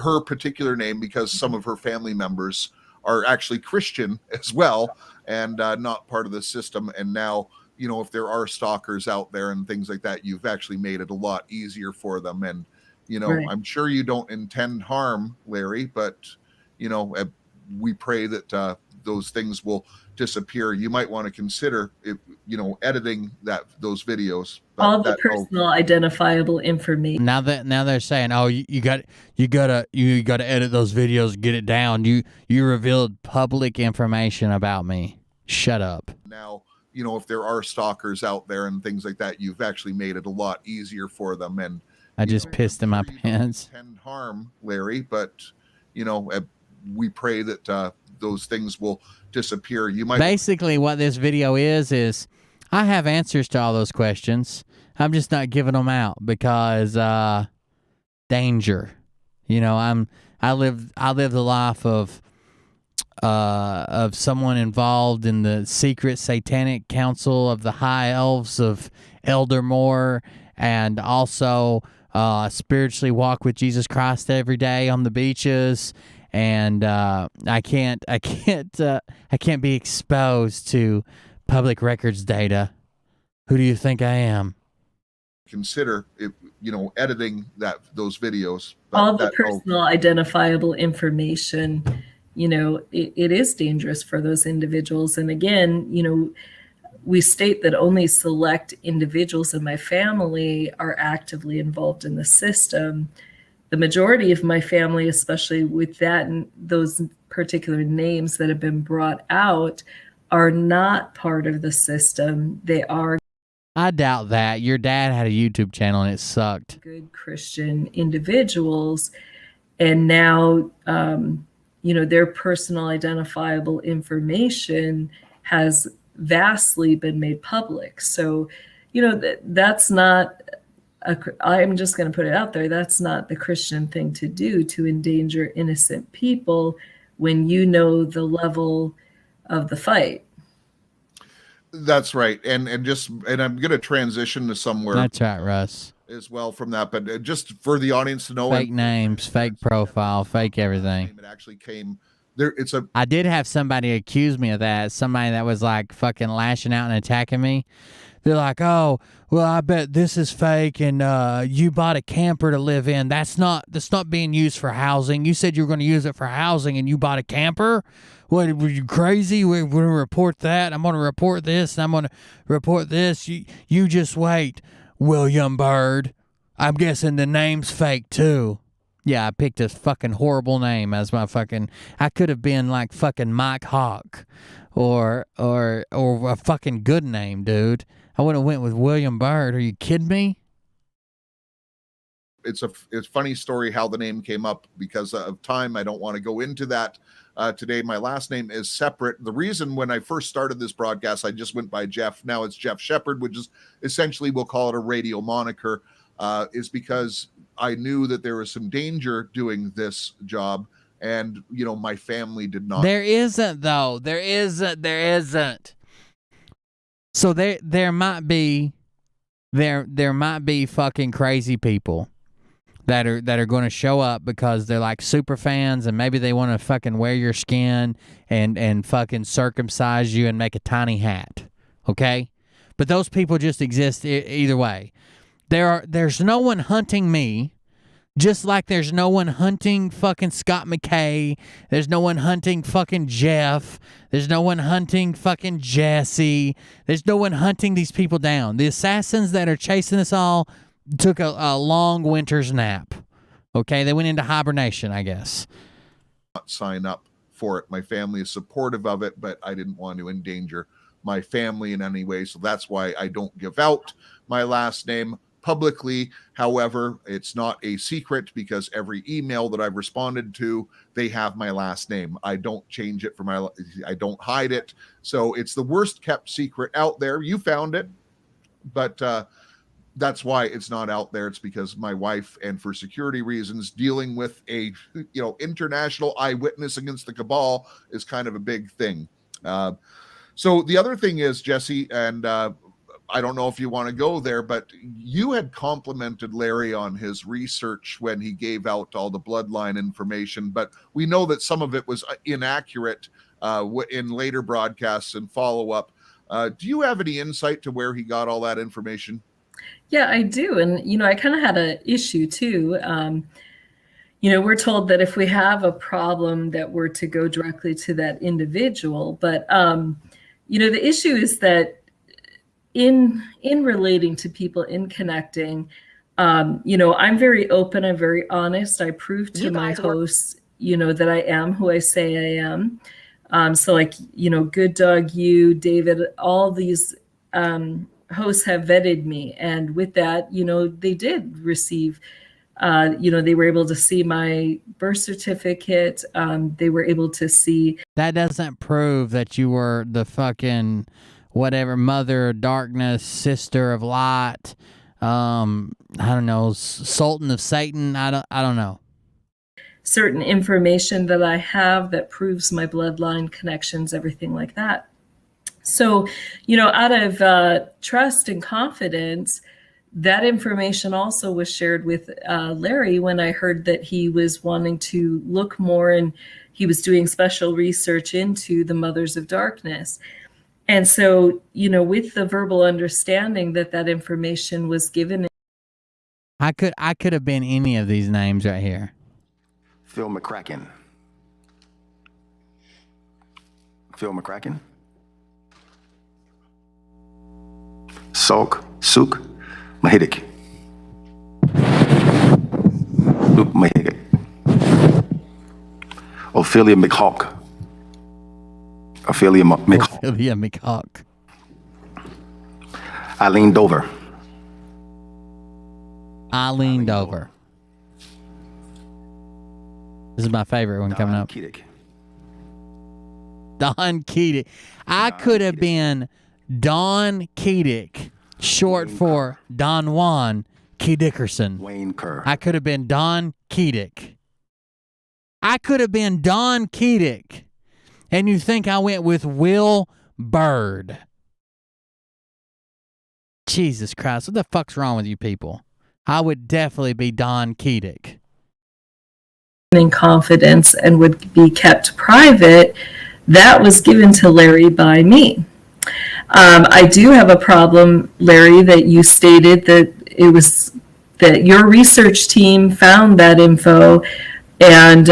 her particular name, because some of her family members are actually Christian as well, and not part of the system. And now, if there are stalkers out there and things like that, you've actually made it a lot easier for them. And, Right. I'm sure you don't intend harm, Larry, but, we pray that those things will disappear. You might want to consider, editing those videos. All the personal identifiable information. Now they're saying, oh, you got to edit those videos, get it down. You revealed public information about me. Shut up. Now, if there are stalkers out there and things like that, you've actually made it a lot easier for them. And I just pissed in my pants. Intend harm, Larry, but we pray that those things will disappear. You might Basically, what this video is I have answers to all those questions. I'm just not giving them out because danger. I live the life of someone involved in the secret satanic council of the high elves of Eldermore, and also spiritually walk with Jesus Christ every day on the beaches. And I can't be exposed to public records data. Who do you think I am? consider editing those videos. All the personal identifiable information, it is dangerous for those individuals. And again, we state that only select individuals in my family are actively involved in the system. The majority of my family, especially with those particular names that have been brought out, are not part of the system. They are. I doubt that. Your dad had a YouTube channel and it sucked. Good Christian individuals. And now, their personal identifiable information has vastly been made public. So, that's not, I'm just going to put it out there, that's not the Christian thing to do, to endanger innocent people when you know the level of the fight. That's right. And I'm going to transition to somewhere. That's right, Russ. As well from that, but just for the audience to know, fake names, fake profile, fake everything. It actually came there. I did have somebody accuse me of that. Somebody that was like fucking lashing out and attacking me. They're like, "Oh, well, I bet this is fake, and you bought a camper to live in. That's not being used for housing. You said you were going to use it for housing, and you bought a camper. What, were you crazy? We're going to report that. I'm going to report this, and I'm going to report this. You just wait, William Byrd. I'm guessing the name's fake too." Yeah, I picked a fucking horrible name as my fucking. I could have been like fucking Mike Hawk, or a fucking good name, dude. I would have went with William Byrd. Are you kidding me? It's a funny story how the name came up because of time. I don't want to go into that today. My last name is separate. The reason when I first started this broadcast, I just went by Jeff. Now it's Jeff Shepard, which is essentially, we'll call it a radio moniker, is because I knew that there was some danger doing this job. And, my family did not. There isn't, though. There isn't. So there might be fucking crazy people that are going to show up because they're like super fans and maybe they want to fucking wear your skin and fucking circumcise you and make a tiny hat. Okay? But those people just exist either way. There's no one hunting me, just like there's no one hunting fucking Scott McKay. There's no one hunting fucking Jeff. There's no one hunting fucking Jesse. There's no one hunting these people down. The assassins that are chasing us all took a long winter's nap. Okay, they went into hibernation, I guess. Not sign up for it. My family is supportive of it, but I didn't want to endanger my family in any way, so that's why I don't give out my last name publicly. However, it's not a secret because every email that I've responded to, they have my last name. I don't change it I don't hide it. So it's the worst kept secret out there. You found it, but that's why it's not out there. It's because my wife, and for security reasons, dealing with a international eyewitness against the cabal is kind of a big thing. So the other thing is, Jesse, and I don't know if you want to go there, but you had complimented Larry on his research when he gave out all the bloodline information, but we know that some of it was inaccurate in later broadcasts and follow-up. Do you have any insight to where he got all that information? Yeah, I do. And, I kind of had an issue too. We're told that if we have a problem that we're to go directly to that individual. But, the issue is that in relating to people, in connecting, I'm very open. I'm very honest. I prove to my hosts, that I am who I say I am. So like, Good Dog, you, David, all these hosts have vetted me, and with that, they did receive, they were able to see my birth certificate. They were able to see. That doesn't prove that you were the fucking whatever mother of darkness, sister of light. I don't know, Sultan of Satan. I don't know. Certain information that I have that proves my bloodline connections, everything like that. So, out of trust and confidence, that information also was shared with Larry when I heard that he was wanting to look more, and he was doing special research into the Mothers of Darkness. And so, with the verbal understanding that information was given. I could have been any of these names right here. Phil McCracken. Phil McCracken. Suk Mahidik. Luke Mahidik. Ophelia McHawk. Ophelia McHawk. Eileen Dover. This is my favorite one coming up. Keating. Don Keating. I could have been Don Keating, short for Don Juan Key Dickerson. Wayne Kerr. I could have been Don Keating. And you think I went with Will Bird. Jesus Christ, what the fuck's wrong with you people? I would definitely be Don Keating. In confidence and would be kept private, that was given to Larry by me. I do have a problem, Larry, that you stated that it was that your research team found that info and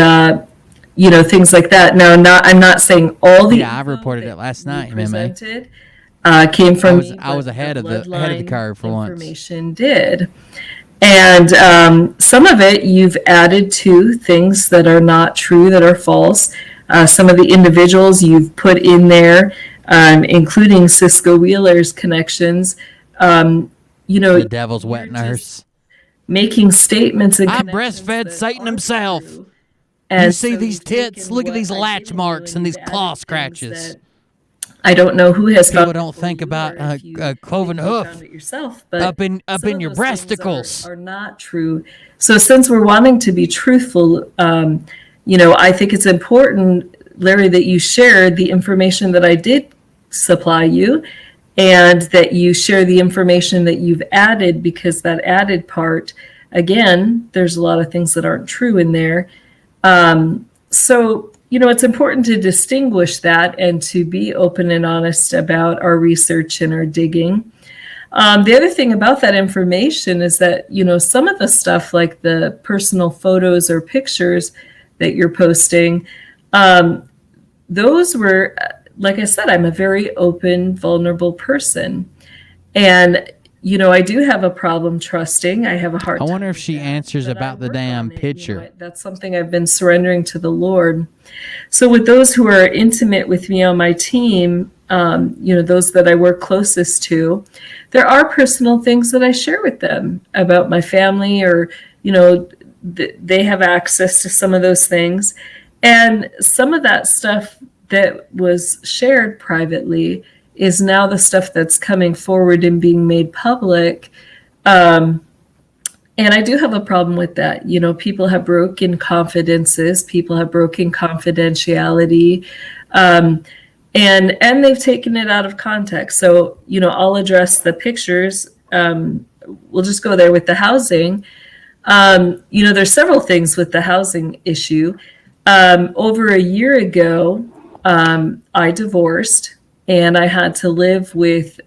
things like that. Now, I'm not saying all the I reported it last night. Presented came from I was ahead of the curve for once. Information did. And some of it you've added to things that are not true, that are false. Some of the individuals you've put in there, including Cisco Wheeler's connections. The devil's wet nurse. Making statements and I breastfed Satan himself. You see these tits? Look at these latch marks and these claw scratches. I don't know who has. People don't think about cloven hoof but up in your breasticles are not true. So since we're wanting to be truthful, I think it's important, Larry, that you share the information that I did supply you, and that you share the information that you've added, because that added part again, there's a lot of things that aren't true in there. So, it's important to distinguish that and to be open and honest about our research and our digging. The other thing about that information is that, some of the stuff like the personal photos or pictures that you're posting, those were, like I said, I'm a very open, vulnerable person. And, I do have a problem trusting. I have a hard time. I wonder if she answers about the damn picture. That's something I've been surrendering to the Lord. So with those who are intimate with me on my team, those that I work closest to, there are personal things that I share with them about my family, or, they have access to some of those things. And some of that stuff that was shared privately is now the stuff that's coming forward and being made public. And I do have a problem with that. People have broken confidences, people have broken confidentiality, and they've taken it out of context. So, I'll address the pictures. We'll just go there with the housing. There's several things with the housing issue. Over a year ago, I divorced, and I had to live with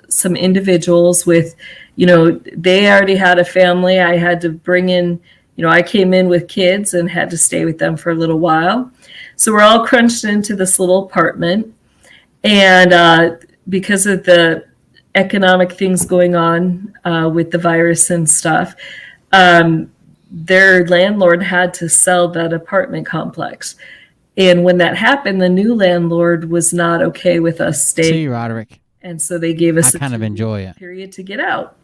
some individuals with, they already had a family. I had to bring in, I came in with kids and had to stay with them for a little while. So we're all crunched into this little apartment. And because of the economic things going on with the virus and stuff, their landlord had to sell that apartment complex. And when that happened, the new landlord was not okay with us staying. See, Roderick. And so they gave us I kind of enjoy it. Period to get out.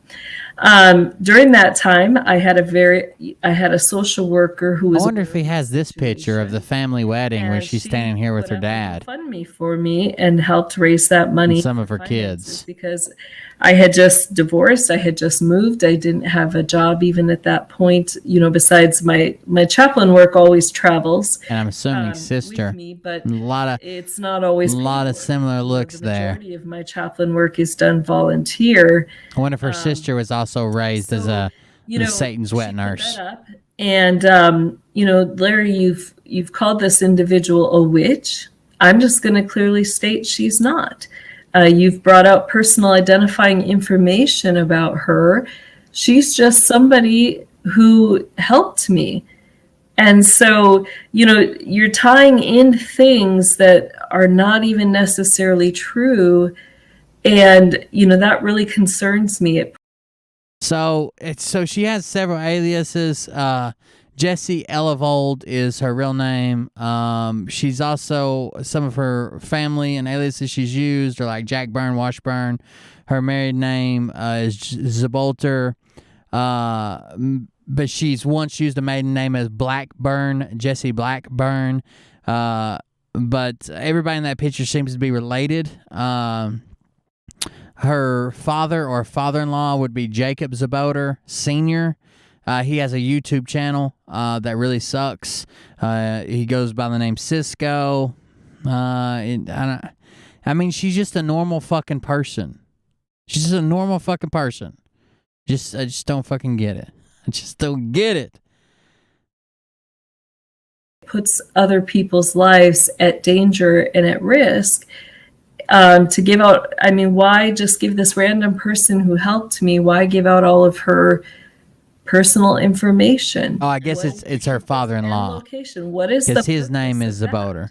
During that time, I had a social worker who was. I wonder if he has this picture of the family wedding where she's standing here with her dad. GoFundMe for me and helped raise that money. And some of her kids. Because I had just divorced. I had just moved. I didn't have a job even at that point. Besides my chaplain work always travels. And I'm assuming sister. With me, but it's not always. A lot of similar looks there. The majority of my chaplain work is done volunteer. I wonder if her sister was also raised as a Satan's wet nurse. And Larry, you've called this individual a witch. I'm just going to clearly state she's not. You've brought out personal identifying information about her. She's just somebody who helped me. And so, you're tying in things that are not even necessarily true. And, that really concerns me. So she has several aliases. Jessie Elevold is her real name. She's also, some of her family and aliases she's used are like Jack Byrne, Washburn. Her married name is Zabolter. But she's once used a maiden name as Blackburn, Jessie Blackburn. But everybody in that picture seems to be related. Her father or father-in-law would be Jacob Zaboter Sr. He has a YouTube channel that really sucks. He goes by the name Cisco. I mean, she's just a normal fucking person. She's just a normal fucking person. I just don't fucking get it. I just don't get it. Puts other people's lives at danger and at risk. To give out, why just give this random person who helped me, why give out all of her personal information? Oh, I guess it's her father-in-law. Location. What is because his name is Zaboter.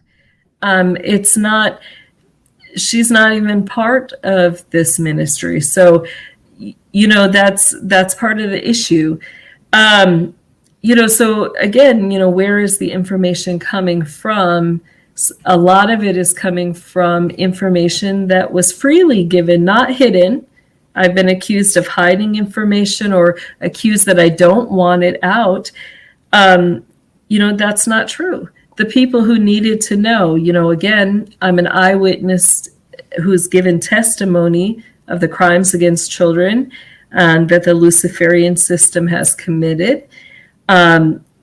It's not, she's not even part of this ministry. So, that's part of the issue. So again, where is the information coming from? A lot of it is coming from information that was freely given, not hidden. I've been accused of hiding information or accused that I don't want it out. That's not true. The people who needed to know, again, I'm an eyewitness who's given testimony of the crimes against children that the Luciferian system has committed.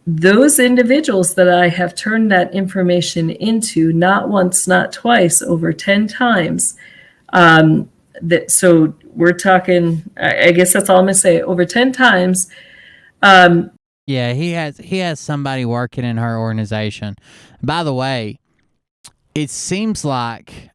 Those individuals that I have turned that information into, not once, not twice, over 10 times. So we're talking, I guess that's all I'm going to say, over 10 times, Yeah, he has somebody working in her organization. By the way, it seems like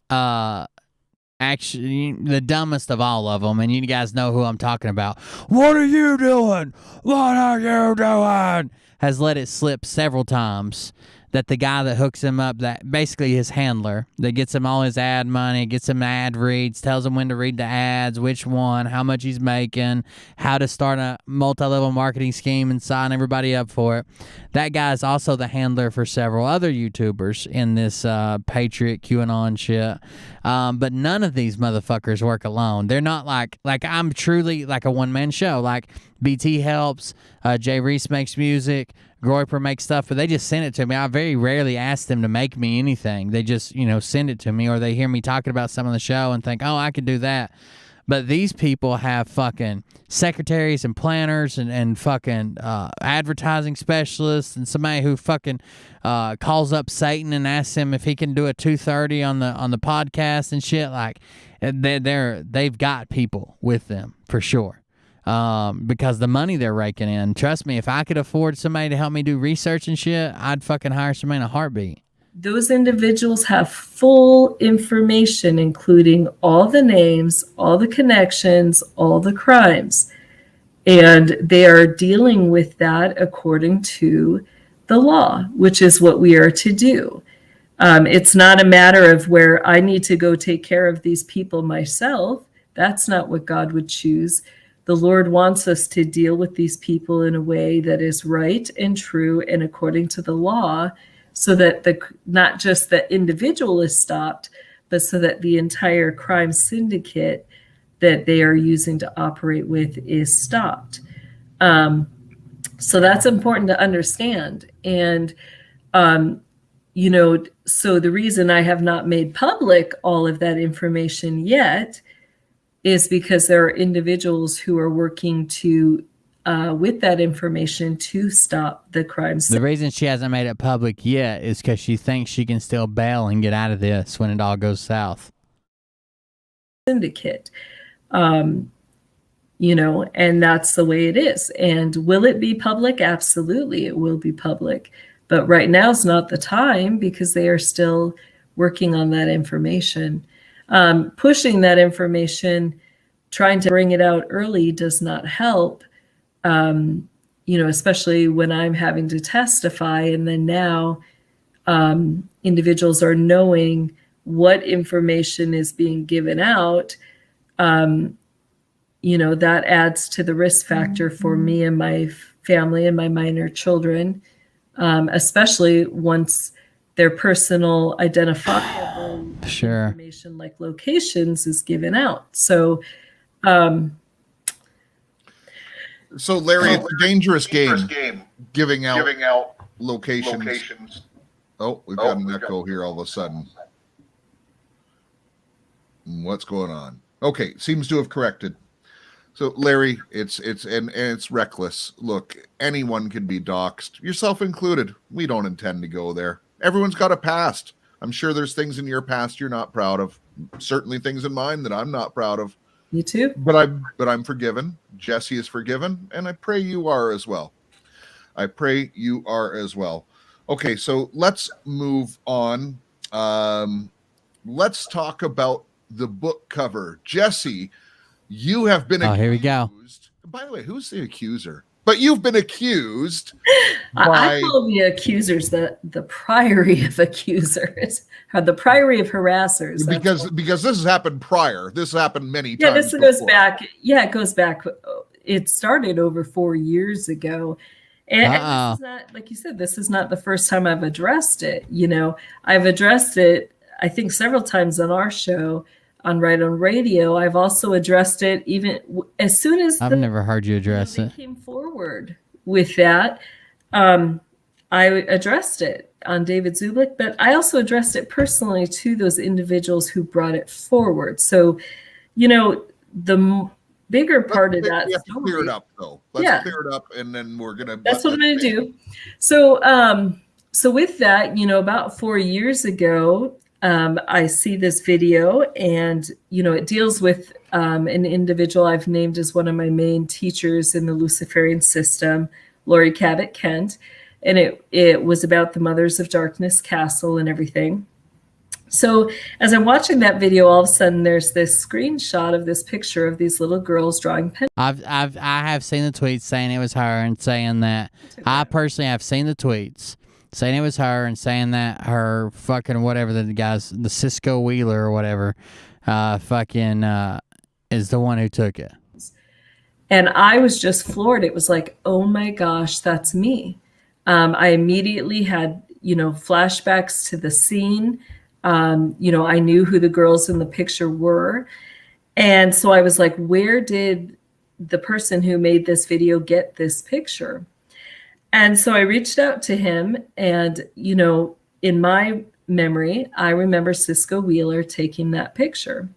actually the dumbest of all of them, and you guys know who I'm talking about. What are you doing? What are you doing? Has let it slip several times that the guy that hooks him up, that basically his handler, that gets him all his ad money, gets him ad reads, tells him when to read the ads, which one, how much he's making, how to start a multi-level marketing scheme and sign everybody up for it. That guy is also the handler for several other YouTubers in this Patriot QAnon shit. But none of these motherfuckers work alone. They're not like I'm truly like a one-man show. Like BT helps, Jay Reese makes music, Groyper makes stuff, but they just send it to me. I very rarely ask them to make me anything. They just, send it to me, or they hear me talking about some of the show and think, oh, I could do that. But these people have fucking secretaries and planners and fucking advertising specialists, and somebody who fucking calls up Satan and asks him if he can do a 2:30 on the podcast and shit. Like they've got people with them for sure. Because the money they're raking in. Trust me, if I could afford somebody to help me do research and shit, I'd fucking hire somebody in a heartbeat. Those individuals have full information, including all the names, all the connections, all the crimes. And they are dealing with that according to the law, which is what we are to do. It's not a matter of where I need to go take care of these people myself. That's not what God would choose. The Lord wants us to deal with these people in a way that is right and true and according to the law, so that not just the individual is stopped, but so that the entire crime syndicate that they are using to operate with is stopped. So that's important to understand. And, so the reason I have not made public all of that information yet is because there are individuals who are working to with that information to stop the crimes. The reason she hasn't made it public yet is because she thinks she can still bail and get out of this when it all goes south. Syndicate, and that's the way it is. And will it be public? Absolutely, it will be public. But right now is not the time because they are still working on that information. Pushing that information, trying to bring it out early does not help, especially when I'm having to testify. And then now individuals are knowing what information is being given out. That adds to the risk factor for me and my family and my minor children, especially once their personal identifiable information like locations is given out. So Larry, it's a dangerous game giving out locations. Oh, we've got an echo here all of a sudden. What's going on? Okay, seems to have corrected. So Larry, it's reckless. Look, anyone can be doxxed, yourself included. We don't intend to go there. Everyone's got a past. I'm sure there's things in your past you're not proud of. Certainly things in mine that I'm not proud of. Me too. But I'm forgiven. Jesse is forgiven, and I pray you are as well. Okay, so let's move on. Let's talk about the book cover. Jesse, you have been accused. Oh, here we go. By the way, who's the accuser? But you've been accused I call the accusers the priory of accusers, or the priory of harassers. Because this has happened prior. This happened many times. Yeah, this goes back. Yeah, it goes back. It started over 4 years ago. And this is not, like you said, this is not the first time I've addressed it. I've addressed it, I think, several times on our show on Right on Radio. I've also addressed it even as soon as I've never heard you address it. Came forward with that. I addressed it on David Zubik, but I also addressed it personally to those individuals who brought it forward. So, the bigger part of that. We have to clear it up, though. Let's clear it up, and then we're gonna. That's what I'm gonna do. So, with that, about 4 years ago, I see this video, and it deals with an individual I've named as one of my main teachers in the Luciferian system, Lori Cabot Kent, and it was about the Mothers of Darkness Castle and everything. So as I'm watching that video, all of a sudden there's this screenshot of this picture of these little girls drawing pen. I have seen the tweets saying it was her and saying that. I personally have seen the tweets saying it was her and saying that her fucking whatever the guys, the Cisco Wheeler or whatever, is the one who took it. And I was just floored. It was like, oh my gosh, that's me. I immediately had, flashbacks to the scene. I knew who the girls in the picture were. And so I was like, where did the person who made this video get this picture? And so I reached out to him, and, in my memory, I remember Cisco Wheeler taking that picture.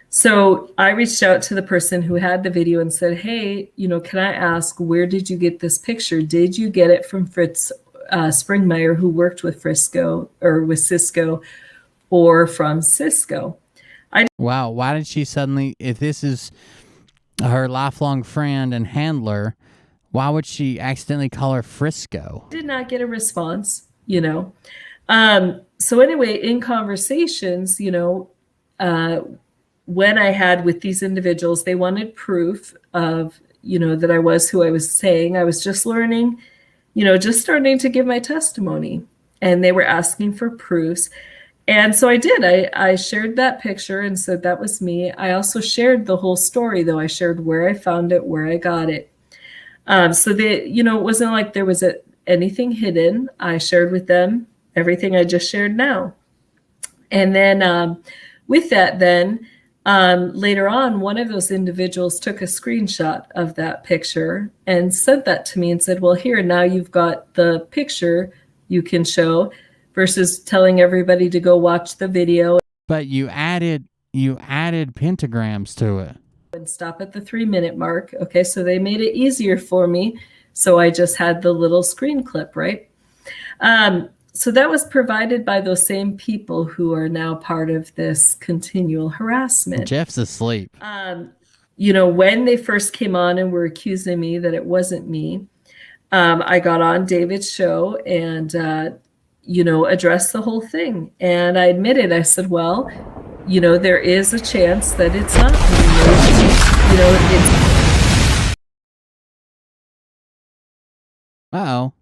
So I reached out to the person who had the video and said, hey, can I ask, where did you get this picture? Did you get it from Fritz Springmeyer, who worked with Cisco, or from Cisco? Wow, why did she suddenly, if this is her lifelong friend and handler, why would she accidentally call her Frisco? Did not get a response, So anyway, in conversations, when I had with these individuals, they wanted proof of, that I was who I was saying. I was just learning, just starting to give my testimony, and they were asking for proofs. And so I did. I shared that picture and said that was me. I also shared the whole story, though. I shared where I found it, where I got it. So it wasn't like there was anything hidden. I shared with them everything I just shared now. And then with that, later on, one of those individuals took a screenshot of that picture and sent that to me and said, well, here, now you've got the picture you can show, versus telling everybody to go watch the video. But you added pentagrams to it. And stop at the 3-minute mark. Okay, so they made it easier for me. So I just had the little screen clip, right? So that was provided by those same people who are now part of this continual harassment. Jeff's asleep. When they first came on and were accusing me that it wasn't me, I got on David's show and, addressed the whole thing. And I admitted, I said, well, there is a chance that it's not me. It's. Uh-oh.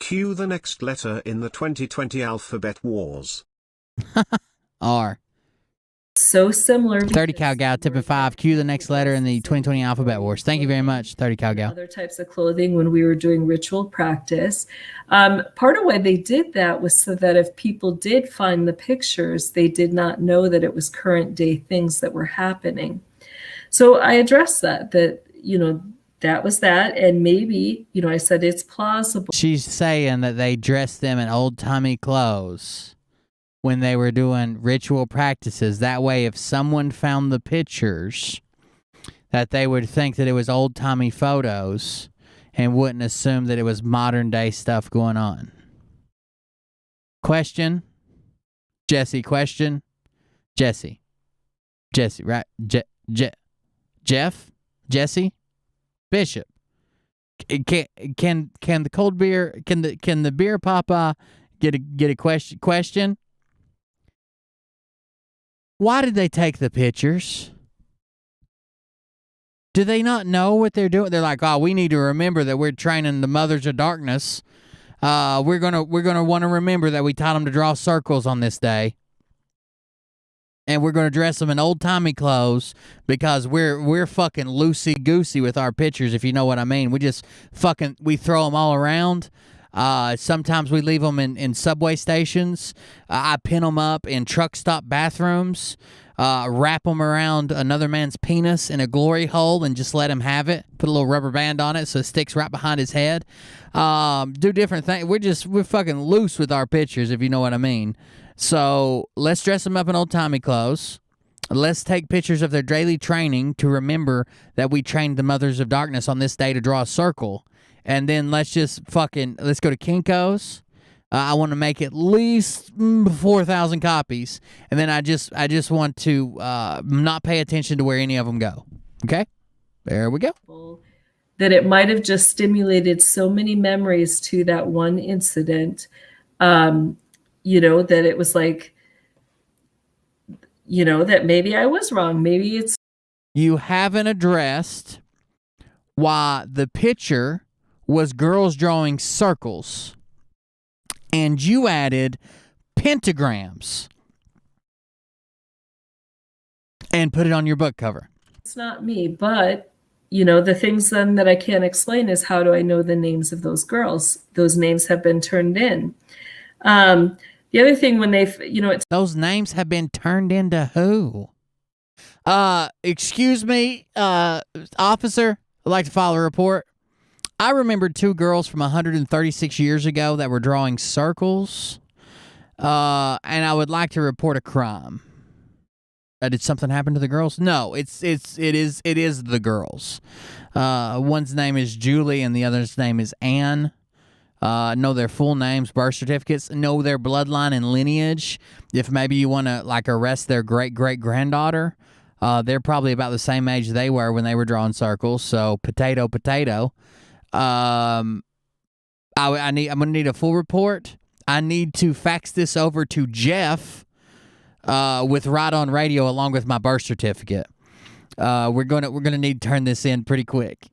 Cue the next letter in the 2020 alphabet wars. R. So similar. 30 Cal Gal, tipping 5. Cue the next letter in the 2020 alphabet wars. Thank you very much, 30 Cal Gal. Other types of clothing when we were doing ritual practice. Part of why they did that was so that if people did find the pictures, they did not know that it was current day things that were happening. So I addressed that that was that. And maybe, I said it's plausible. She's saying that they dressed them in old-timey clothes when they were doing ritual practices. That way, if someone found the pictures, that they would think that it was old-timey photos and wouldn't assume that it was modern-day stuff going on. Question? Jesse, question? Jesse, right? Jeff? Jesse? Bishop? Can the cold beer, can the beer papa get a question? Why did they take the pictures? Do they not know what they're doing? They're like, oh, we need to remember that we're training the Mothers of Darkness. We're gonna want to remember that we taught them to draw circles on this day, and we're gonna dress them in old timey clothes because we're fucking loosey goosey with our pictures, if you know what I mean. We throw them all around. Sometimes we leave them in subway stations. I pin them up in truck stop bathrooms, wrap them around another man's penis in a glory hole and just let him have it. Put a little rubber band on it so it sticks right behind his head. Do different things. We're fucking loose with our pictures, if you know what I mean. So let's dress them up in old-timey clothes. Let's take pictures of their daily training to remember that we trained the Mothers of Darkness on this day to draw a circle. And then let's go to Kinko's. I want to make at least 4,000 copies, and then I just want to not pay attention to where any of them go. Okay, there we go. That it might have just stimulated so many memories to that one incident, that it was like, that maybe I was wrong. Maybe it's. You haven't addressed why the picture was girls drawing circles, and you added pentagrams and put it on your book cover. It's not me, but, the things then that I can't explain is how do I know the names of those girls? Those names have been turned in. The other thing when those names have been turned into who? Excuse me, officer, I'd like to file a report. I remember 2 girls from 136 years ago that were drawing circles, and I would like to report a crime. Did something happen to the girls? No, it is the girls. One's name is Julie and the other's name is Anne. Know their full names, birth certificates, know their bloodline and lineage. If maybe you want to arrest their great-great-granddaughter, they're probably about the same age they were when they were drawing circles. So potato. I'm gonna need a full report. I need to fax this over to Jeff with Right On Radio along with my birth certificate. We're gonna need to turn this in pretty quick.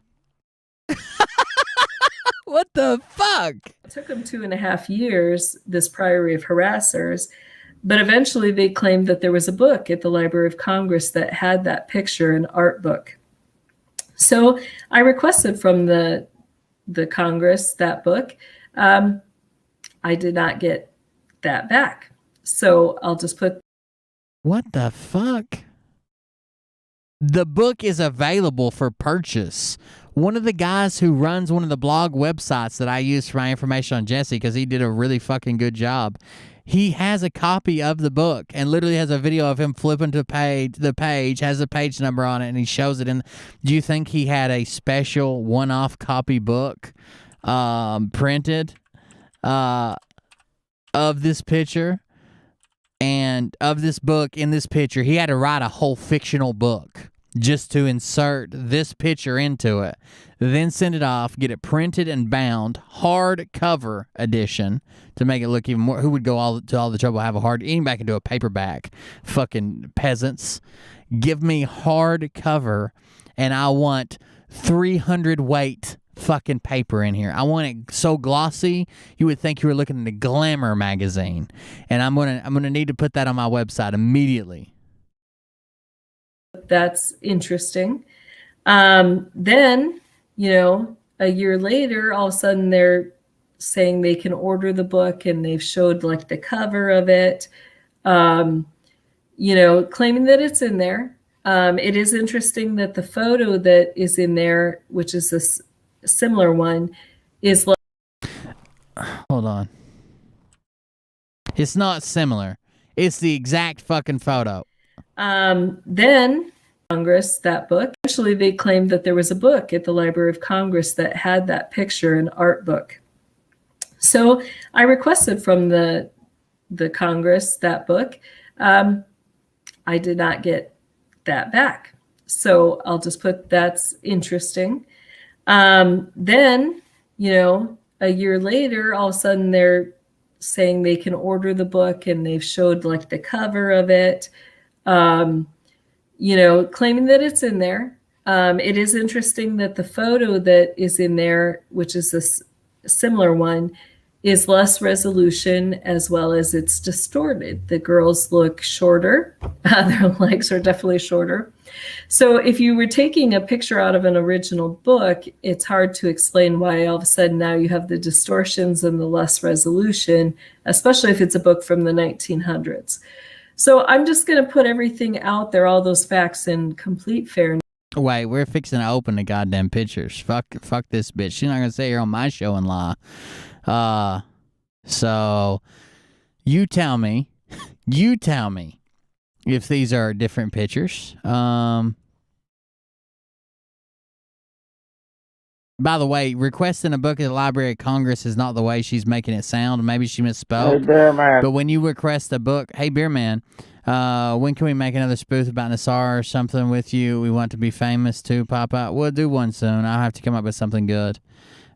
What the fuck? It took them 2.5 years, this Priory of Harassers, but eventually they claimed that there was a book at the Library of Congress that had that picture, an art book. So I requested from the Congress that book. I did not get that back. So I'll just put. What the fuck? The book is available for purchase. One of the guys who runs one of the blog websites that I use for my information on Jesse, because he did a really fucking good job, he has a copy of the book and literally has a video of him flipping to the page, has a page number on it, and he shows it in. Do you think he had a special one-off copy book printed of this picture and of this book in this picture? He had to write a whole fictional book just to insert this picture into it, then send it off, get it printed and bound, hardcover edition to make it look even more. Who would go to all the trouble have a anybody can do a paperback? Fucking peasants. Give me hardcover, and I want 300 weight fucking paper in here. I want it so glossy you would think you were looking at a Glamour magazine, and I'm gonna need to put that on my website immediately. That's interesting. Then, a year later, all of a sudden they're saying they can order the book, and they've showed the cover of it, claiming that it's in there. It is interesting that the photo that is in there, which is this similar one, is Hold on. It's not similar. It's the exact fucking photo. Then Congress, that book, eventually they claimed that there was a book at the Library of Congress that had that picture, an art book. So I requested from the Congress that book. I did not get that back. So I'll just put that's interesting. Then, a year later, all of a sudden they're saying they can order the book, and they've showed the cover of it, claiming that it's in there. It is interesting that the photo that is in there, which is this similar one, is less resolution, as well as it's distorted. The girls look shorter. Their legs are definitely shorter. So if you were taking a picture out of an original book, it's hard to explain why all of a sudden now you have the distortions and the less resolution, especially if it's a book from the 1900s. So I'm just going to put everything out there, all those facts, in complete fairness. Wait, we're fixing to open the goddamn pictures. Fuck this bitch. She's not going to sit here on my show and lie. So you tell me if these are different pictures. By the way, requesting a book at the Library of Congress is not the way she's making it sound. Maybe she misspoke. Hey, Bear Man. But when you request a book, hey, Beer Man, when can we make another spoof about Nassar or something with you? We want to be famous too, Papa. We'll do one soon. I'll have to come up with something good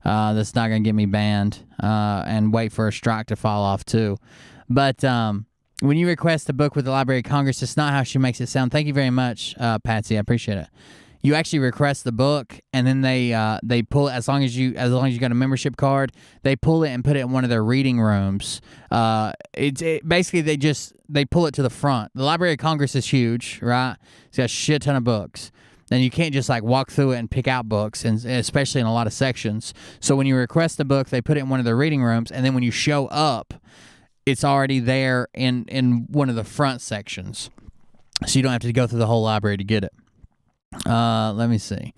that's not going to get me banned and wait for a strike to fall off too. But when you request a book with the Library of Congress, it's not how she makes it sound. Thank you very much, Patsy. I appreciate it. You actually request the book, and then they pull it as long as you got a membership card. They pull it and put it in one of their reading rooms. Basically they pull it to the front. The Library of Congress is huge, right? It's got a shit ton of books. And you can't just like walk through it and pick out books, and especially in a lot of sections. So when you request a book, they put it in one of their reading rooms, and then when you show up, it's already there in one of the front sections. So you don't have to go through the whole library to get it. Let me see.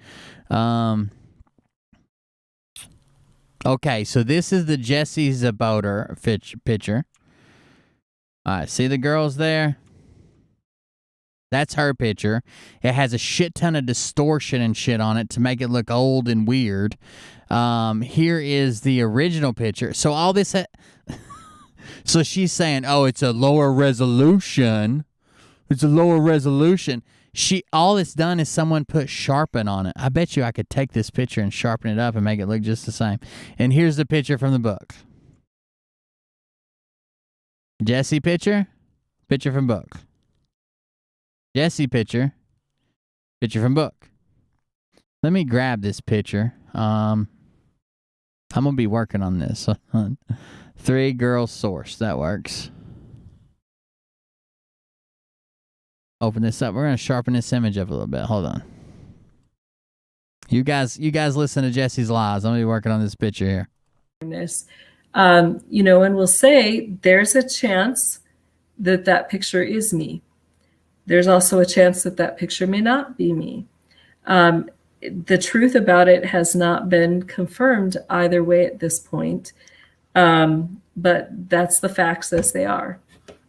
Okay, so this is the Jessie Czebotar picture. All right, see the girls there? That's her picture. It has a shit ton of distortion and shit on it to make it look old and weird. Here is the original picture. So all this... So she's saying, oh, it's a lower resolution. It's a lower resolution. All it's done is someone put sharpen on it. I bet you I could take this picture and sharpen it up and make it look just the same. And here's the picture from the book. Jesse picture from book. Jesse picture from book. Let me grab this picture. I'm gonna be working on this. 3 girls source. That works. Open this up. We're going to sharpen this image up a little bit. Hold on. You guys listen to Jesse's lies. I'm going to be working on this picture here. And we'll say there's a chance that picture is me. There's also a chance that picture may not be me. The truth about it has not been confirmed either way at this point. But that's the facts as they are.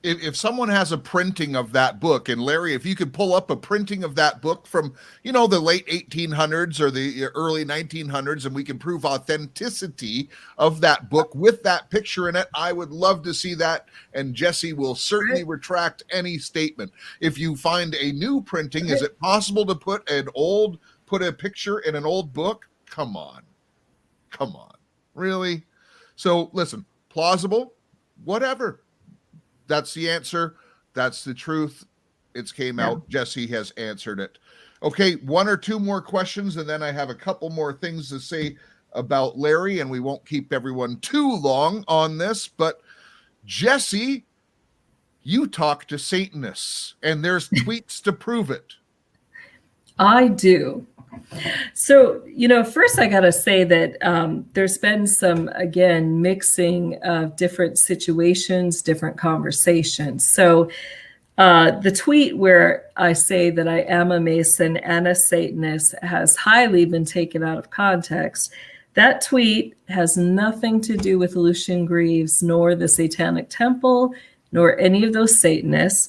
If someone has a printing of that book, and Larry, if you could pull up a printing of that book from, the late 1800s or the early 1900s, and we can prove authenticity of that book with that picture in it, I would love to see that. And Jesse will certainly retract any statement. If you find a new printing, is it possible to put a picture in an old book? Come on. Really? So listen, plausible, whatever. That's the answer. That's the truth. It's came out. Jesse has answered it. Okay, 1 or 2 more questions, and then I have a couple more things to say about Larry, and we won't keep everyone too long on this. But Jesse, you talk to Satanists, and there's tweets to prove it. I do. So, first I got to say that there's been some, again, mixing of different situations, different conversations. So the tweet where I say that I am a Mason and a Satanist has highly been taken out of context. That tweet has nothing to do with Lucien Greaves, nor the Satanic Temple, nor any of those Satanists.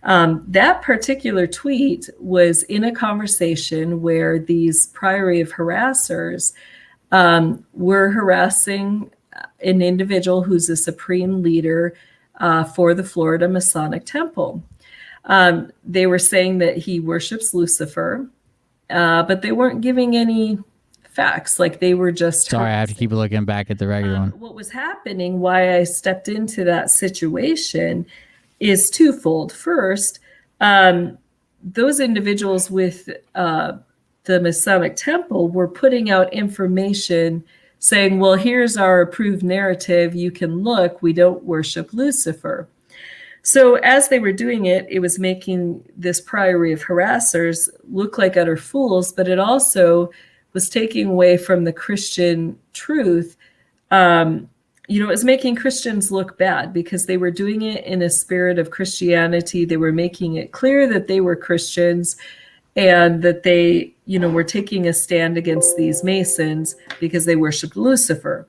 That particular tweet was in a conversation where these Priory of Harassers were harassing an individual who's a supreme leader for the Florida Masonic Temple. They were saying that he worships Lucifer, but they weren't giving any facts. Like they were just... Sorry, I have to keep looking back at the regular one. What was happening, why I stepped into that situation is twofold. First, those individuals with the Masonic Temple were putting out information saying, well, here's our approved narrative. You can look, we don't worship Lucifer. So as they were doing it, it was making this Priory of Harassers look like utter fools, but it also was taking away from the Christian truth. It was making Christians look bad because they were doing it in a spirit of Christianity. They were making it clear that they were Christians and that they, were taking a stand against these Masons because they worshiped Lucifer.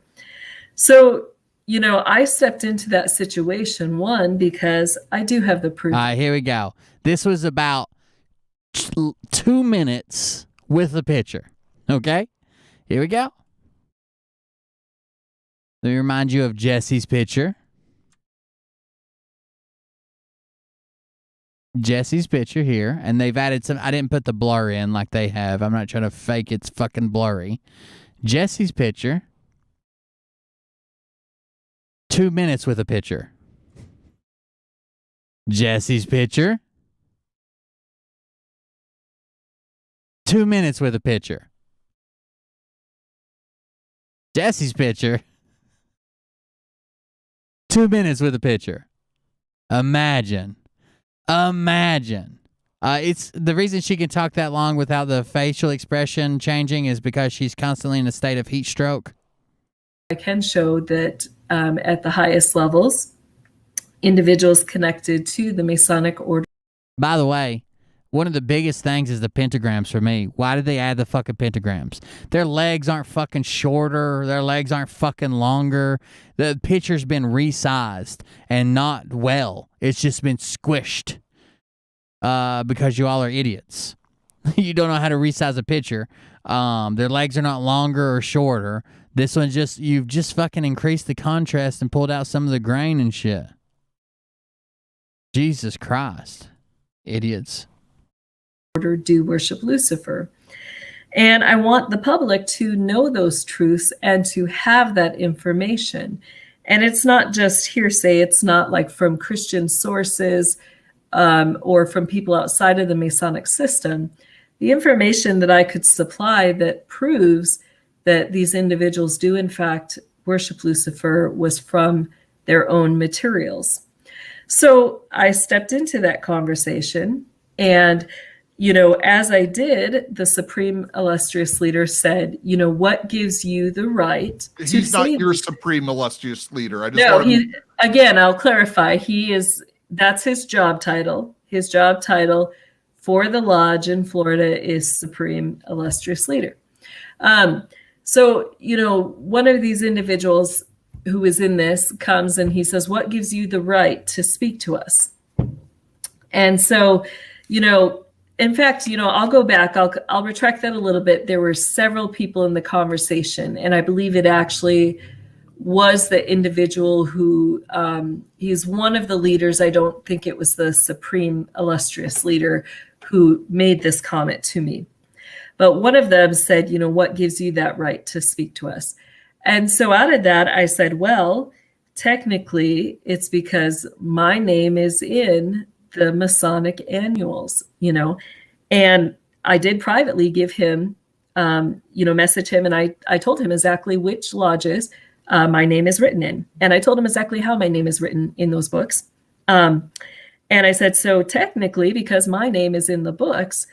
So, I stepped into that situation, one, because I do have the proof. All right, here we go. This was about 2 minutes with the picture, okay? Here we go. Let me remind you of Jesse's picture. Jesse's picture here, and they've added some. I didn't put the blur in like they have. I'm not trying to fake it's fucking blurry. Jesse's picture. 2 minutes with a picture. Jesse's picture. 2 minutes with a picture. Jesse's picture. 2 minutes with a picture. Imagine. It's the reason she can talk that long without the facial expression changing is because she's constantly in a state of heat stroke. I can show that at the highest levels, individuals connected to the Masonic order. By the way, one of the biggest things is the pentagrams for me. Why did they add the fucking pentagrams? Their legs aren't fucking shorter. Their legs aren't fucking longer. The picture's been resized and not well. It's just been squished because you all are idiots. You don't know how to resize a picture. Their legs are not longer or shorter. This one's just, you've just fucking increased the contrast and pulled out some of the grain and shit. Jesus Christ. Idiots. Order do worship Lucifer. And I want the public to know those truths and to have that information. And it's not just hearsay. It's not like from Christian sources or from people outside of the Masonic system. The information that I could supply that proves that these individuals do in fact worship Lucifer was from their own materials. So I stepped into that conversation, and as I did, the Supreme Illustrious Leader said, what gives you the right to He's not say your Supreme Illustrious Leader. Again, I'll clarify. That's his job title. His job title for the lodge in Florida is Supreme Illustrious Leader. So, one of these individuals who is in this comes and he says, what gives you the right to speak to us? And so, in fact, I'll go back. I'll retract that a little bit. There were several people in the conversation, and I believe it actually was the individual who he's one of the leaders. I don't think it was the Supreme Illustrious Leader who made this comment to me. But one of them said, what gives you that right to speak to us? And so out of that, I said, well, technically, it's because my name is in the Masonic annuals, and I did privately give him, message him. And I told him exactly which lodges my name is written in. And I told him exactly how my name is written in those books. And I said, so technically, because my name is in the books,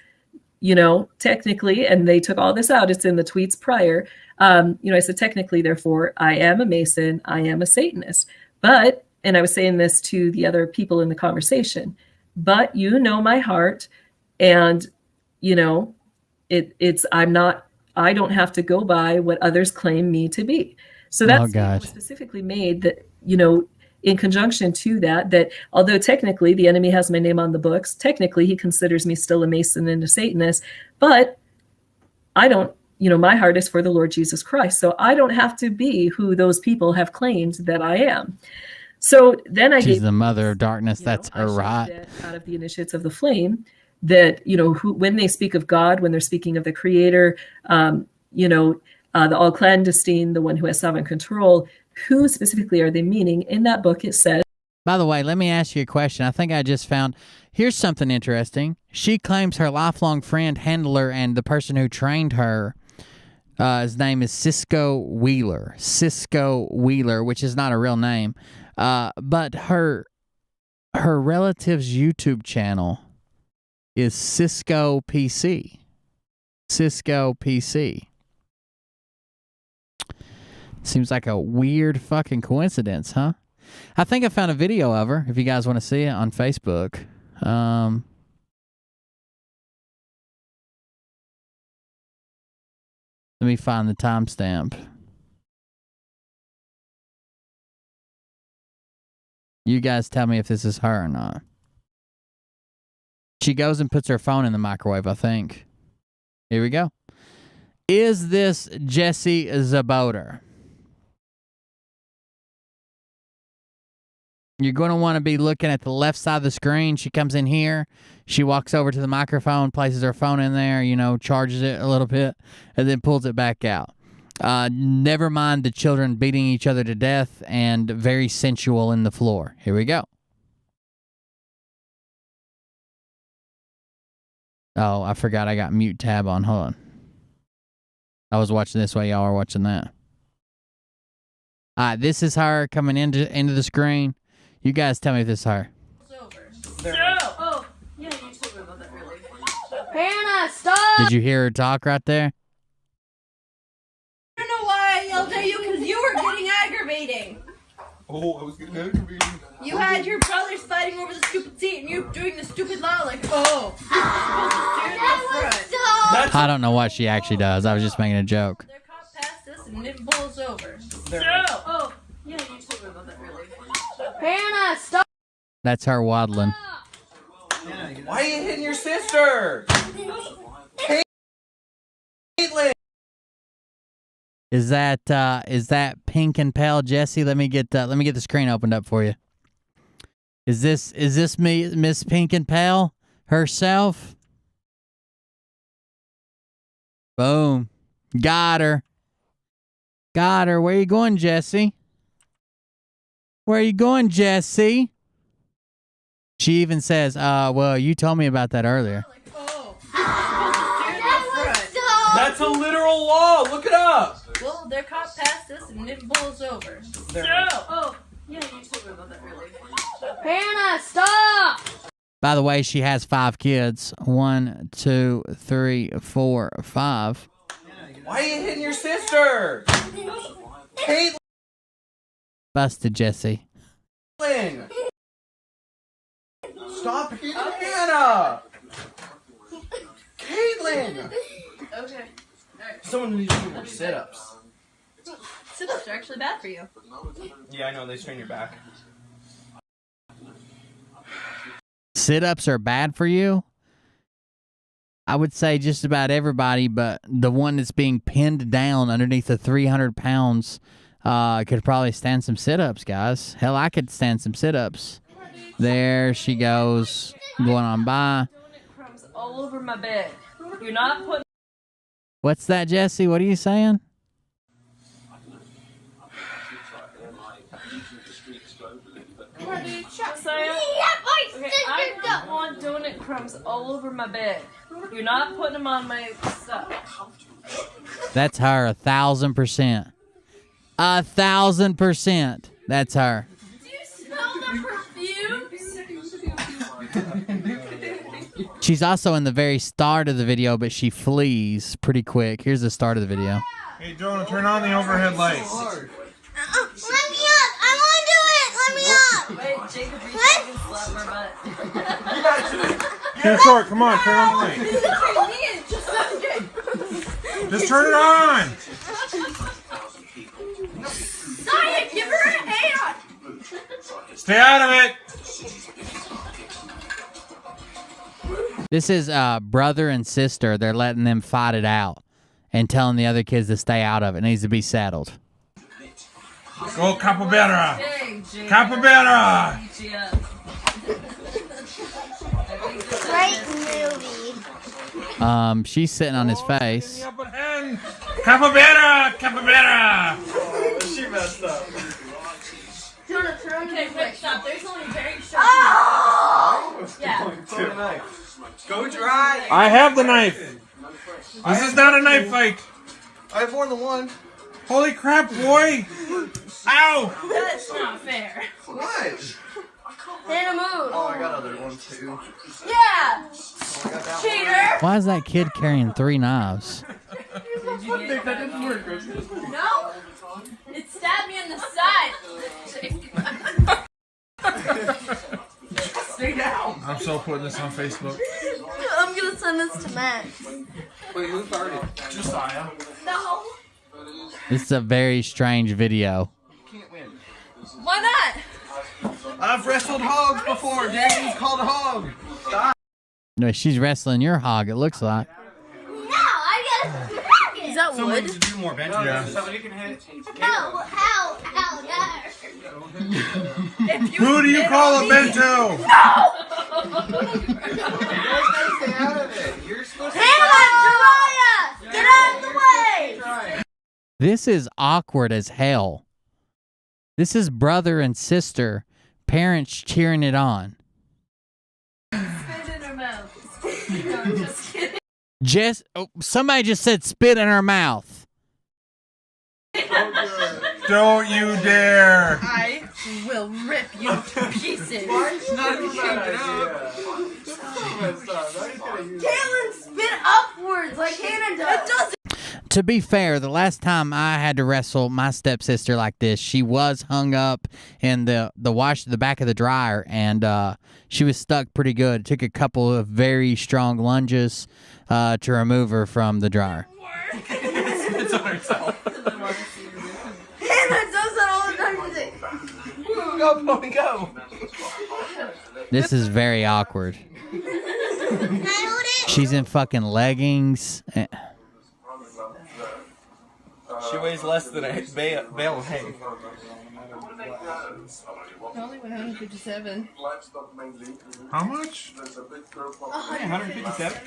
technically, and they took all this out, it's in the tweets prior. I said, technically, therefore, I am a Mason, I am a Satanist. But, and I was saying this to the other people in the conversation, but my heart, and, I don't have to go by what others claim me to be. So that's was specifically made that, in conjunction to that although technically the enemy has my name on the books, technically he considers me still a Mason and a Satanist, but I don't, my heart is for the Lord Jesus Christ. So I don't have to be who those people have claimed that I am. So then She's the mother of darkness. That's her right. Out of the initiates of the flame that, who, when they speak of God, when they're speaking of the creator, the all clandestine, the one who has sovereign control, who specifically are they meaning? In that book, it says. By the way, let me ask you a question. I think I just found, here's something interesting. She claims her lifelong friend, handler, and the person who trained her, his name is Cisco Wheeler. Cisco Wheeler, which is not a real name. But her relative's YouTube channel is Cisco PC. Cisco PC. Seems like a weird fucking coincidence, huh? I think I found a video of her, if you guys want to see it, on Facebook. Let me find the timestamp. You guys tell me if this is her or not. She goes and puts her phone in the microwave, I think. Here we go. Is this Jesse Zaboter? You're going to want to be looking at the left side of the screen. She comes in here. She walks over to the microphone, places her phone in there, charges it a little bit, and then pulls it back out. Never mind the children beating each other to death and very sensual in the floor. Here we go. Oh, I forgot I got mute tab on. Hold on. I was watching this while y'all are watching that. All right, this is her coming into the screen. You guys tell me if this is her. Oh, yeah, you told me about that earlier. Hannah, stop! Did you hear her talk right there? I don't know why I yelled at you, because you were getting aggravating. Oh, I was getting aggravated. You had your brothers fighting over the stupid seat, and you doing the stupid loud, like, oh. You're supposed to steer in the front. I don't know what she actually does. I was just making a joke. They're caught past this, and it bowls over. Oh, yeah, you told me about that earlier. Hannah, stop! That's her waddling. Why are you hitting your sister? Caitlin! Is that Pink and Pale Jesse? Let me get the screen opened up for you. Is this me, Miss Pink and Pale herself? Boom. Got her. Where you going, Jesse? Where you going, Jesse? She even says, well, you told me about that earlier. That's a literal law. Look it up. Well, they're caught past this, and it bowls over. Oh, yeah, you told me about that earlier. Hannah, stop! By the way, she has 5 kids. 1, 2, 3, 4, 5. Why are you hitting your sister? Caitlin! Busted, Jesse. Stop hitting Hannah! Caitlin! Okay. Someone needs to do more sit-ups. Sit-ups are actually bad for you. Yeah, I know. They strain your back. Sit-ups are bad for you? I would say just about everybody, but the one that's being pinned down underneath the 300 pounds could probably stand some sit-ups, guys. Hell, I could stand some sit-ups. There she goes, going on by. Crumbs all over my bed. You're not putting... What's that, Jesse? What are you saying? Okay, I don't want donut crumbs all over my bed. You're not putting them on my stuff. That's her, 1,000%. 1,000%. That's her. Do you smell the perfume? She's also in the very start of the video, but she flees pretty quick. Here's the start of the video. Hey, Jonah, turn on the overhead lights. Let me up! I want to do it! Let me up! Wait, Jacob, you can slap my butt. Too short, come on, turn on the light. Just turn it on! Sonic, give her a hand! Stay out of it! This is brother and sister. They're letting them fight it out and telling the other kids to stay out of it. It needs to be settled. Go Capybara! Capybara! Great movie. She's sitting on his face. Capybara! Capybara! She messed up. Okay, wait, stop. There's only very short. Oh! Yeah. Go dry. I have the knife. This is not a knife fight. I have more than one. Holy crap, boy! Ow! That's not fair. What? Hannah, move. Oh, I got other ones too. Yeah. Cheater. Why is that kid carrying 3 knives? Did you get that didn't work, no. It stabbed me in the side. Stay down. I'm so putting this on Facebook. I'm gonna send this to Matt. Wait, who started? Josiah. No. This is a very strange video. Can't win. Why not? I've wrestled hogs before. Daddy's called a hog. Stop. No, she's wrestling your hog, it looks like. No, I got a dragon. Is that somebody would. to do more bench. Yeah. Somebody can hit. How, If you Who do you spit call on a me- bento? You guys gotta stay out of it. You're supposed to. Hannah, Jiraiya, get out of the way. This is awkward as hell. This is brother and sister, parents cheering it on. Spit in her mouth. No, I'm just kidding. Somebody just said spit in her mouth. Don't you dare! I will rip you to pieces. Kaylin, spit upwards like Hannah does. It doesn't. To be fair, the last time I had to wrestle my stepsister like this, she was hung up in the back of the dryer, and she was stuck pretty good. It took a couple of very strong lunges to remove her from the dryer. It's on herself. Hannah does that all the time today. Go, Chloe, go. This is very awkward. Can I hold it? She's in fucking leggings. She weighs less than a bale of hay. Only 157. How much? 157?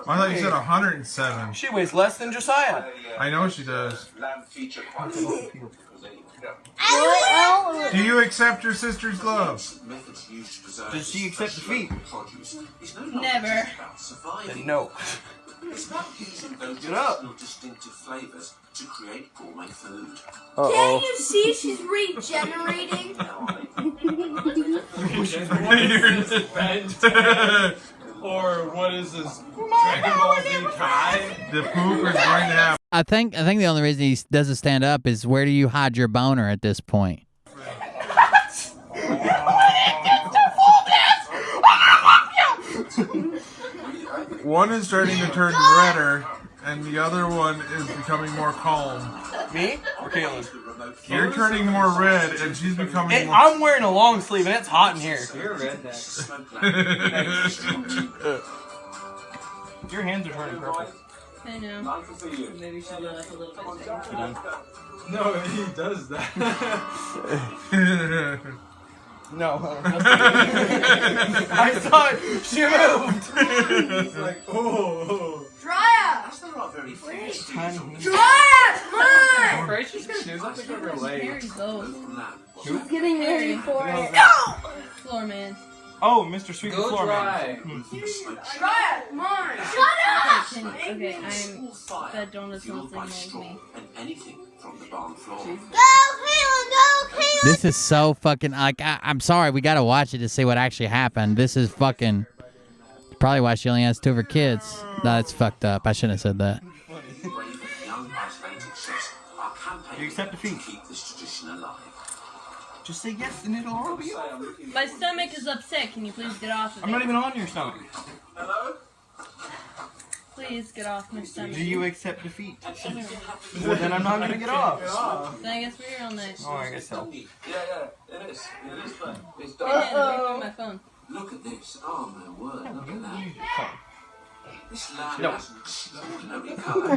I thought you said 107. She weighs less than Josiah. I know she does. I Do you accept your sister's love? Does she accept defeat? Never. Then no. Get up. Can't you see she's regenerating? Or what is this? Dragon Ball Z Kai? The poop is going to happen. I think the only reason he doesn't stand up is where do you hide your boner at this point? One is starting to turn redder, and the other one is becoming more calm. Me or Kaylin? You're turning more red, and she's becoming more... I'm wearing a long sleeve, and it's hot in here. You're a redneck. Your hands are turning purple. I know. Maybe you should go like a little bit bigger. No, he does that. No. I saw it. She moved. It's like, oh. Jiraiya! Tiny. Jiraiya, come on! I'm afraid she's gonna do something with her leg. Harry both. She's getting ready for it. Floor man. Oh, Mr. Sweet Go Floor dry. Man. Jiraiya, come on! Shut up! Okay, I'm fed donuts not saying like me. Go, Kaylin, go, Kaylin! This is so fucking like I'm sorry, we gotta watch it to see what actually happened. This is fucking probably why she only has 2 of her kids. No, that's fucked up. I shouldn't have said that. You accept defeat. Just say yes and it'll all be over. My stomach is upset. Can you please get off of it? I'm not even on your stomach. Please get off my stomach. Do you accept defeat? Well, then I'm not gonna get off. Then I guess we're here all night. Oh, I guess so. Yeah, it is. It is fun. It's Hey, man, I'm on my phone. Look at this. Oh my word. Look at that. This land No. has an extraordinary colour.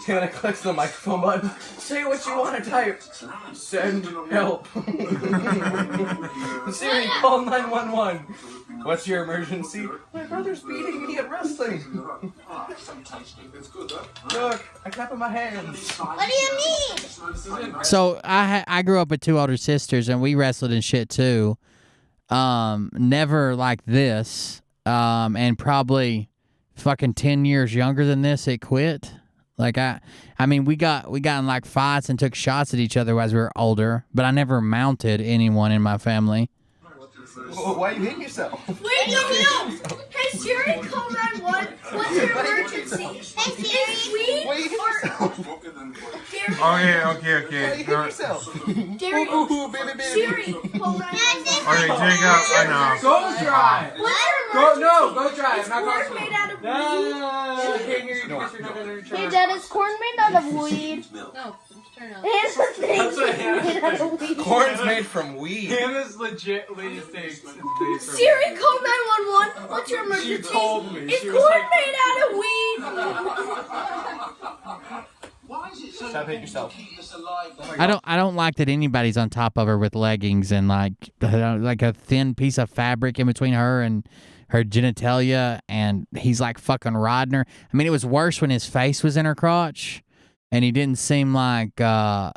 Hannah clicks the microphone button. Say what you want to type. Send help. Siri, call 911. What's your emergency? My brother's beating me at wrestling. Look, I clap in my hands. What do you mean? So I grew up with 2 older sisters, and we wrestled and shit too. Never like this. And probably fucking 10 years younger than this, it quit. Like I mean, we got in like fights and took shots at each other as we were older, but I never mounted anyone in my family. Why are you hitting yourself? Wait, no. Hey Siri, call 911. What's your emergency? Hey Siri, sweet Why are you hitting yourself? Gary. Okay. Why are you hitting yourself? Gary. Ooh, baby. Siri, call 911. Okay, Jacob, I know. Go try. What's your Go, emergency? no, go try. Is I'm not corn going made out of I weed? can't hear you because you're not going to try. Hey Dad, is corn made out of weed? No. Turn up. That's what Hannah Corn's made from weed. Hannah's legit lady steaks. Siri, call 911. What's your emergency? She told me. Is She corn was like, made out of weed? Stop hitting yourself. I don't like that anybody's on top of her with leggings and like a thin piece of fabric in between her and her genitalia, and he's like fucking riding her. I mean, it was worse when his face was in her crotch, and he didn't seem to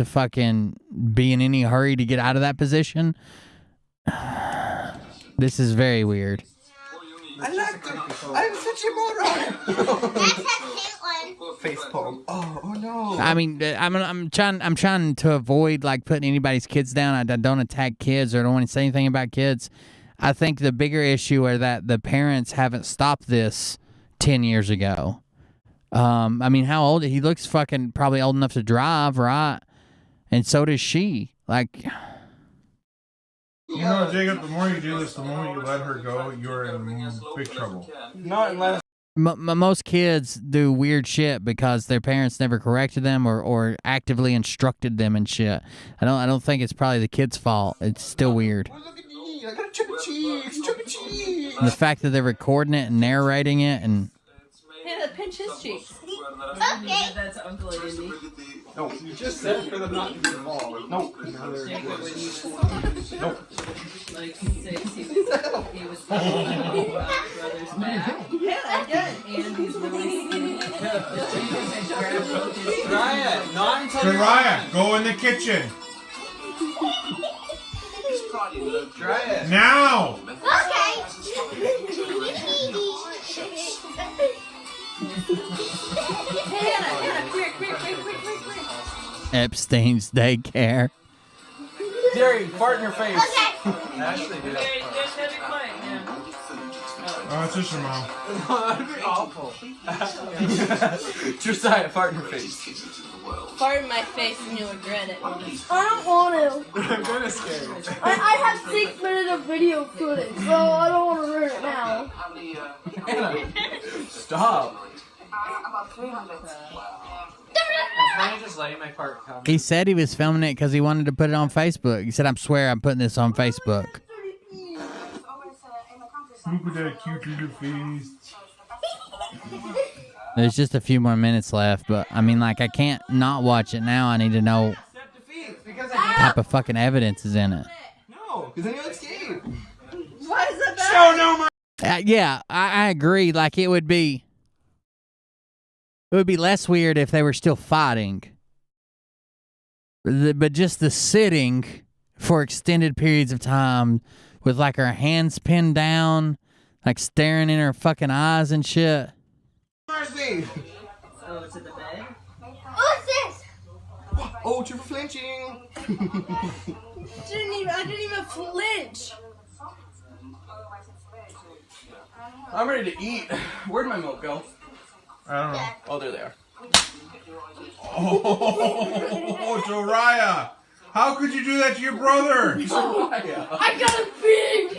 fucking be in any hurry to get out of that position. This is very weird. I like them. I'm such a moron. That's a Caitlin. Face palm. Oh no. I mean, I'm trying to avoid like putting anybody's kids down. I don't attack kids or don't want to say anything about kids. I think the bigger issue are that the parents haven't stopped this 10 years ago. I mean, how old? He looks fucking probably old enough to drive, right? And so does she. Like, you know, Jacob, the more you do this, the more you let her go, you're in big trouble. Not unless. Most kids do weird shit because their parents never corrected them or actively instructed them and shit. I don't think it's probably the kid's fault. It's still weird. I got a Chuck E. Cheese. Chuck E. Cheese. And the fact that they're recording it and narrating it and. Hannah, pinch his cheeks. Okay. That's Uncle Andy. No, you just said for them not to be involved. No. Jacob, when you No. like 6, he was holding my brother's back. Hannah, again, Andy's really skinny. Ryan, not until Mariah, go in the kitchen. Try it. Now! Okay. Hannah, quick. Epstein's daycare. Jerry, fart in your face. Okay. Ashley, do that. Oh, it's just your mom. That'd be awful. Josiah, fart in your face. Fart in my face and you'll regret it. I don't want to. I'm gonna scare you. I have 6 minutes of video footage, so I don't want to ruin it now. Hannah, stop. I'm just letting my part come. He said he was filming it because he wanted to put it on Facebook. He said, "I swear I'm putting this on Facebook." Look at that cute little face. There's just a few more minutes left, but I mean, like, I can't not watch it now. I need to know what type of fucking evidence is in it. No, because then you'll escape. Why is that bad? Show no mercy. Yeah, I agree. Like, it would be less weird if they were still fighting. But just the sitting for extended periods of time with, like, her hands pinned down, like, staring in her fucking eyes and shit. Mercy. Oh, it's in the bed? What's this? Oh, you're flinching. I didn't even flinch. I'm ready to eat. Where'd my milk go? I don't know. Oh, there they are. Oh, Joriah! How could you do that to your brother? I got a big.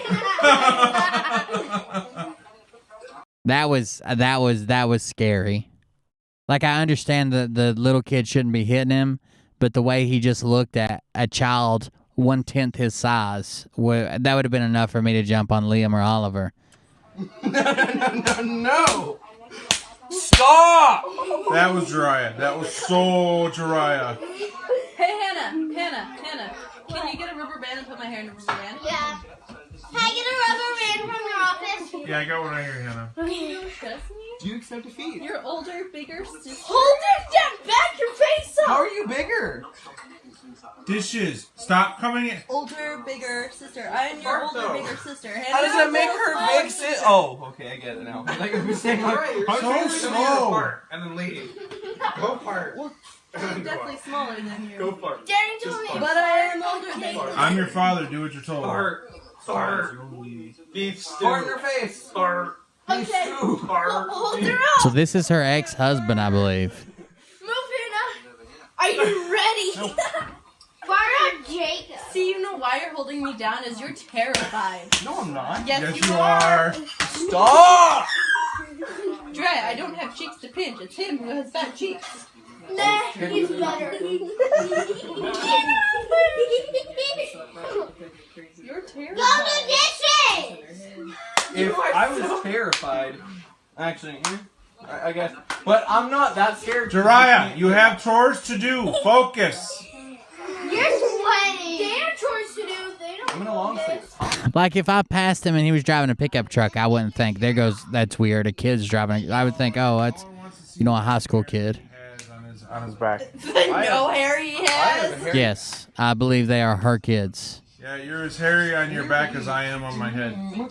That was scary. Like, I understand that the little kid shouldn't be hitting him, but the way he just looked at a child 1/10 his size, that would have been enough for me to jump on Liam or Oliver. No! Stop! That was Jariah. That was so Jariah. Hey, Hannah. Can you get a rubber band and put my hair in a rubber band? Yeah. Can I get a rubber band from your office? Yeah, I got one right here, Hannah. Can you trust me? Do you accept defeat? Your older, bigger sister. Hold it down. Back your face up. How are you bigger? Dishes. Stop coming in. Older, bigger sister. I am your older, bigger sister. How does that make her big sister? Oh, okay, I get it now. Like I was saying, So slow. And then leave. Go part. Well, I'm definitely smaller than you. Go fart. Daddy told me. But I am older than you. I'm your father. Do what you're told. Fart. Beef stew. Fart in her face. Fart. Okay. Hold her up. So this is her ex-husband, I believe. Move, Hannah. Are you ready? Fire out Jacob. See, you know why you're holding me down is you're terrified. No, I'm not. Yes, Yes, you you are. Stop! Dre, I don't have cheeks to pinch. It's him who has fat cheeks. Nah, he's better. You're terrified. Go to dishes! If I was terrified, actually, I guess, but I'm not that scared. Jariah, you have chores to do. Focus. You're sweating. They have chores to do. They don't. I'm in a long sleeve. Like if I passed him and he was driving a pickup truck, I wouldn't think, there goes, that's weird. A kid's driving. I would think, oh, that's, a high school kid. On his back. No hair he has. Yes, I believe they are her kids. Yeah, you're as hairy on your back as I am on my head. Are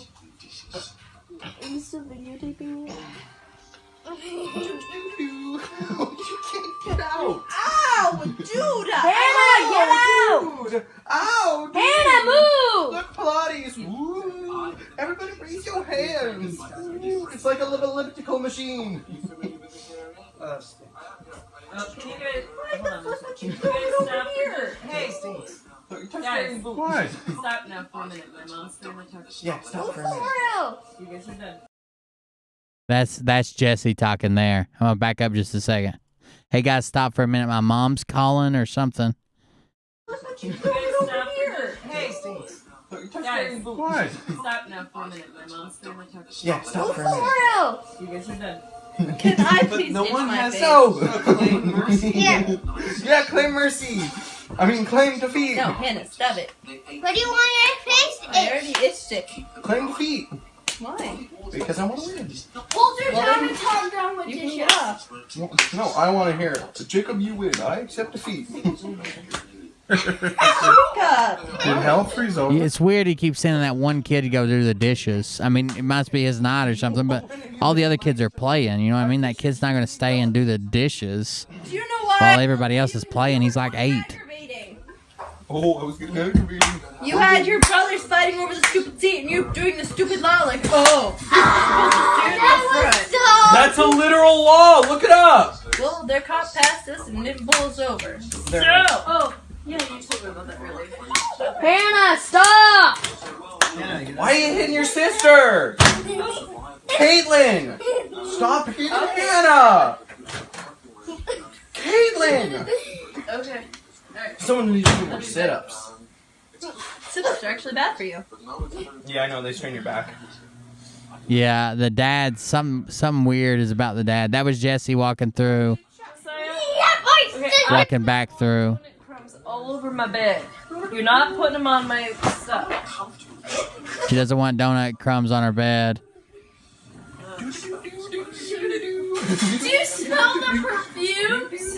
you still videotaping me? You can't get out. Ow, dude! Hannah, get out! Ow! Hannah, move! Look, Pilates. Woo. Everybody raise your hands. Woo. It's like a little elliptical machine. Can you guys, hold on a second. Can you guys stop here? Hey, guys, What? stop now for a minute. My mom's going to talk. Yeah, stop for a minute. You guys are done. That's Jesse talking there. I'm gonna back up just a second. Hey guys, stop for a minute. My mom's calling or something. You guys stop here. Hey, guys, What? stop now for a minute. My mom's going to talk. Yeah, stop for a minute. You guys are done. Can I please No itch one my has face? claim mercy. Yeah. Yeah, claim mercy. I mean, claim defeat. No, Hannah, stop it. What do you want your face I already itched it. Claim defeat. Why? Because I want to win. Hold your tongue and calm down with You can dishes. get off. No, I want to hear it. Jacob, you win. I accept defeat. Wake up! Did hell freeze over? It's weird he keeps sending that one kid to go do the dishes. I mean, it must be his night or something, but all the other kids are playing, you know what I mean? That kid's not going to stay and do the dishes Do you know what? while everybody else is playing. He's like 8. Aggravating. Oh, I was getting aggravated. You had your brothers fighting over the stupid seat and you doing the stupid law like, oh, you're supposed to steer in the front. That's a literal law. Look it up. Well, their cop passed us and it bowls over. There. Oh, yeah, you told me about that earlier. Hannah, stop! Why are you hitting your sister? Caitlin! Stop hitting Hannah! Caitlin! Okay. Alright. Someone needs to do more sit-ups. Sit-ups are actually bad for you. Yeah, I know. They strain your back. Yeah, the dad, something weird is about the dad. That was Jesse walking through, walking back through. Crumbs all over my bed. You're not putting them on my stuff. She doesn't want donut crumbs on her bed. Do you smell the perfumes?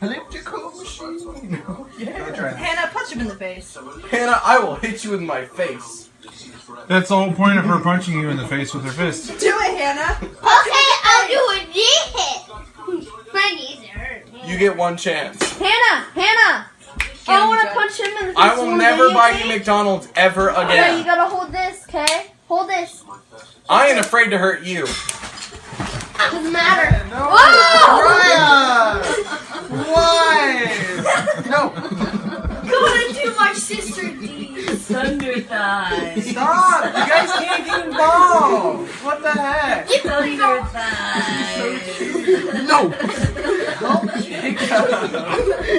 Elliptical machine. Yeah. Hannah, punch him in the face. Hannah, I will hit you in my face. That's the whole point of her punching you in the face with her fist. Do it, Hannah. Okay, I'll do a knee hit. My knees hurt. You get one chance. Hannah! I want to punch him in the face. I will never buy you McDonald's ever Okay, you again. gotta hold this, okay? Hold this. I ain't afraid to hurt you. Doesn't matter. Ryan! Why? No. Gonna do my sister D's thunder thighs. Stop! You guys can't get involved. What the heck? Thunder thighs. No.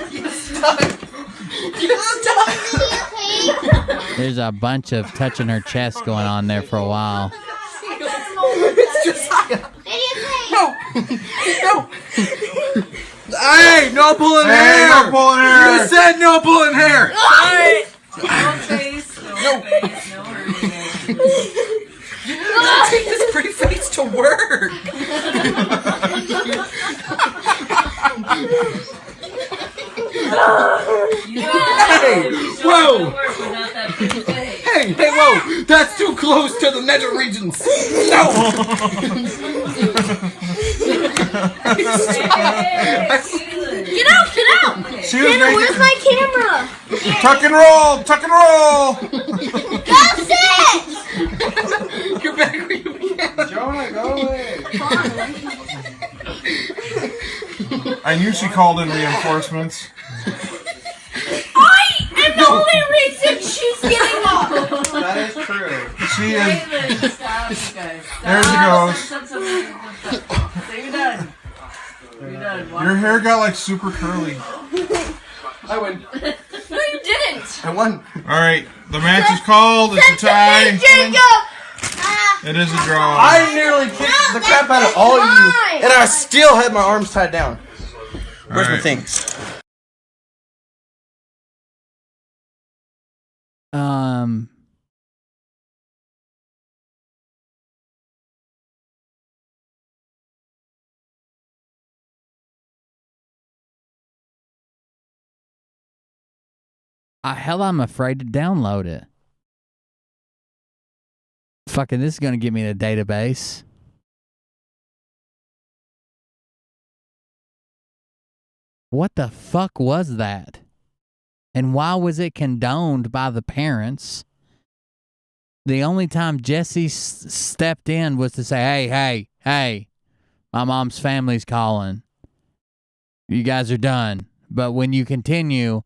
You're stuck. You're stuck. There's a bunch of touching her chest going on there for a while. It's just no. No. Hey, no pulling hair. No pulling hair. You said no pulling hair. Alright. No face, no face, no hurting. Take this pretty face to work. Hey, whoa. Hey, whoa. That's too close to the nether regions. No. Get out, get out. She was Hannah, making- where's my camera? Tuck and roll! Tuck and roll! Go sit. You're back where you began. Jonah, go away. I knew she called in reinforcements. I am the only reason she's getting up. That is true. She is. Caitlin, stop, you guys. There she goes. Say you're done. Your hair got like super curly. I win. No, you didn't. I won. All right, the match is called. It's a tie. It is a draw. I nearly kicked the crap out of all of you, and I still had my arms tied down. Where's my things? Hell, I'm afraid to download it. Fucking, this is gonna get me the database. What the fuck was that? And why was it condoned by the parents? The only time Jesse stepped in was to say, hey, my mom's family's calling. You guys are done. But when you continue,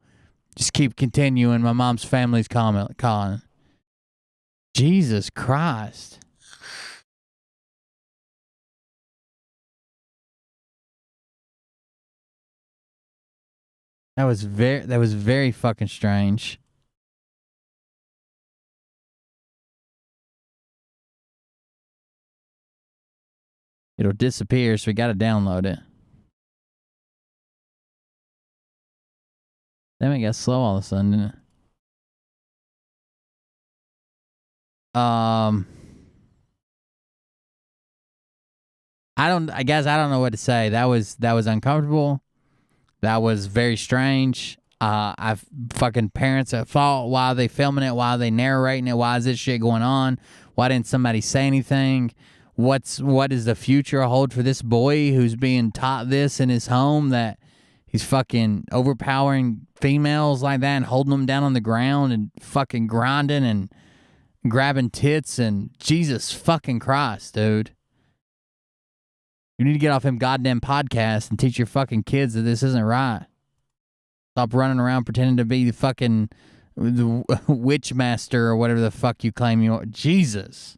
just keep continuing. My mom's family's calling. Jesus Christ. That was very fucking strange. It'll disappear, so we gotta download it. Damn, it got slow all of a sudden, didn't it? I don't know what to say. That was uncomfortable. That was very strange. I've fucking parents at fault. Why are they filming it? Why are they narrating it? Why is this shit going on? Why didn't somebody say anything? What does the future hold for this boy who's being taught this in his home, that he's fucking overpowering females like that and holding them down on the ground and fucking grinding and grabbing tits, and Jesus fucking Christ, dude. You need to get off him goddamn podcast and teach your fucking kids that this isn't right. Stop running around pretending to be the fucking witch master or whatever the fuck you claim you are. Jesus.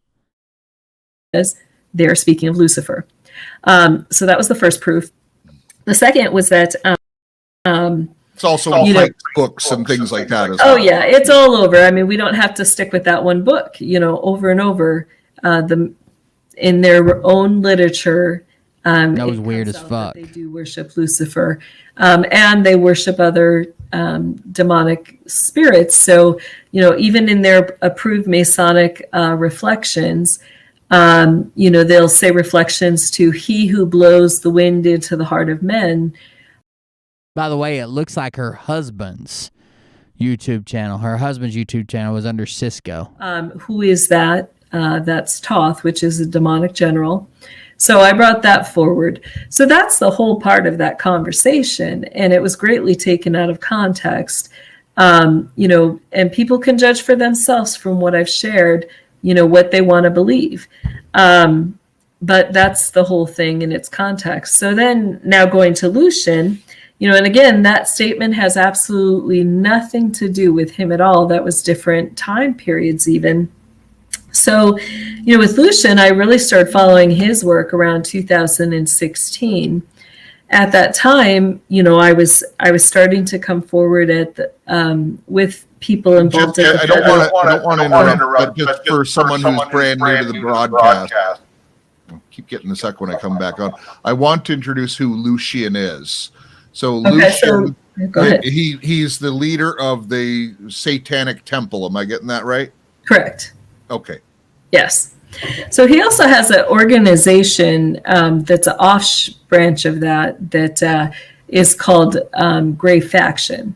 They're speaking of Lucifer. So that was the first proof. The second was that it's also in books and things like that as well. Oh yeah, it's all over. I mean, we don't have to stick with that one book, over and over. In their own literature, that was weird as fuck. They do worship Lucifer, and they worship other demonic spirits. So, even in their approved Masonic reflections, they'll say reflections to he who blows the wind into the heart of men. By the way, it looks like her husband's YouTube channel. Her husband's YouTube channel was under Cisco. Who is that? That's Toth, which is a demonic general. So I brought that forward. So that's the whole part of that conversation. And it was greatly taken out of context. And people can judge for themselves from what I've shared, what they want to believe. But that's the whole thing in its context. So then now going to Lucian, and again, that statement has absolutely nothing to do with him at all. That was different time periods even. So, with Lucian, I really started following his work around 2016. At that time, I was starting to come forward with people involved. I don't want to interrupt, but just for someone who's brand new to the broadcast, I'll keep getting the sec when I come back on. I want to introduce who Lucian is. So Lucian, go ahead. He's the leader of the Satanic Temple. Am I getting that right? Correct. Okay. Yes. So he also has an organization that's an off branch of that is called Gray Faction.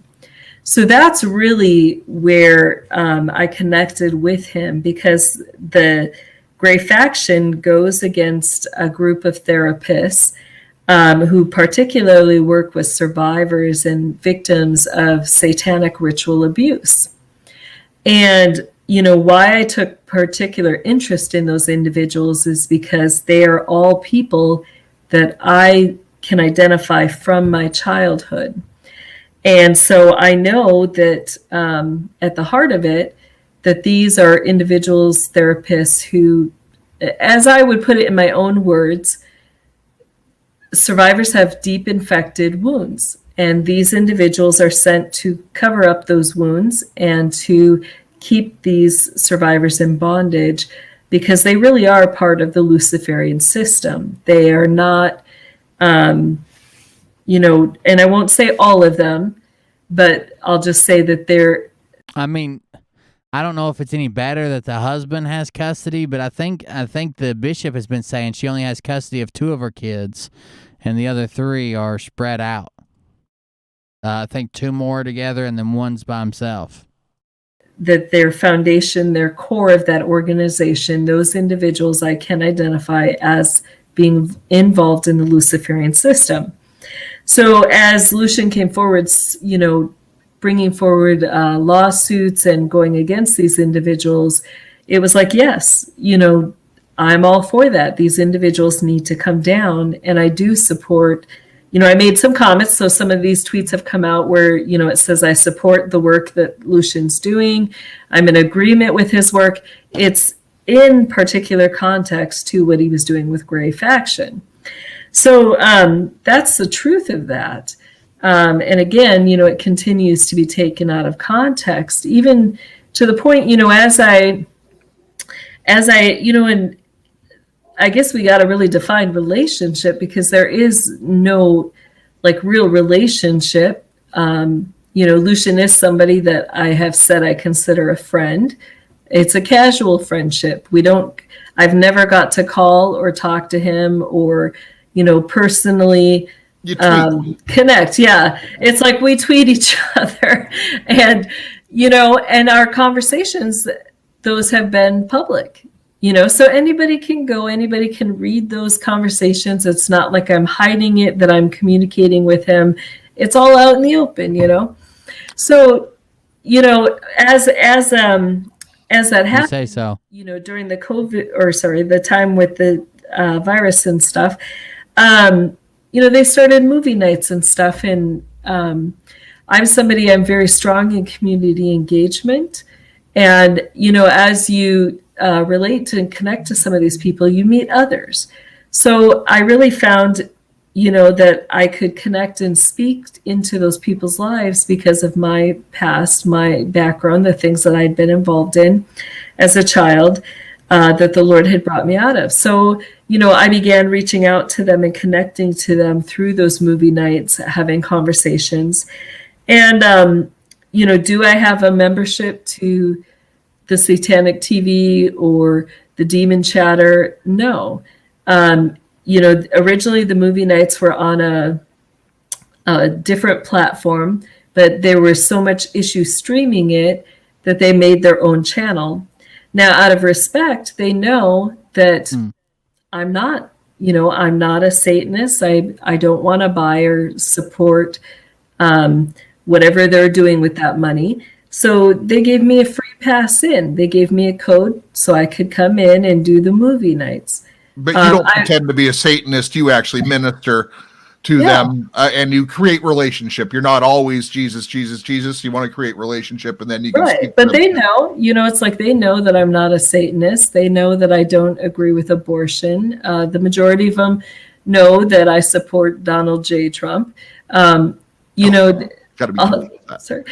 So that's really where I connected with him, because the Gray Faction goes against a group of therapists who particularly work with survivors and victims of satanic ritual abuse. And why I took particular interest in those individuals is because they are all people that I can identify from my childhood. And so I know that at the heart of it, that these are individuals, therapists who, as I would put it in my own words, survivors have deep infected wounds, and these individuals are sent to cover up those wounds and to keep these survivors in bondage, because they really are part of the Luciferian system. They are not, you know, and I won't say all of them, but I'll just say that they're. I mean, I don't know if it's any better that the husband has custody, but I think the bishop has been saying she only has custody of 2 of her kids, and the other 3 are spread out. I think 2 more together, and then 1's by himself. That their foundation, their core of that organization, those individuals I can identify as being involved in the Luciferian system. So as Lucian came forward, you know, bringing forward lawsuits and going against these individuals, it was like, yes, you know, I'm all for that. These individuals need to come down, and I do support. You know, I made some comments, so some of these tweets have come out where, you know, it says I support the work that Lucian's doing. I'm in agreement with his work. It's in particular context to what he was doing with Grey Faction. So that's the truth of that. And again, you know, it continues to be taken out of context, even to the point, you know, as I, you know, and I guess we got to really define relationship, because there is no like real relationship. You know, Lucian is somebody that I have said I consider a friend. It's a casual friendship. I've never got to call or talk to him or, you know, personally connect. Yeah. It's like we tweet each other, and, you know, and our conversations, those have been public. You know, so anybody can go, anybody can read those conversations. It's not like I'm hiding it, that I'm communicating with him. It's all out in the open, you know. So, you know, as that happened, say so. You know, during the the time with the virus and stuff, you know, they started movie nights and stuff. And I'm very strong in community engagement. And, you know, as you relate and connect to some of these people, you meet others. So I really found, you know, that I could connect and speak into those people's lives because of my past, my background, the things that I'd been involved in as a child, that the Lord had brought me out of. So, you know, I began reaching out to them and connecting to them through those movie nights, having conversations. And, you know, do I have a membership to the Satanic TV or the Demon Chatter? No. You know, originally the movie nights were on a different platform, but there was so much issue streaming it that they made their own channel. Now, out of respect, they know that I'm not, you know, I'm not a Satanist. I don't want to buy or support whatever they're doing with that money. So they gave me a free pass in. They gave me a code so I could come in and do the movie nights. But you don't pretend to be a Satanist. You actually minister to them, and you create relationship. You're not always Jesus, Jesus, Jesus. You want to create relationship, and then you can speak But to them. they know, you know, it's like they know that I'm not a Satanist. They know that I don't agree with abortion. The majority of them know that I support Donald J. Trump. You know, Got to be sorry.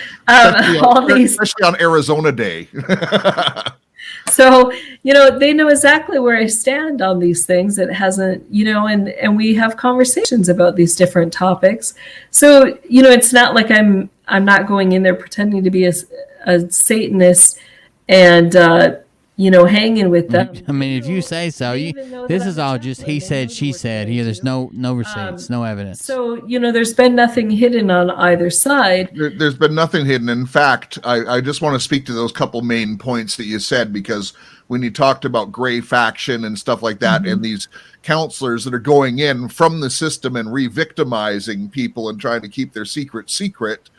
Especially on Arizona Day. So, you know, they know exactly where I stand on these things. It hasn't, you know, and we have conversations about these different topics. So, you know, it's not like I'm not going in there pretending to be a Satanist and, you know, hanging with them. I mean, if you say so, this is all just he said, she said. Here, there's no receipts, no evidence. So, you know, there's been nothing hidden on either side. There's been nothing hidden. In fact, I just want to speak to those couple main points that you said, because when you talked about Grey Faction and stuff like that, and these counselors that are going in from the system and re-victimizing people and trying to keep their secret,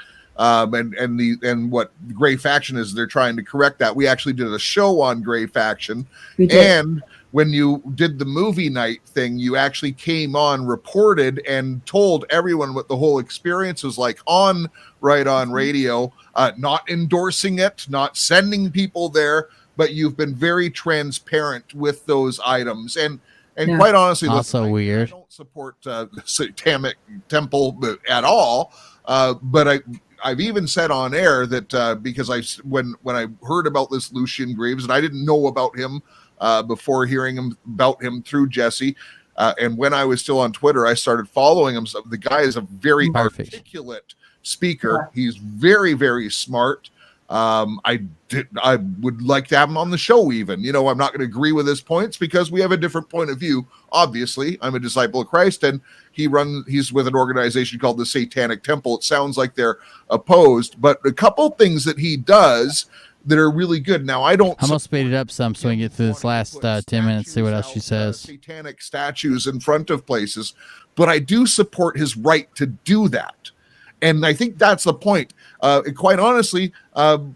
and what Grey Faction is, they're trying to correct that. We actually did a show on Grey Faction, and when you did the movie night thing, you actually came on, reported, and told everyone what the whole experience was like on Right On Radio, not endorsing it, not sending people there, but you've been very transparent with those items. And And Yeah. quite honestly, Also listen, weird. I don't support the Satanic Temple at all. But I've even said on air that because when I heard about this Lucian Graves, and I didn't know about him before hearing about him through Jesse. And when I was still on Twitter, I started following him. So the guy is a very articulate speaker. He's very, very smart. I would like to have him on the show even. You know, I'm not going to agree with his points because we have a different point of view. Obviously, I'm a disciple of Christ, and he's with an organization called the Satanic Temple. It sounds like they're opposed, but a couple things that he does that are really good. Now, I don't... I'm going to speed it up some so we can get through this last 10 minutes, see what else she says. Satanic statues in front of places, but I do support his right to do that. And I think that's the point. Quite honestly,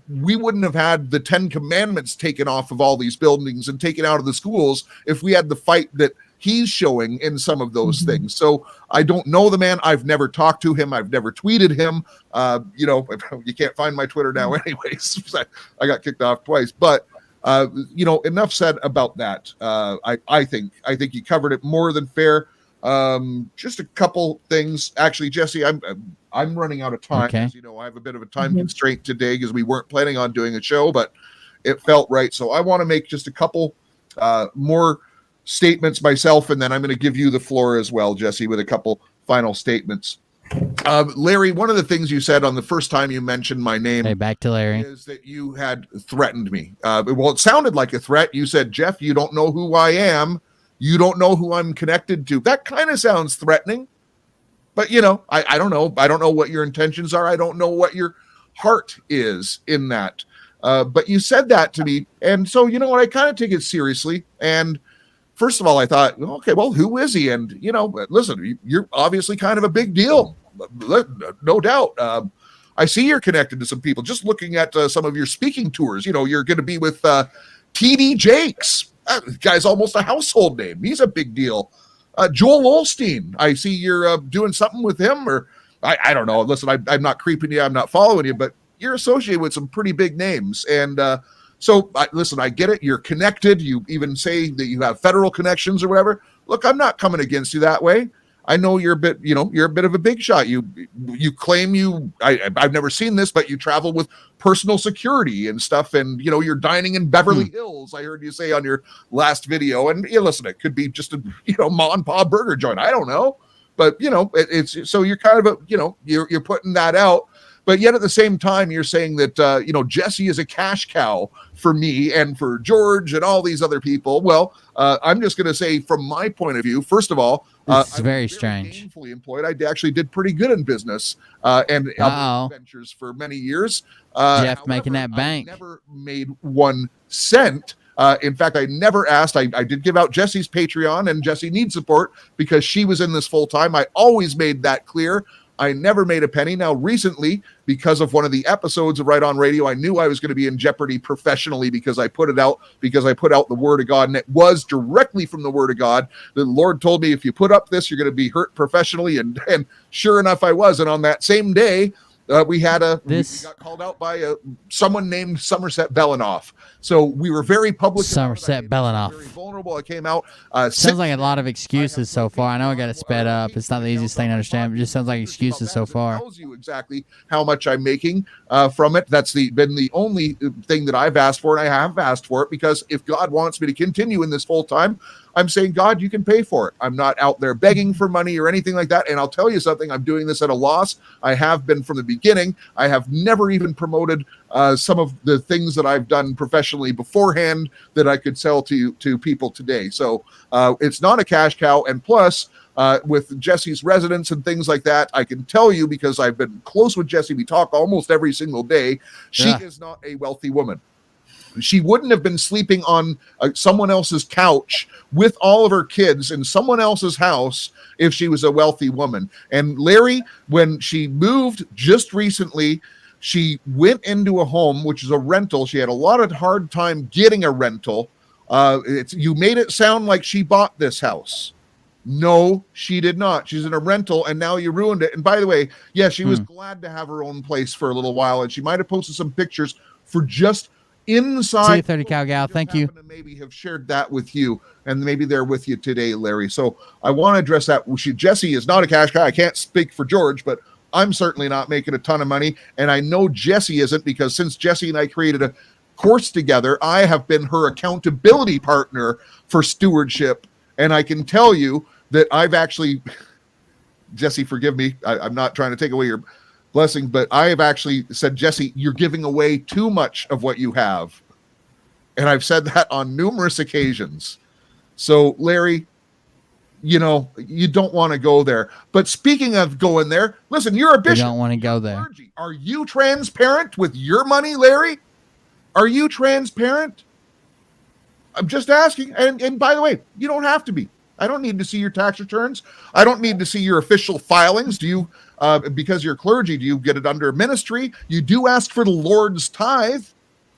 we wouldn't have had the 10 Commandments taken off of all these buildings and taken out of the schools if we had the fight that he's showing in some of those things. So I don't know the man. I've never talked to him. I've never tweeted him. You know, you can't find my Twitter now anyways. I got kicked off twice. But, you know, enough said about that. I think you covered it more than fair. Just a couple things. Actually, Jesse, I'm running out of time. Okay. As you know, I have a bit of a time constraint today because we weren't planning on doing a show, but it felt right. So I want to make just a couple more statements myself, and then I'm going to give you the floor as well, Jesse, with a couple final statements. Larry, one of the things you said on the first time you mentioned my name, hey, back to Larry, is that you had threatened me. Well, it sounded like a threat. You said, Jeff, you don't know who I am. You don't know who I'm connected to. That kind of sounds threatening. But, you know, I don't know. I don't know what your intentions are. I don't know what your heart is in that. But you said that to me. And so, you know what? I kind of take it seriously. And first of all, I thought, okay, well, who is he? And, you know, listen, you're obviously kind of a big deal. No doubt. I see you're connected to some people. Just looking at some of your speaking tours, you know, you're going to be with TD Jakes. That guy's almost a household name. He's a big deal. Joel Olstein, I see you're doing something with him, or I don't know. Listen, I'm not creeping you. I'm not following you, but you're associated with some pretty big names. And so, listen, I get it. You're connected. You even say that you have federal connections or whatever. Look, I'm not coming against you that way. I know you're a bit, you know, you're a bit of a big shot. You claim I've never seen this, but you travel with personal security and stuff, and you know you're dining in Beverly Hills. I heard you say on your last video, and you listen, it could be just a ma and pa burger joint. I don't know, but you know it's so you're kind of you're putting that out. But yet at the same time, you're saying that, Jesse is a cash cow for me and for George and all these other people. Well, I'm just going to say from my point of view, first of all, it's very strange. Gainfully employed. I actually did pretty good in business and other ventures for many years. Jeff making that bank. I never made 1 cent. In fact, I never asked. I did give out Jesse's Patreon, and Jesse needs support because she was in this full time. I always made that clear. I never made a penny. Now, recently, because of one of the episodes of Right On Radio, I knew I was going to be in jeopardy professionally because I put out the Word of God, and it was directly from the Word of God. The Lord told me, if you put up this, you're going to be hurt professionally, and sure enough, I was. And on that same day, we got called out by someone named Somerset Belanoff. So we were very public. Somerset Belanoff. Very vulnerable. I came out. Sounds like a lot of excuses so far. I know I got it sped up. It's not the easiest thing to understand, but it just sounds like excuses so far. Tells you exactly how much I'm making from it. That's been the only thing that I've asked for, and I have asked for it because if God wants me to continue in this full time, I'm saying, God, you can pay for it. I'm not out there begging for money or anything like that. And I'll tell you something, I'm doing this at a loss. I have been from the beginning. I have never even promoted some of the things that I've done professionally beforehand that I could sell to people today. So it's not a cash cow. And plus, with Jesse's residence and things like that, I can tell you because I've been close with Jesse. We talk almost every single day. She is not a wealthy woman. She wouldn't have been sleeping on someone else's couch with all of her kids in someone else's house if she was a wealthy woman. And Larry, when she moved just recently, she went into a home, which is a rental. She had a lot of hard time getting a rental. You made it sound like she bought this house. No, she did not. She's in a rental, and now you ruined it. And by the way, yeah, she was glad to have her own place for a little while, and she might have posted some pictures for just inside. 2:30 Cal. Thank you. Maybe have shared that with you, and maybe they're with you today, Larry. So I want to address that. Jesse is not a cash guy. I can't speak for George, but I'm certainly not making a ton of money, and I know Jesse isn't, because since Jesse and I created a course together, I have been her accountability partner for stewardship, and I can tell you that I've actually, Jesse, forgive me, I'm not trying to take away your blessing, but I have actually said, Jesse, you're giving away too much of what you have. And I've said that on numerous occasions. So, Larry, you know, you don't want to go there. But speaking of going there, listen, you're a bishop. You don't want to go there. Are you transparent with your money, Larry? Are you transparent? I'm just asking. And by the way, you don't have to be. I don't need to see your tax returns. I don't need to see your official filings. Do you, because you're clergy, do you get it under ministry? You do ask for the Lord's tithe.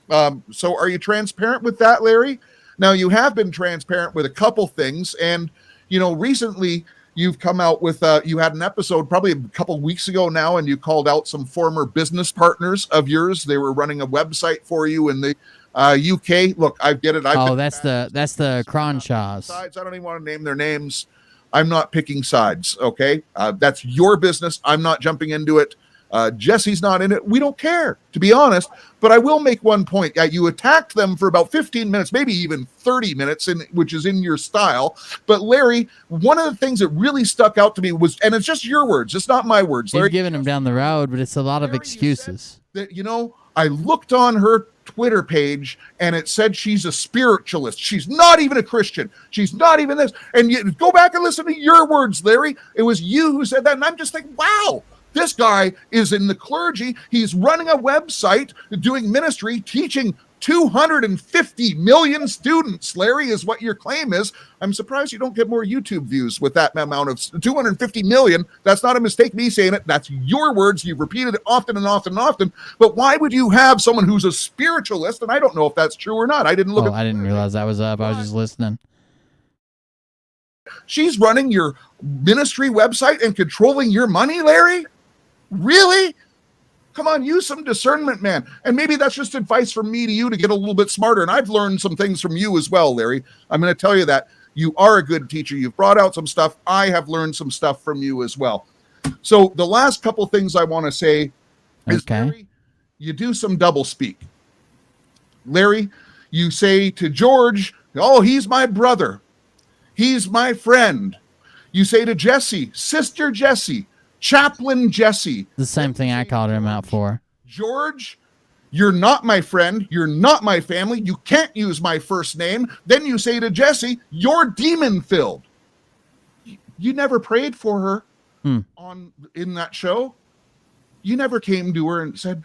So are you transparent with that, Larry? Now, you have been transparent with a couple things. And, you know, recently you've come out with, you had an episode probably a couple weeks ago now, and you called out some former business partners of yours. They were running a website for you in the UK. Look, I get it. That's the Cronshaws. I don't even want to name their names. I'm not picking sides. Okay. That's your business. I'm not jumping into it. Jesse's not in it. We don't care, to be honest, but I will make one point. You attacked them for about 15 minutes, maybe even 30 minutes, which is in your style. But Larry, one of the things that really stuck out to me was, and it's just your words, it's not my words, Larry. He's giving them down the road, but it's a lot of excuses. That, you know, I looked on her Twitter page and it said she's a spiritualist. She's not even a Christian. She's not even this. And you go back and listen to your words, Larry. It was you who said that. And I'm just thinking, wow, this guy is in the clergy. He's running a website, doing ministry, teaching 250 million students, Larry, is what your claim is. I'm surprised you don't get more YouTube views with that amount of 250 million. That's not a mistake me saying it. That's your words. You've repeated it often and often and often. But why would you have someone who's a spiritualist? And I don't know if that's true or not. I didn't look at I didn't realize that was up. I was just listening. She's running your ministry website and controlling your money, Larry? Really? Come on, use some discernment, man. And maybe that's just advice from me to you to get a little bit smarter. And I've learned some things from you as well, Larry. I'm going to tell you that. You are a good teacher. You've brought out some stuff. I have learned some stuff from you as well. So the last couple things I want to say is, Larry, you do some double speak. Larry, you say to George, oh, he's my brother. He's my friend. You say to Jesse, Sister Jesse, Chaplain Jesse. The same thing I called him out for. George, you're not my friend. You're not my family. You can't use my first name. Then you say to Jesse, you're demon-filled. You never prayed for her in that show. You never came to her and said,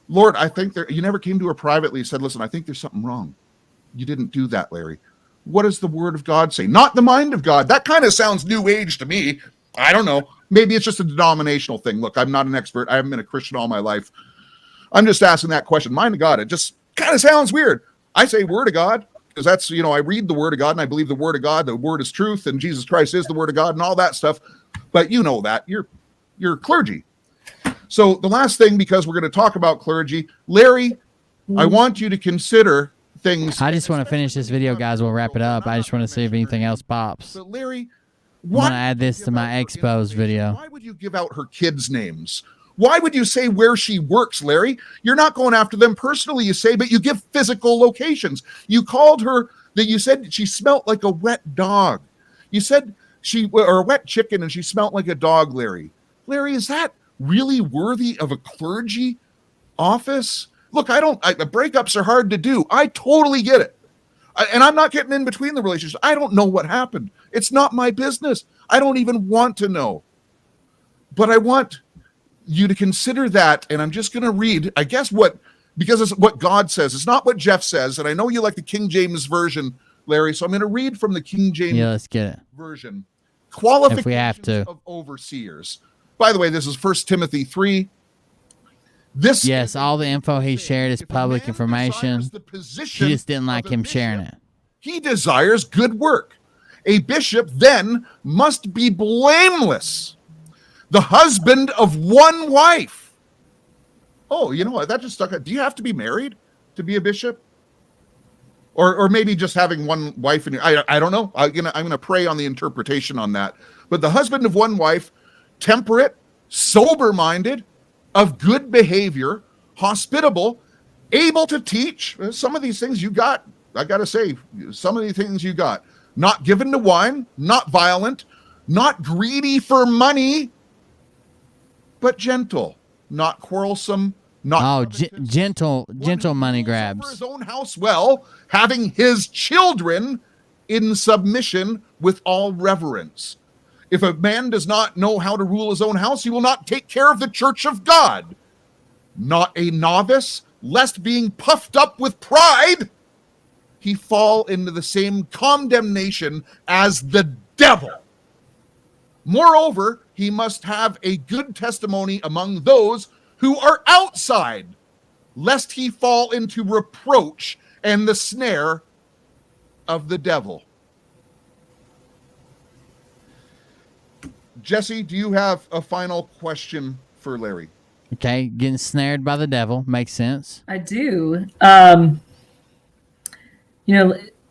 Lord, I think you never came to her privately and said, listen, I think there's something wrong. You didn't do that, Larry. What does the word of God say? Not the mind of God. That kind of sounds new age to me. I don't know. Maybe it's just a denominational thing. Look, I'm not an expert. I haven't been a Christian all my life. I'm just asking that question. Mind of God, it just kind of sounds weird. I say word of God because that's, you know, I read the word of God and I believe the word of God. The word is truth and Jesus Christ is the word of God and all that stuff. But you know that. You're clergy. So the last thing, because we're going to talk about clergy, Larry, I want you to consider things. I just want to finish this video, guys. We'll wrap it up. I just want to see if anything else pops. But Larry, I'm going to add this to my expose video. Why would you give out her kids' names? Why would you say where she works, Larry? You're not going after them personally, you say, but you give physical locations. You called her, you said she smelled like a wet dog. You said or a wet chicken and she smelled like a dog, Larry. Larry, is that really worthy of a clergy office? Look, breakups are hard to do. I totally get it. And I'm not getting in between the relationships. I don't know what happened. It's not my business. I don't even want to know. But I want you to consider that. And I'm just going to read, I guess because it's what God says. It's not what Jeff says. And I know you like the King James Version, Larry. So I'm going to read from the King James let's get it. Version. Qualifications if we have to. Of overseers. By the way, this is 1 Timothy 3. Yes, all the info he shared is public information. She just didn't like him sharing it. He desires good work. A bishop then must be blameless, the husband of one wife. Oh, you know what? That just stuck out. Do you have to be married to be a bishop? Or maybe just having one wife, and I don't know. I'm gonna pray on the interpretation on that. But the husband of one wife, temperate, sober-minded, of good behavior, hospitable, able to teach. Some of these things you got. I gotta say, some of these things you got. Not given to wine, not violent, not greedy for money, but gentle, not quarrelsome, not gentle money grabs. For his own house well, having his children in submission with all reverence. If a man does not know how to rule his own house, he will not take care of the church of God. Not a novice, lest being puffed up with pride, he fall into the same condemnation as the devil. Moreover, he must have a good testimony among those who are outside, lest he fall into reproach and the snare of the devil. Jesse, do you have a final question for Larry? Okay, getting snared by the devil makes sense. I do.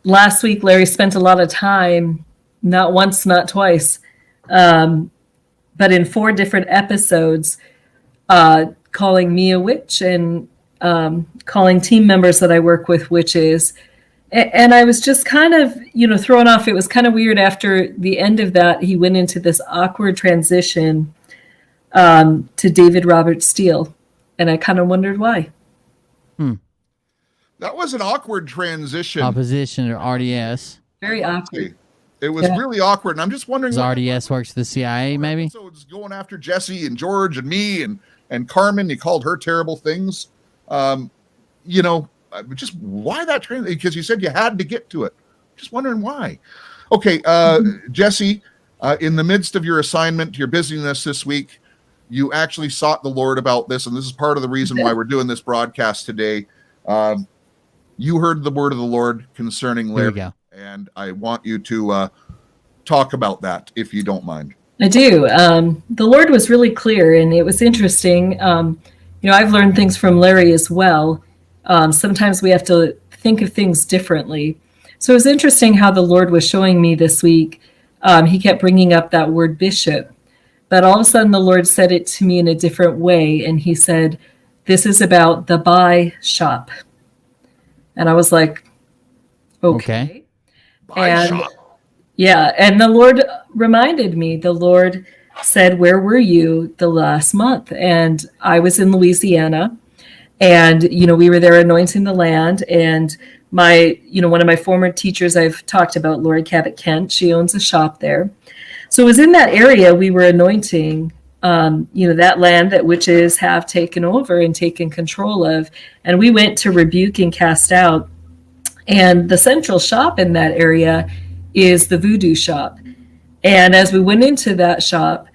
Last week Larry spent a lot of time, not once, not twice, but in 4 different episodes, calling me a witch and calling team members that I work with witches. And I was just kind of, thrown off. It was kind of weird. After the end of that, he went into this awkward transition to David Robert Steele. And I kind of wondered why. That was an awkward transition. Opposition or RDS. Very awkward. It was really awkward. And I'm just wondering. RDS works for the CIA, maybe? So it's going after Jesse and George and me and Carmen. He called her terrible things. Just why that transition? Because you said you had to get to it. Just wondering why. Okay, Jesse, in the midst of your assignment, your busyness this week, you actually sought the Lord about this, and this is part of the reason why we're doing this broadcast today. You heard the word of the Lord concerning Larry, and I want you to talk about that, if you don't mind. I do. The Lord was really clear, and it was interesting. I've learned things from Larry as well. Sometimes we have to think of things differently. So it was interesting how the Lord was showing me this week. He kept bringing up that word bishop, but all of a sudden the Lord said it to me in a different way. And he said, this is about the buy shop. And I was like, okay. Buy shop. Yeah. And the Lord reminded me, the Lord said, where were you the last month? And I was in Louisiana. And, we were there anointing the land. And one of my former teachers I've talked about, Lori Cabot Kent, she owns a shop there. So it was in that area we were anointing, that land that witches have taken over and taken control of. And we went to rebuke and cast out. And the central shop in that area is the voodoo shop. And as we went into that shop,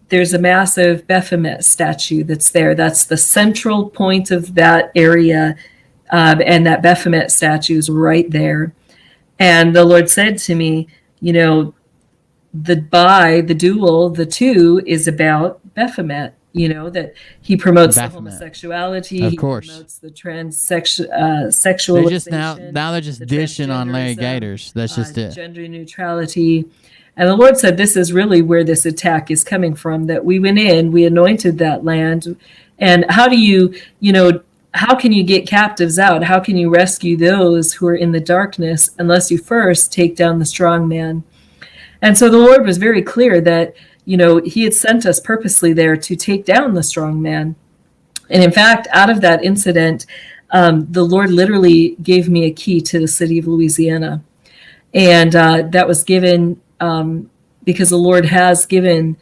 there's a massive Baphomet statue that's there. That's the central point of that area. And that Baphomet statue is right there. And the Lord said to me, the two is about Baphomet, that he promotes the homosexuality. Of course. He promotes the sexualization. They're just dishing on Larry Gators. That's just it. Gender neutrality. And the Lord said, this is really where this attack is coming from, that we went in, we anointed that land. And how do how can you get captives out? How can you rescue those who are in the darkness unless you first take down the strong man? And so the Lord was very clear that, he had sent us purposely there to take down the strong man. And in fact, out of that incident, the Lord literally gave me a key to the city of Louisiana. And that was given because the Lord has given,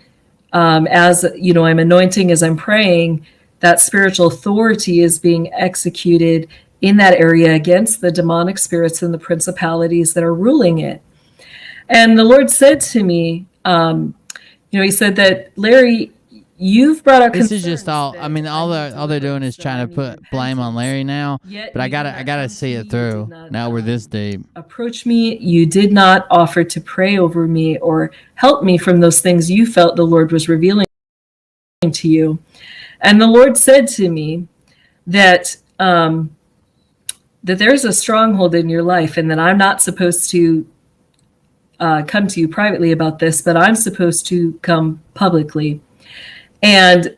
as I'm anointing, as I'm praying, that spiritual authority is being executed in that area against the demonic spirits and the principalities that are ruling it. And the Lord said to me, he said that, Larry, you've brought up this is just all they're doing is trying to put blame on Larry now, but I gotta see it through. Now we're this deep. Approach me. You did not offer to pray over me or help me from those things you felt the Lord was revealing to you. And the Lord said to me that that there's a stronghold in your life, and that I'm not supposed to come to you privately about this, but I'm supposed to come publicly. And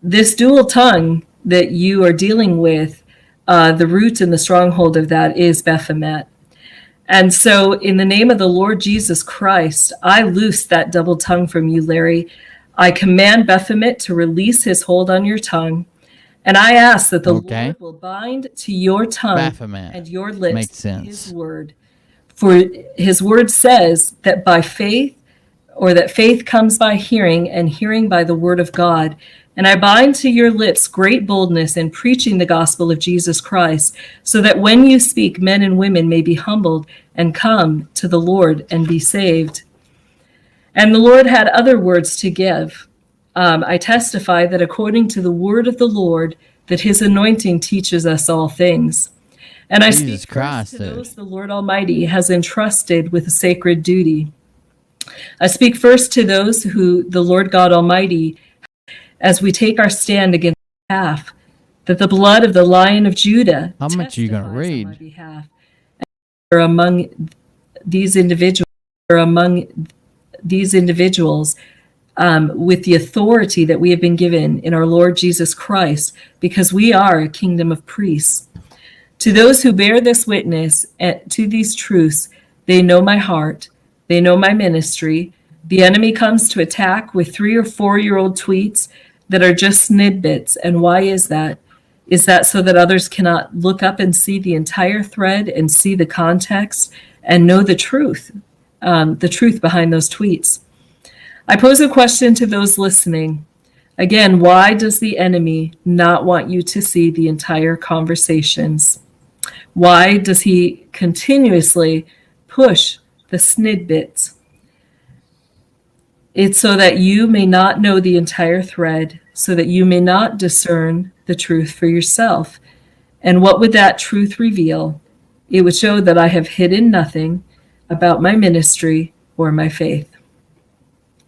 this dual tongue that you are dealing with, the root and the stronghold of that is Baphomet. And so in the name of the Lord Jesus Christ, I loose that double tongue from you, Larry. I command Baphomet to release his hold on your tongue. And I ask that the Lord will bind to your tongue Baphomet. and your lips Makes sense. his word. For his word says that by faith, or that faith comes by hearing, and hearing by the word of God. And I bind to your lips great boldness in preaching the gospel of Jesus Christ, so that when you speak, men and women may be humbled and come to the Lord and be saved. And the Lord had other words to give. I testify that according to the word of the Lord, that his anointing teaches us all things. And I Jesus speak Christ, first to those the Lord Almighty has entrusted with a sacred duty. I speak first to those who the Lord God Almighty, as we take our stand against half, that the blood of the Lion of Judah How much are you going to testifies on my read? behalf. And among these individuals, with the authority that we have been given in our Lord Jesus Christ, because we are a kingdom of priests. To those who bear this witness to these truths, they know my heart, they know my ministry. The enemy comes to attack with 3 or 4-year-old tweets that are just snidbits. And why is that? Is that so that others cannot look up and see the entire thread and see the context and know the truth behind those tweets? I pose a question to those listening. Again, why does the enemy not want you to see the entire conversations? Why does he continuously push the snidbits? It's so that you may not know the entire thread, so that you may not discern the truth for yourself. And what would that truth reveal? It would show that I have hidden nothing about my ministry or my faith.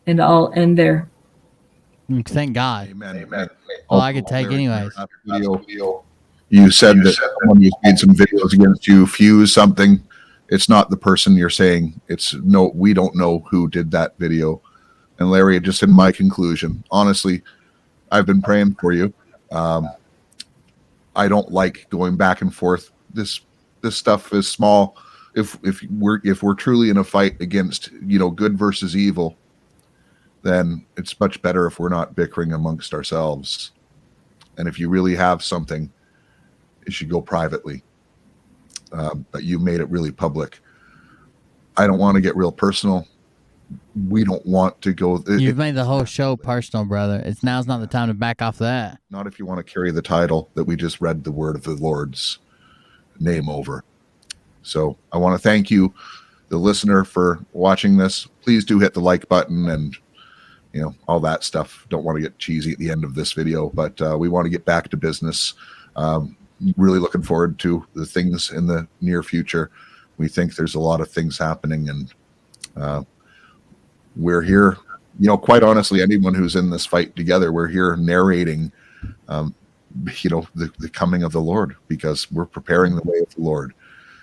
And I'll end there. Thank God. Amen. All I could take anyways. Video. You said that someone who's made some videos against you fuse something. It's not the person you're saying. We don't know who did that video. And Larry, just in my conclusion, honestly, I've been praying for you. I don't like going back and forth. This stuff is small. If we're truly in a fight against, good versus evil, then it's much better if we're not bickering amongst ourselves. And if you really have something, it should go privately. But you made it really public. I don't want to get real personal. We don't want to go. You've made the whole show personal, brother. Now's not the time to back off that. Not if you want to carry the title that we just read the word of the Lord's name over. So I want to thank you, the listener, for watching this. Please do hit the like button and all that stuff. Don't want to get cheesy at the end of this video, but we want to get back to business. Really looking forward to the things in the near future. We think there's a lot of things happening, and we're here, quite honestly, anyone who's in this fight together, we're here narrating, the coming of the Lord, because we're preparing the way of the Lord.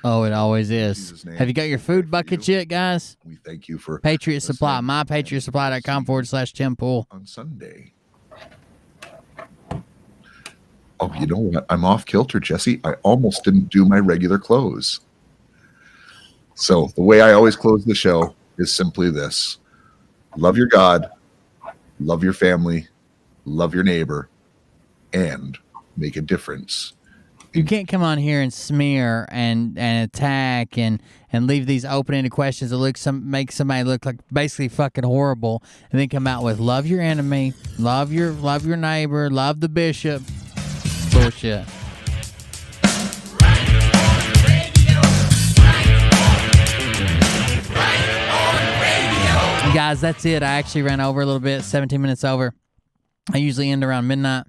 Oh, it always is. Have you got your food buckets yet, guys? We thank you for Patriot Supply, mypatriotsupply.com/Tim Pool. On Sunday. Oh, you know what? I'm off kilter, Jesse. I almost didn't do my regular close. So the way I always close the show is simply this. Love your God, love your family, love your neighbor, and make a difference. You can't come on here and smear and attack and leave these open-ended questions that make somebody look like basically fucking horrible, and then come out with love your enemy, love your neighbor, love the bishop. Bullshit. Guys, that's it. I actually ran over a little bit, 17 minutes over. I usually end around midnight.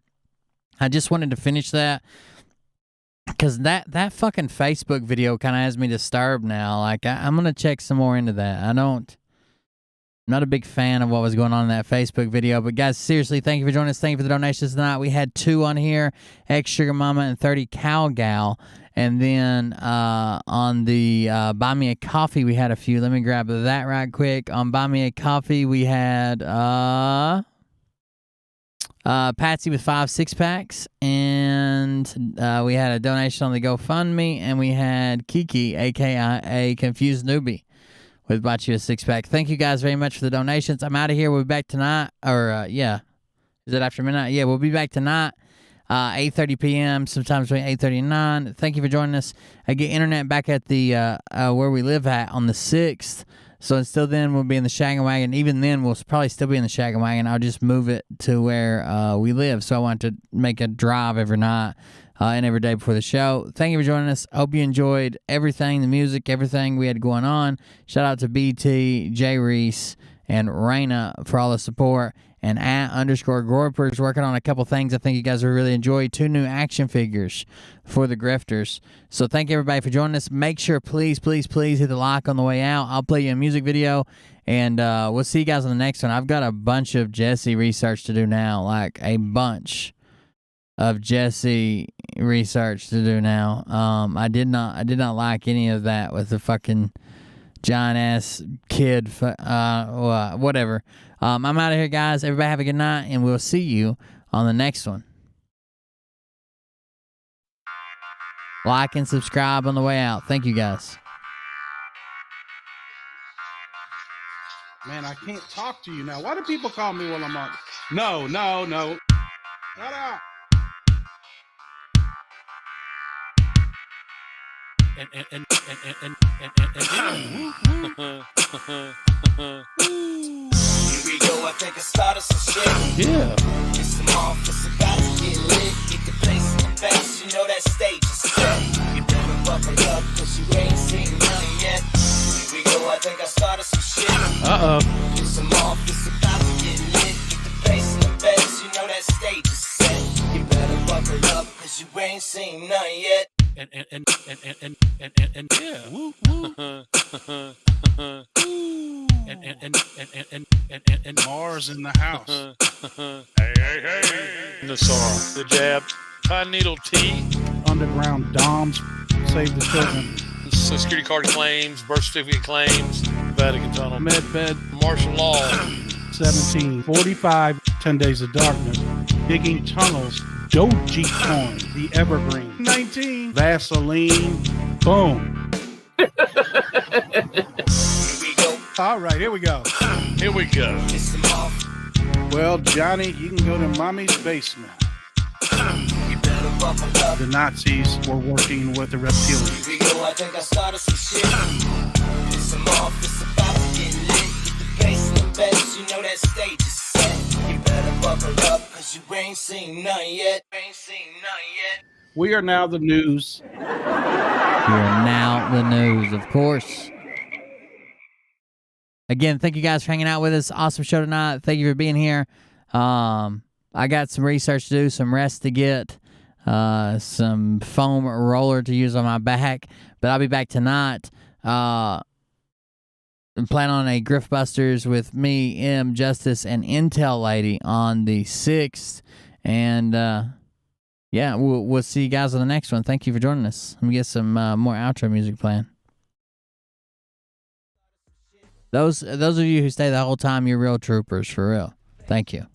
I just wanted to finish that because that fucking Facebook video kind of has me disturbed now. Like, I'm going to check some more into that. Not a big fan of what was going on in that Facebook video. But, guys, seriously, thank you for joining us. Thank you for the donations tonight. We had 2 on here, X Sugar Mama and 30 Cow Gal. And then on the Buy Me a Coffee, we had a few. Let me grab that right quick. On Buy Me a Coffee, we had Patsy with 5 6-packs. And we had a donation on the GoFundMe. And we had Kiki, a.k.a. Confused Newbie, with bought you a 6-pack. Thank you guys very much for the donations. I'm out of here. We'll be back tonight. Or, yeah. Is it after midnight? Yeah, we'll be back tonight. 8:30 p.m. sometimes between 8:30 and 9. Thank you for joining us. I get internet back at the where we live at on the 6th. So until then, we'll be in the Shaggin' Wagon. Even then, we'll probably still be in the Shaggin' Wagon. I'll just move it to where we live. So I want to make a drive every night and every day before the show. Thank you for joining us. Hope you enjoyed everything, the music, everything we had going on. Shout out to BT, Jay Reese, and Raina for all the support. And @_Gorpers working on a couple things I think you guys will really enjoy. 2 new action figures for the Grifters. So thank you everybody for joining us. Make sure, please, please, please hit the like on the way out. I'll play you a music video, and we'll see you guys on the next one. I've got a bunch of Jesse research to do now, like a bunch of Jesse research to do now. I did not like any of that with the fucking giant ass kid. Whatever. I'm out of here, guys. Everybody have a good night, and we'll see you on the next one. Like and subscribe on the way out. Thank you, guys. Man, I can't talk to you now. Why do people call me while I'm on? No. Shut up. Here we go, I think I started some shit. Yeah. It's the mob, it's about to get lit. Get the place in the best, you know that stage is set. You better buckle up, cause you ain't seen none yet. Here we go, I think I started some shit. It's the mob, it's about to get lit. Get the place in the best, you know that stage is set. You better buckle up, cause you ain't seen none yet. And yeah. And Mars in the house. Hey. The jab. Pine needle tea. Underground Doms save the children. Social Security card claims, birth certificate claims, Vatican Tunnel. Medbed. Martial law. 1745. 10 Days of Darkness. Digging tunnels. Dogecoin. The Evergreen. 19. Vaseline. Boom. All right, here we go. Well, Johnny, you can go to Mommy's basement. The Nazis were working with the reptilians. Here we go, I think I started some shit. It's a mob, it's about to get lit. Get the place in the best, you know that stage is set. You better buckle up, cause you ain't seen none yet. We are now the news. We are now the news, of course. Again, thank you guys for hanging out with us. Awesome show tonight. Thank you for being here. I got some research to do, some rest to get, some foam roller to use on my back. But I'll be back tonight. I'm planning on a Griftbusters with me, M, Justice, and Intel Lady on the 6th. And, yeah, we'll see you guys on the next one. Thank you for joining us. Let me get some more outro music playing. Those of you who stay the whole time, you're real troopers, for real. Thank you.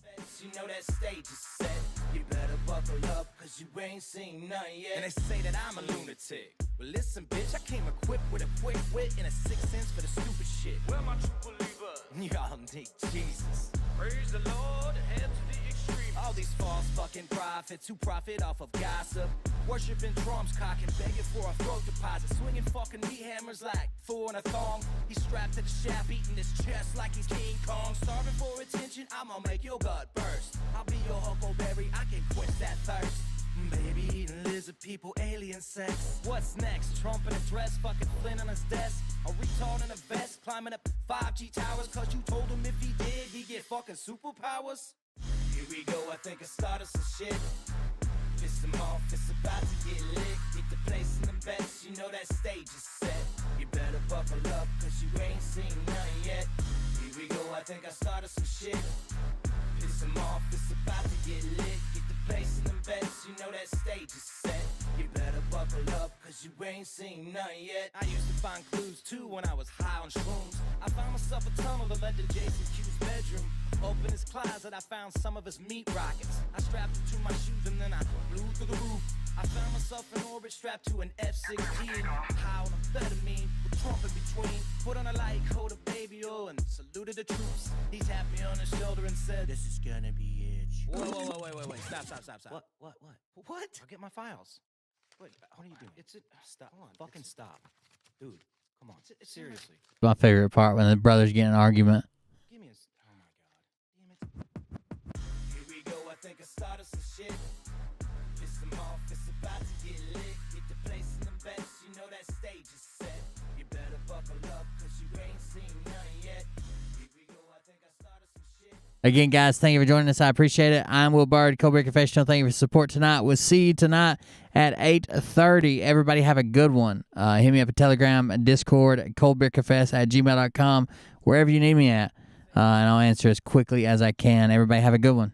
And they say that I'm a lunatic. Well, listen, bitch, I came equipped with a quick wit and a 6th sense for the stupid shit. Where my true believer? Y'all need Jesus. Praise the Lord, head to the extreme. All these false fucking prophets who profit off of gossip. Worshipping drums, cocking, begging for a throat deposit. Swinging fucking meat hammers like four in a thong. He's strapped to the shaft, eating his chest like he's King Kong. Starving for attention, I'ma make your gut burst. I'll be your huckleberry, I can quench that thirst. Baby eating lizard people, alien sex. What's next? Trump in a dress, fucking Flynn on his desk. A retard in a vest, climbing up 5G towers. Cause you told him if he did, he'd get fucking superpowers. Here we go, I think I started some shit. Piss them off, it's about to get lit. Get the place in the best, you know that stage is set. You better buckle up, cause you ain't seen none yet. Here we go, I think think I started some shit. Piss him off, it's about to get lit. Get the bass in them beds, you know that stage is set. You better buckle up, cause you ain't seen none yet. I used to find clues too when I was high on shrooms. I found myself a tunnel that led to Jason Q's bedroom. Open his closet, I found some of his meat rockets. I strapped it to my shoes and then I flew through the roof. I found myself in orbit strapped to an F-16. High on amphetamine, with Trump in between. Put on a light coat of baby oil and saluted the troops. He tapped me on the shoulder and said, "This is gonna be it." Whoa, wait. Stop. What? I'll get my files. Wait, what are you doing? Stop. Hold on. Fucking stop. Dude, come on. Seriously. My favorite part when the brothers get in an argument. Give me a... Oh, my God. Damn it. Here we go. I think I started some shit. Piss them off. It's about to get lit. Get the place in the beds. You know that stage is set. You better buckle up, cause you ain't seen none yet. Here we go. I think I started some shit. Again, guys, thank you for joining us. I appreciate it. I'm Will Bird, Cold Beer Confessional. Thank you for your support tonight. We'll see you tonight at 8:30. Everybody have a good one. Hit me up at Telegram, Discord, coldbeerconfess@gmail.com, wherever you need me at. And I'll answer as quickly as I can. Everybody have a good one.